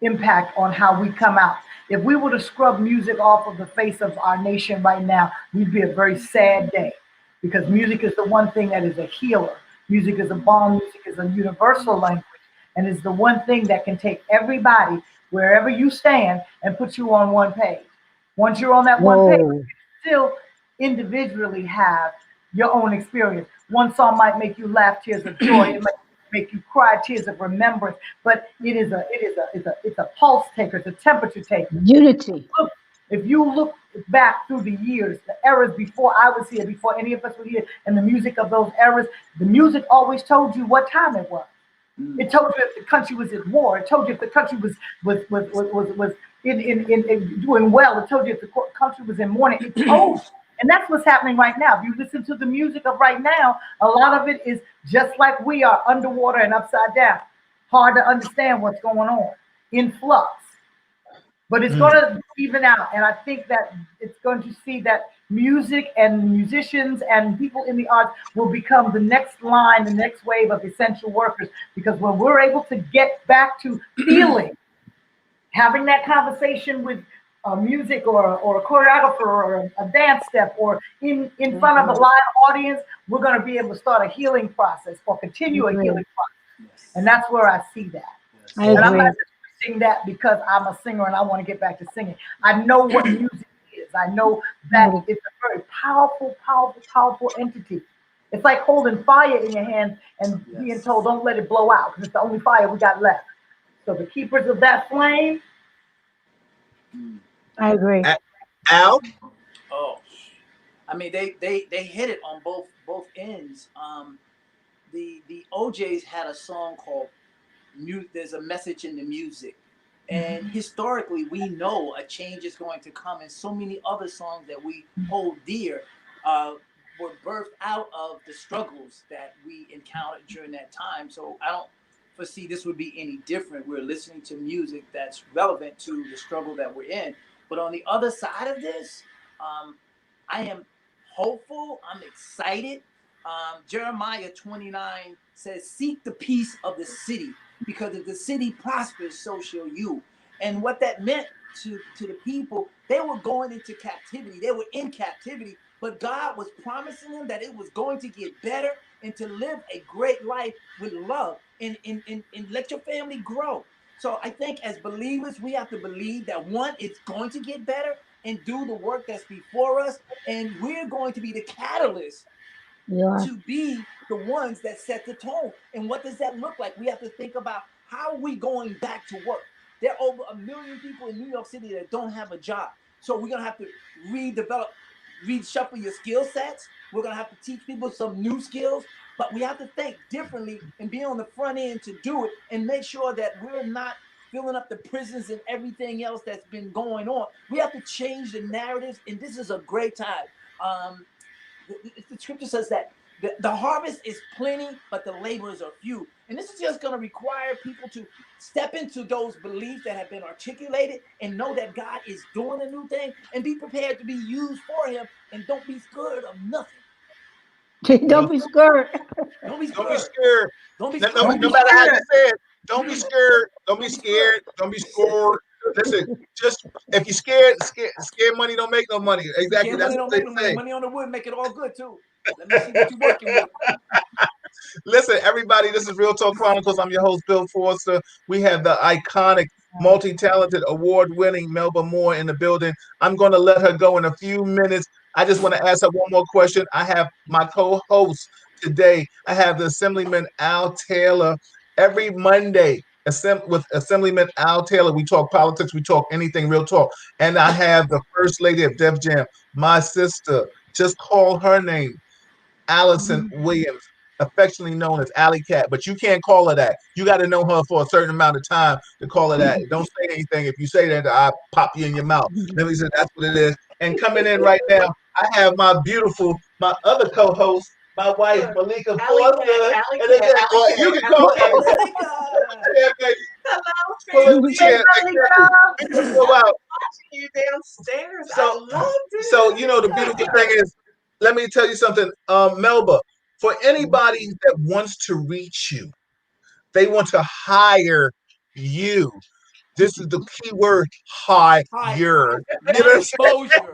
impact on how we come out. If we were to scrub music off of the face of our nation right now, we'd be a very sad day because music is the one thing that is a healer. Music is a balm, music is a universal language, and is the one thing that can take everybody wherever you stand and put you on one page. Once you're on that one page, Whoa. you still individually have your own experience. One song might make you laugh tears of joy. It might make you cry tears of remembrance, but it's a pulse taker, it's a temperature taker. Unity. Look, if you look back through the years, the eras before I was here, before any of us were here, and the music of those eras, the music always told you what time it was. It told you if the country was at war. It told you if the country was in doing well. It told you if the country was in mourning. It told you. And that's what's happening right now. If you listen to the music of right now, a lot of it is just like we are, underwater and upside down. Hard to understand what's going on, in flux. But it's going to even out. And I think that it's going to see that music and musicians and people in the arts will become the next line, the next wave of essential workers. Because when we're able to get back to feeling, having that conversation with music or a choreographer or a dance step or in front of a live audience, we're going to be able to start a healing process or continue a healing process. And that's where I see that. I And I'm agree. not just sing that because I'm a singer and I want to get back to singing. I know what music is. I know that it's a very powerful entity. It's like holding fire in your hand and being told, don't let it blow out because it's the only fire we got left. So the keepers of that flame. I agree. Al? Oh, I mean, they hit it on both ends. The OJ's had a song called "There's a Message in the Music," and historically, we know a change is going to come, and so many other songs that we hold dear were birthed out of the struggles that we encountered during that time. So I don't foresee this would be any different. We're listening to music that's relevant to the struggle that we're in. But on the other side of this, I am hopeful. I'm excited. Jeremiah 29 says, "Seek the peace of the city, because if the city prospers, so shall you." And what that meant to the people, they were going into captivity. They were in captivity, but God was promising them that it was going to get better and to live a great life with love and let your family grow. So I think as believers, we have to believe that one, it's going to get better and do the work that's before us. And we're going to be the catalyst Yeah. to be the ones that set the tone. And what does that look like? We have to think about how are we going back to work? There are over 1 million people in New York City that don't have a job. So we're going to have to reshuffle your skill sets. We're going to have to teach people some new skills. But we have to think differently and be on the front end to do it and make sure that we're not filling up the prisons and everything else that's been going on. We have to change the narratives, and this is a great time. The scripture says that the harvest is plenty, but the laborers are few. And this is just going to require people to step into those beliefs that have been articulated and know that God is doing a new thing and be prepared to be used for him and don't be scared of nothing. Don't be scared. Don't be Don't be scared. scared. Don't be No, scared. no matter how you say it, don't be scared. Don't be scared. Don't be scared. Listen, just if you're scared money don't make no money. Exactly. Scared That's money what don't they make no money. say. Money on the wood make it all good too. Let me see what you're working with. Listen, everybody, this is Real Talk Chronicles. I'm your host, Bill Forster. We have the iconic, multi-talented, award-winning Melba Moore in the building. I'm going to let her go in a few minutes. I just want to ask her one more question. I have my co-host today. I have the Assemblyman Al Taylor. Every Monday, with Assemblyman Al Taylor, we talk politics, we talk anything, real talk. And I have the First Lady of Def Jam, my sister. Just call her name, Alyson Williams, affectionately known as Alley Cat, but you can't call her that. You got to know her for a certain amount of time to call her that. Don't say anything. If you say that, I'll pop you in your mouth. Let me say that's what it is. And coming in right now, I have my other co-host, my wife, Malika Foster. And again, you can call her. Yeah, baby. Pull up the Hey, chair. honey, come. We can go out. You downstairs. So, so you know the beautiful thing is, let me tell you something, Melba. For anybody that wants to reach you, they want to hire you. This is the key word: hire. You know Not what I'm saying? exposure.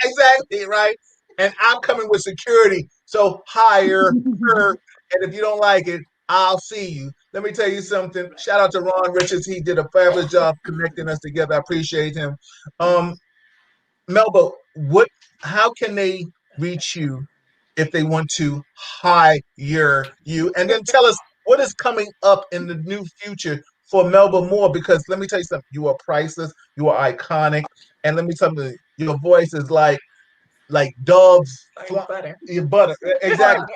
Exactly right. And I'm coming with security, so hire her. And if you don't like it, I'll see you. Let me tell you something. Shout out to Ron Richards. He did a fabulous job connecting us together. I appreciate him. Melba, how can they reach you if they want to hire you? And then tell us what is coming up in the new future for Melba Moore, because let me tell you something, you are priceless, you are iconic, and let me tell you, your voice is like doves, Like butter. Your butter, exactly.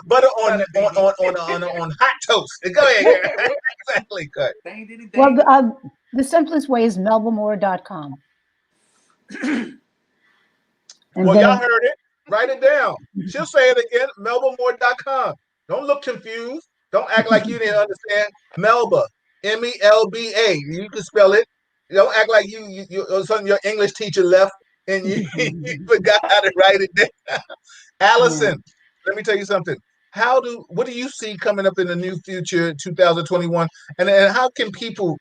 Butter on hot toast. Go ahead, girl. Exactly, good. Dang, diddy, Well, dang. the simplest way is melbamore.com. And Well, y'all then heard it. Write it down. She'll say it again. MelbaMoore.com. Don't look confused. Don't act like you didn't understand. Melba, Melba. You can spell it. Don't act like your English teacher left and you, you forgot how to write it down. Alyson, let me tell you something. What do you see coming up in the new future, 2021? And how can people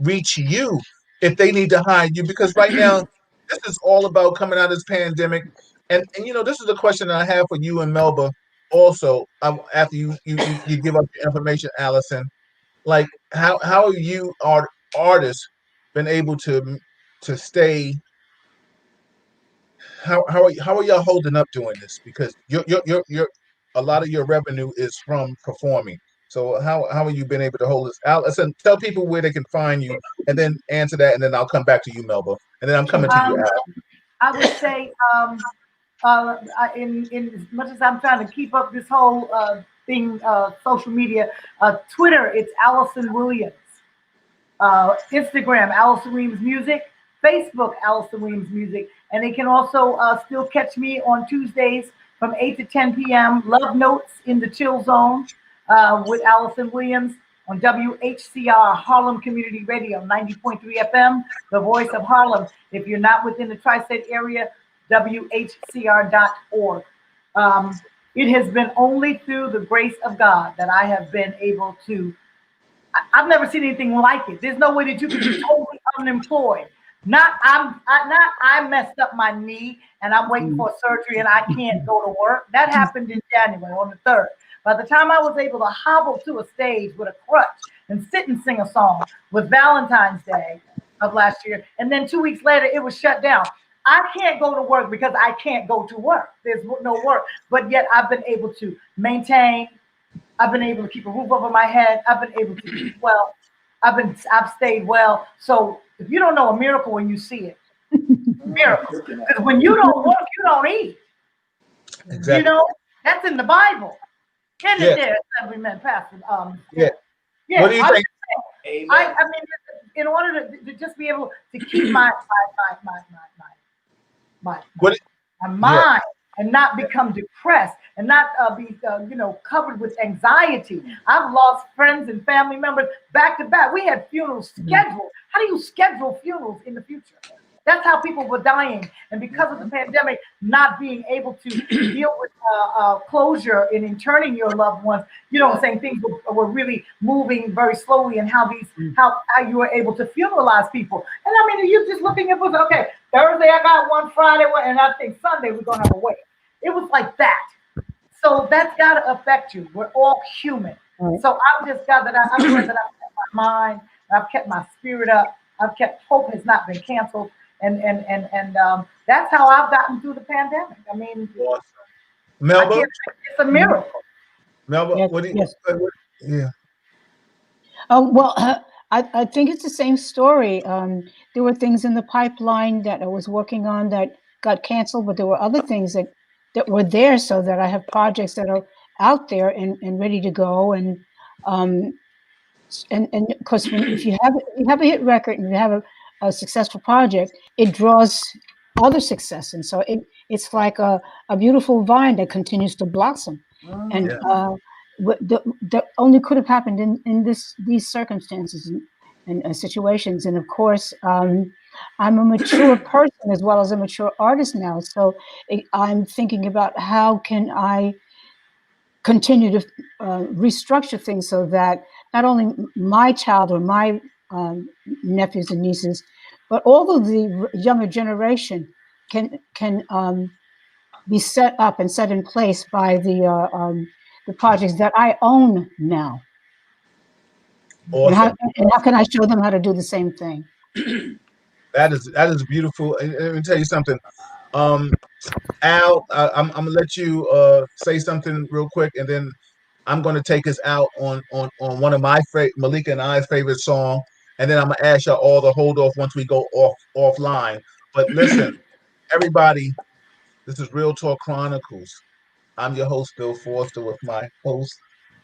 reach you if they need to hire you? Because right now, this is all about coming out of this pandemic. And this is a question that I have for you and Melba also, after you give up your information, Alyson. Like, how are you artists been able to stay? How are y'all holding up doing this? Because your a lot of your revenue is from performing. So how have you been able to hold this? Alyson, tell people where they can find you, and then answer that, and then I'll come back to you, Melba, and then I'm coming to you, Al. I would say, in as much as I'm trying to keep up this whole thing, social media, Twitter, it's Alyson Williams. Instagram, Alyson Williams Music. Facebook, Alyson Williams Music. And they can also still catch me on Tuesdays from 8 to 10 p.m. Love Notes in the Chill Zone with Alyson Williams on WHCR Harlem Community Radio, 90.3 FM, the voice of Harlem. If you're not within the tri-state area, WHCR.org. It has been only through the grace of God that I have been able to. I've never seen anything like it. There's no way that you can be totally unemployed. I messed up my knee and I'm waiting for surgery and I can't go to work. That happened in January on the 3rd. By the time I was able to hobble to a stage with a crutch and sit and sing a song was Valentine's Day of last year. And then 2 weeks later, it was shut down. I can't go to work because I can't go to work. There's no work. But yet I've been able to maintain. I've been able to keep a roof over my head. I've been able to eat well. I've stayed well. So if you don't know a miracle when you see it, miracle. Because when you don't work, you don't eat. Exactly. You know, that's in the Bible. In Yeah. there, every man pastor. Yeah. Yeah. What do you think? Amen. I mean, in order to just be able to keep my mind and not become depressed and not be covered with anxiety. I've lost friends and family members back to back. We had funerals scheduled. How do you schedule funerals in the future? That's how people were dying. And because of the pandemic, not being able to deal with closure in interning your loved ones, saying things were really moving very slowly, and how you were able to funeralize people. And I mean, you're just looking at, okay, Thursday I got one, Friday one, and I think Sunday we're going to have a wake. It was like that. So that's got to affect you. We're all human. Right. So I've just got that. I've kept my mind. I've kept my spirit up. I've kept hope has not been canceled. And that's how I've gotten through the pandemic. I mean, awesome. Melba, it's a miracle. Melba, yes, what do you? Yes. Yeah. Oh well, I think it's the same story. There were things in the pipeline that I was working on that got canceled, but there were other things that were there, so that I have projects that are out there and ready to go. And of course, if you have a hit record and you have a successful project, it draws other success, and so it's like a beautiful vine that continues to blossom. And that only could have happened in these circumstances and situations. And of course, I'm a mature person as well as a mature artist now. So I'm thinking about how can I continue to restructure things so that not only my child or my nephews and nieces, but all of the younger generation can be set up and set in place by the projects that I own now. Awesome. And how can I show them how to do the same thing? That is beautiful. And let me tell you something. Um, Al, I'm gonna let you say something real quick, and then I'm gonna take us out on one of my Malika and I's favorite song, and then I'm gonna ask y'all all to hold off once we go offline. But listen, everybody, this is Real Talk Chronicles. I'm your host, Bill Forster, with my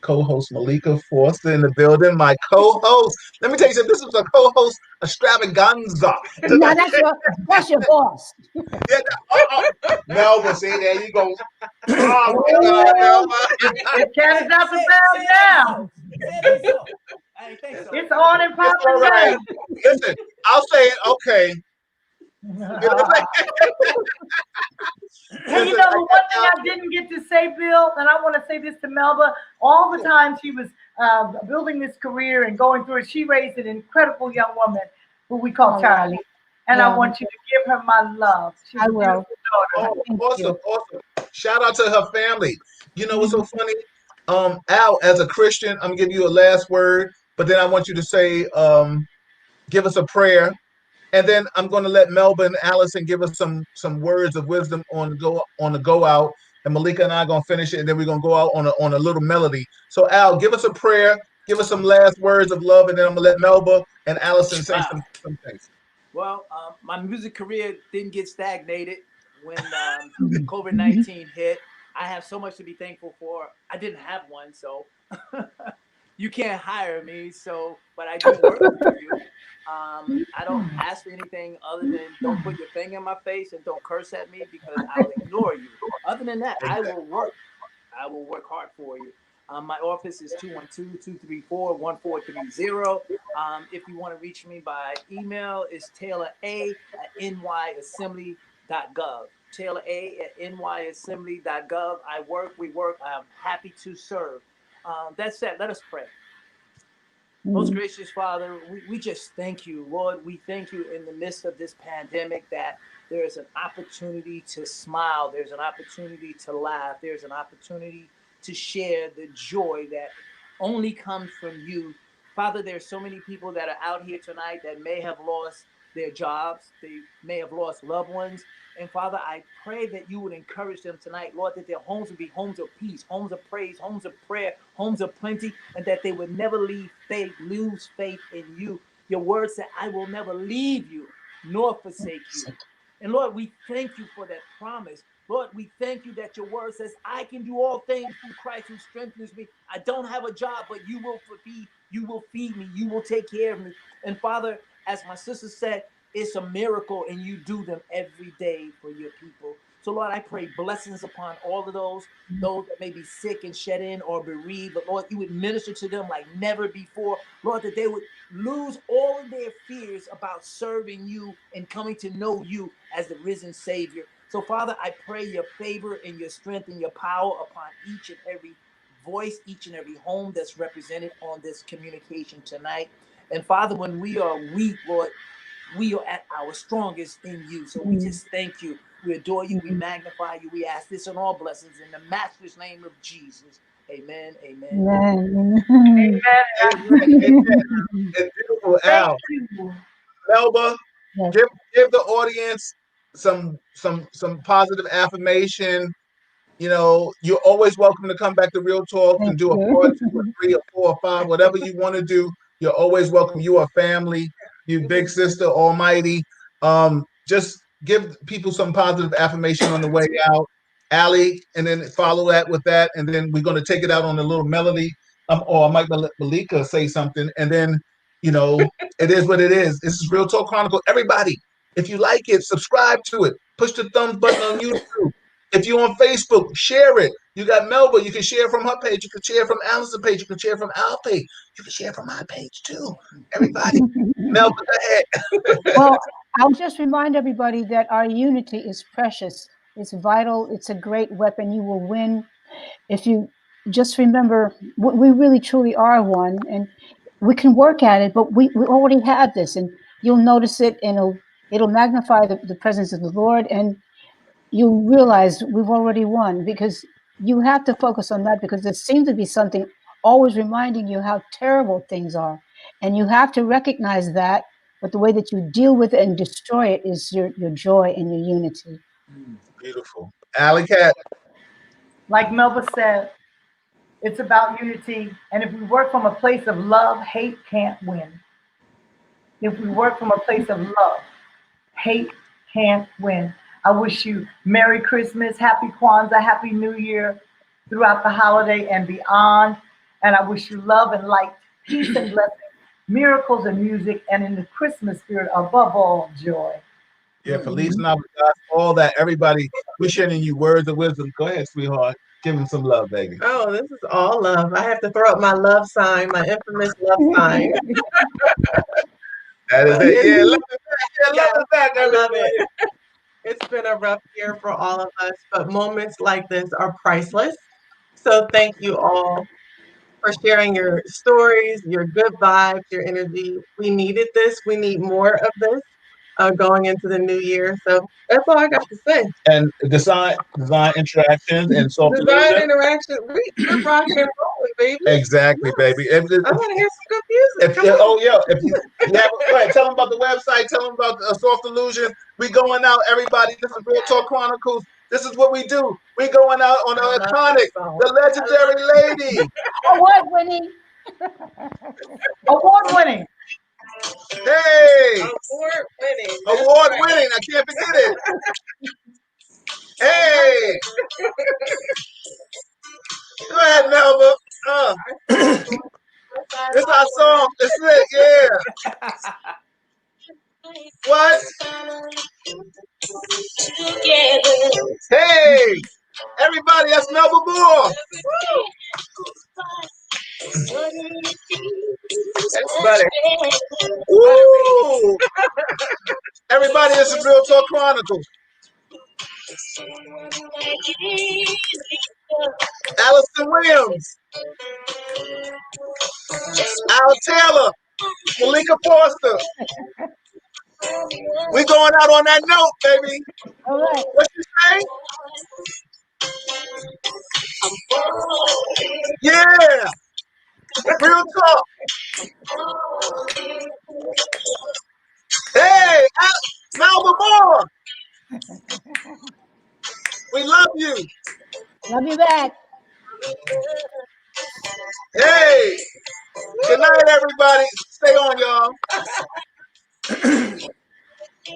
co-host Malika Forster in the building. My co-host. Let me tell you something. This is a co-host extravaganza. Now that's your boss. Yeah, Melba, see, there you go. Oh my God, Melba. It carries out the Say bell it now. ain't so. Say it ain't so. I ain't think so. It's on and It's popping all right. now. Listen, I'll say it. Okay. And you know, the one thing I didn't get to say, Bill, and I want to say this to Melba, all the time she was building this career and going through it, she raised an incredible young woman who we call Charlie. And I want you to give her my love. She's I a will. beautiful daughter. Awesome. Shout out to her family. You know what's so funny? Al, as a Christian, I'm gonna give you a last word, but then I want you to say, give us a prayer. And then I'm going to let Melba and Alyson give us some words of wisdom on the go out, and Malika and I are going to finish it, and then we're going to go out on a little melody. So Al, give us a prayer, give us some last words of love, and then I'm going to let Melba and Alyson say some things. Well, my music career didn't get stagnated when COVID-19 hit. I have so much to be thankful for. I didn't have one, so you can't hire me. So, but I do work for you. I don't ask for anything other than don't put your finger in my face and don't curse at me because I'll ignore you. Other than that, I will work. I will work hard for you. My office is 212-234-1430. If you want to reach me by email, it's taylora@nyassembly.gov. taylora@nyassembly.gov. We work. I'm happy to serve. That said, let us pray. Most gracious Father, we just thank you, Lord. We thank you in the midst of this pandemic that there is an opportunity to smile. There's an opportunity to laugh. There's an opportunity to share the joy that only comes from you. Father, there's so many people that are out here tonight that may have lost their jobs. They may have lost loved ones. And Father, I pray that you would encourage them tonight, Lord, that their homes would be homes of peace, homes of praise, homes of prayer, homes of plenty, and that they would never lose faith in you. Your word said, I will never leave you nor forsake you. And Lord, we thank you for that promise. Lord, we thank you that your word says, I can do all things through Christ who strengthens me. I don't have a job, but you will feed me, you will take care of me. And Father, as my sister said, it's a miracle, and you do them every day for your people. So, Lord, I pray blessings upon all of those that may be sick and shed in or bereaved. But, Lord, you would minister to them like never before. Lord, that they would lose all of their fears about serving you and coming to know you as the risen Savior. So, Father, I pray your favor and your strength and your power upon each and every voice, each and every home that's represented on this communication tonight. And, Father, when we are weak, Lord, we are at our strongest in you. So we just thank you. We adore you. We magnify you. We ask this and all blessings in the matchless name of Jesus. Amen. Amen. Amen. It's beautiful, Thank Al. you. Melba, Yes. give the audience some positive affirmation. You know, you're always welcome to come back to Real Talk and Thank do a part 2 or 3 or 4 or 5, whatever you want to do. You're always welcome. You are family. You big sister, almighty. Just give people some positive affirmation on the way out, Allie, and then follow that with that, and then we're going to take it out on a little melody. Or I might let Malika say something, and then it is what it is. This is Real Talk Chronicle. Everybody, if you like it, subscribe to it. Push the thumbs button on YouTube. If you're on Facebook, share it. You got Melba. You can share from her page. You can share from Alyson's page. You can share from our page. You can share from my page too. Everybody, Melba, go ahead. Well, I'll just remind everybody that our unity is precious. It's vital. It's a great weapon. You will win if you just remember we really truly are one, and we can work at it. But we already have this, and you'll notice it, and it'll magnify the presence of the Lord, and you'll realize we've already won, because you have to focus on that, because there seems to be something always reminding you how terrible things are, and you have to recognize that. But the way that you deal with it and destroy it is your joy and your unity. Beautiful. Alley Cat. Like Melba said, it's about unity. And if we work from a place of love, hate can't win. If we work from a place of love, hate can't win. I wish you Merry Christmas, Happy Kwanzaa, Happy New Year throughout the holiday and beyond. And I wish you love and light, peace and blessings, miracles and music, and in the Christmas spirit, above all, joy. Yeah, Feliz Navidad, all that. Everybody, we're sharing you words of wisdom. Go ahead, sweetheart. Give him some love, baby. Oh, this is all love. I have to throw up my love sign, my infamous love sign. That is it. Yeah, love it back. Yeah, love it back. I love Everybody. it. It's been a rough year for all of us, but moments like this are priceless. So thank you all for sharing your stories, your good vibes, your energy. We needed this. We need more of this going into the new year. So that's all I got to say. And design interactions and soft Design illusion. interaction. We're rocking and rolling, baby. Exactly, baby. I want to hear some good music. Come on. Oh yeah, if you have, go ahead, tell them about the website, tell them about Soft Illusion. We going out, everybody. This is Real Talk Chronicles. This is what we do. We going out on the iconic, the legendary lady. Award-winning. Award-winning. Hey, Award-winning. award-winning. I can't forget it. Hey, go ahead, Melba. This is our song. This is it. Yeah. What? Hey, everybody, that's Melba Moore. Everybody. Woo! Everybody, this is Real Talk Chronicles. Alyson Williams, Al Taylor, Malika Foster. We going out on that note, baby. All right. What you say? Yeah. Real talk. Hey, Melba Moore. We love you. Love you back. Hey. Good night, everybody. Stay on, y'all.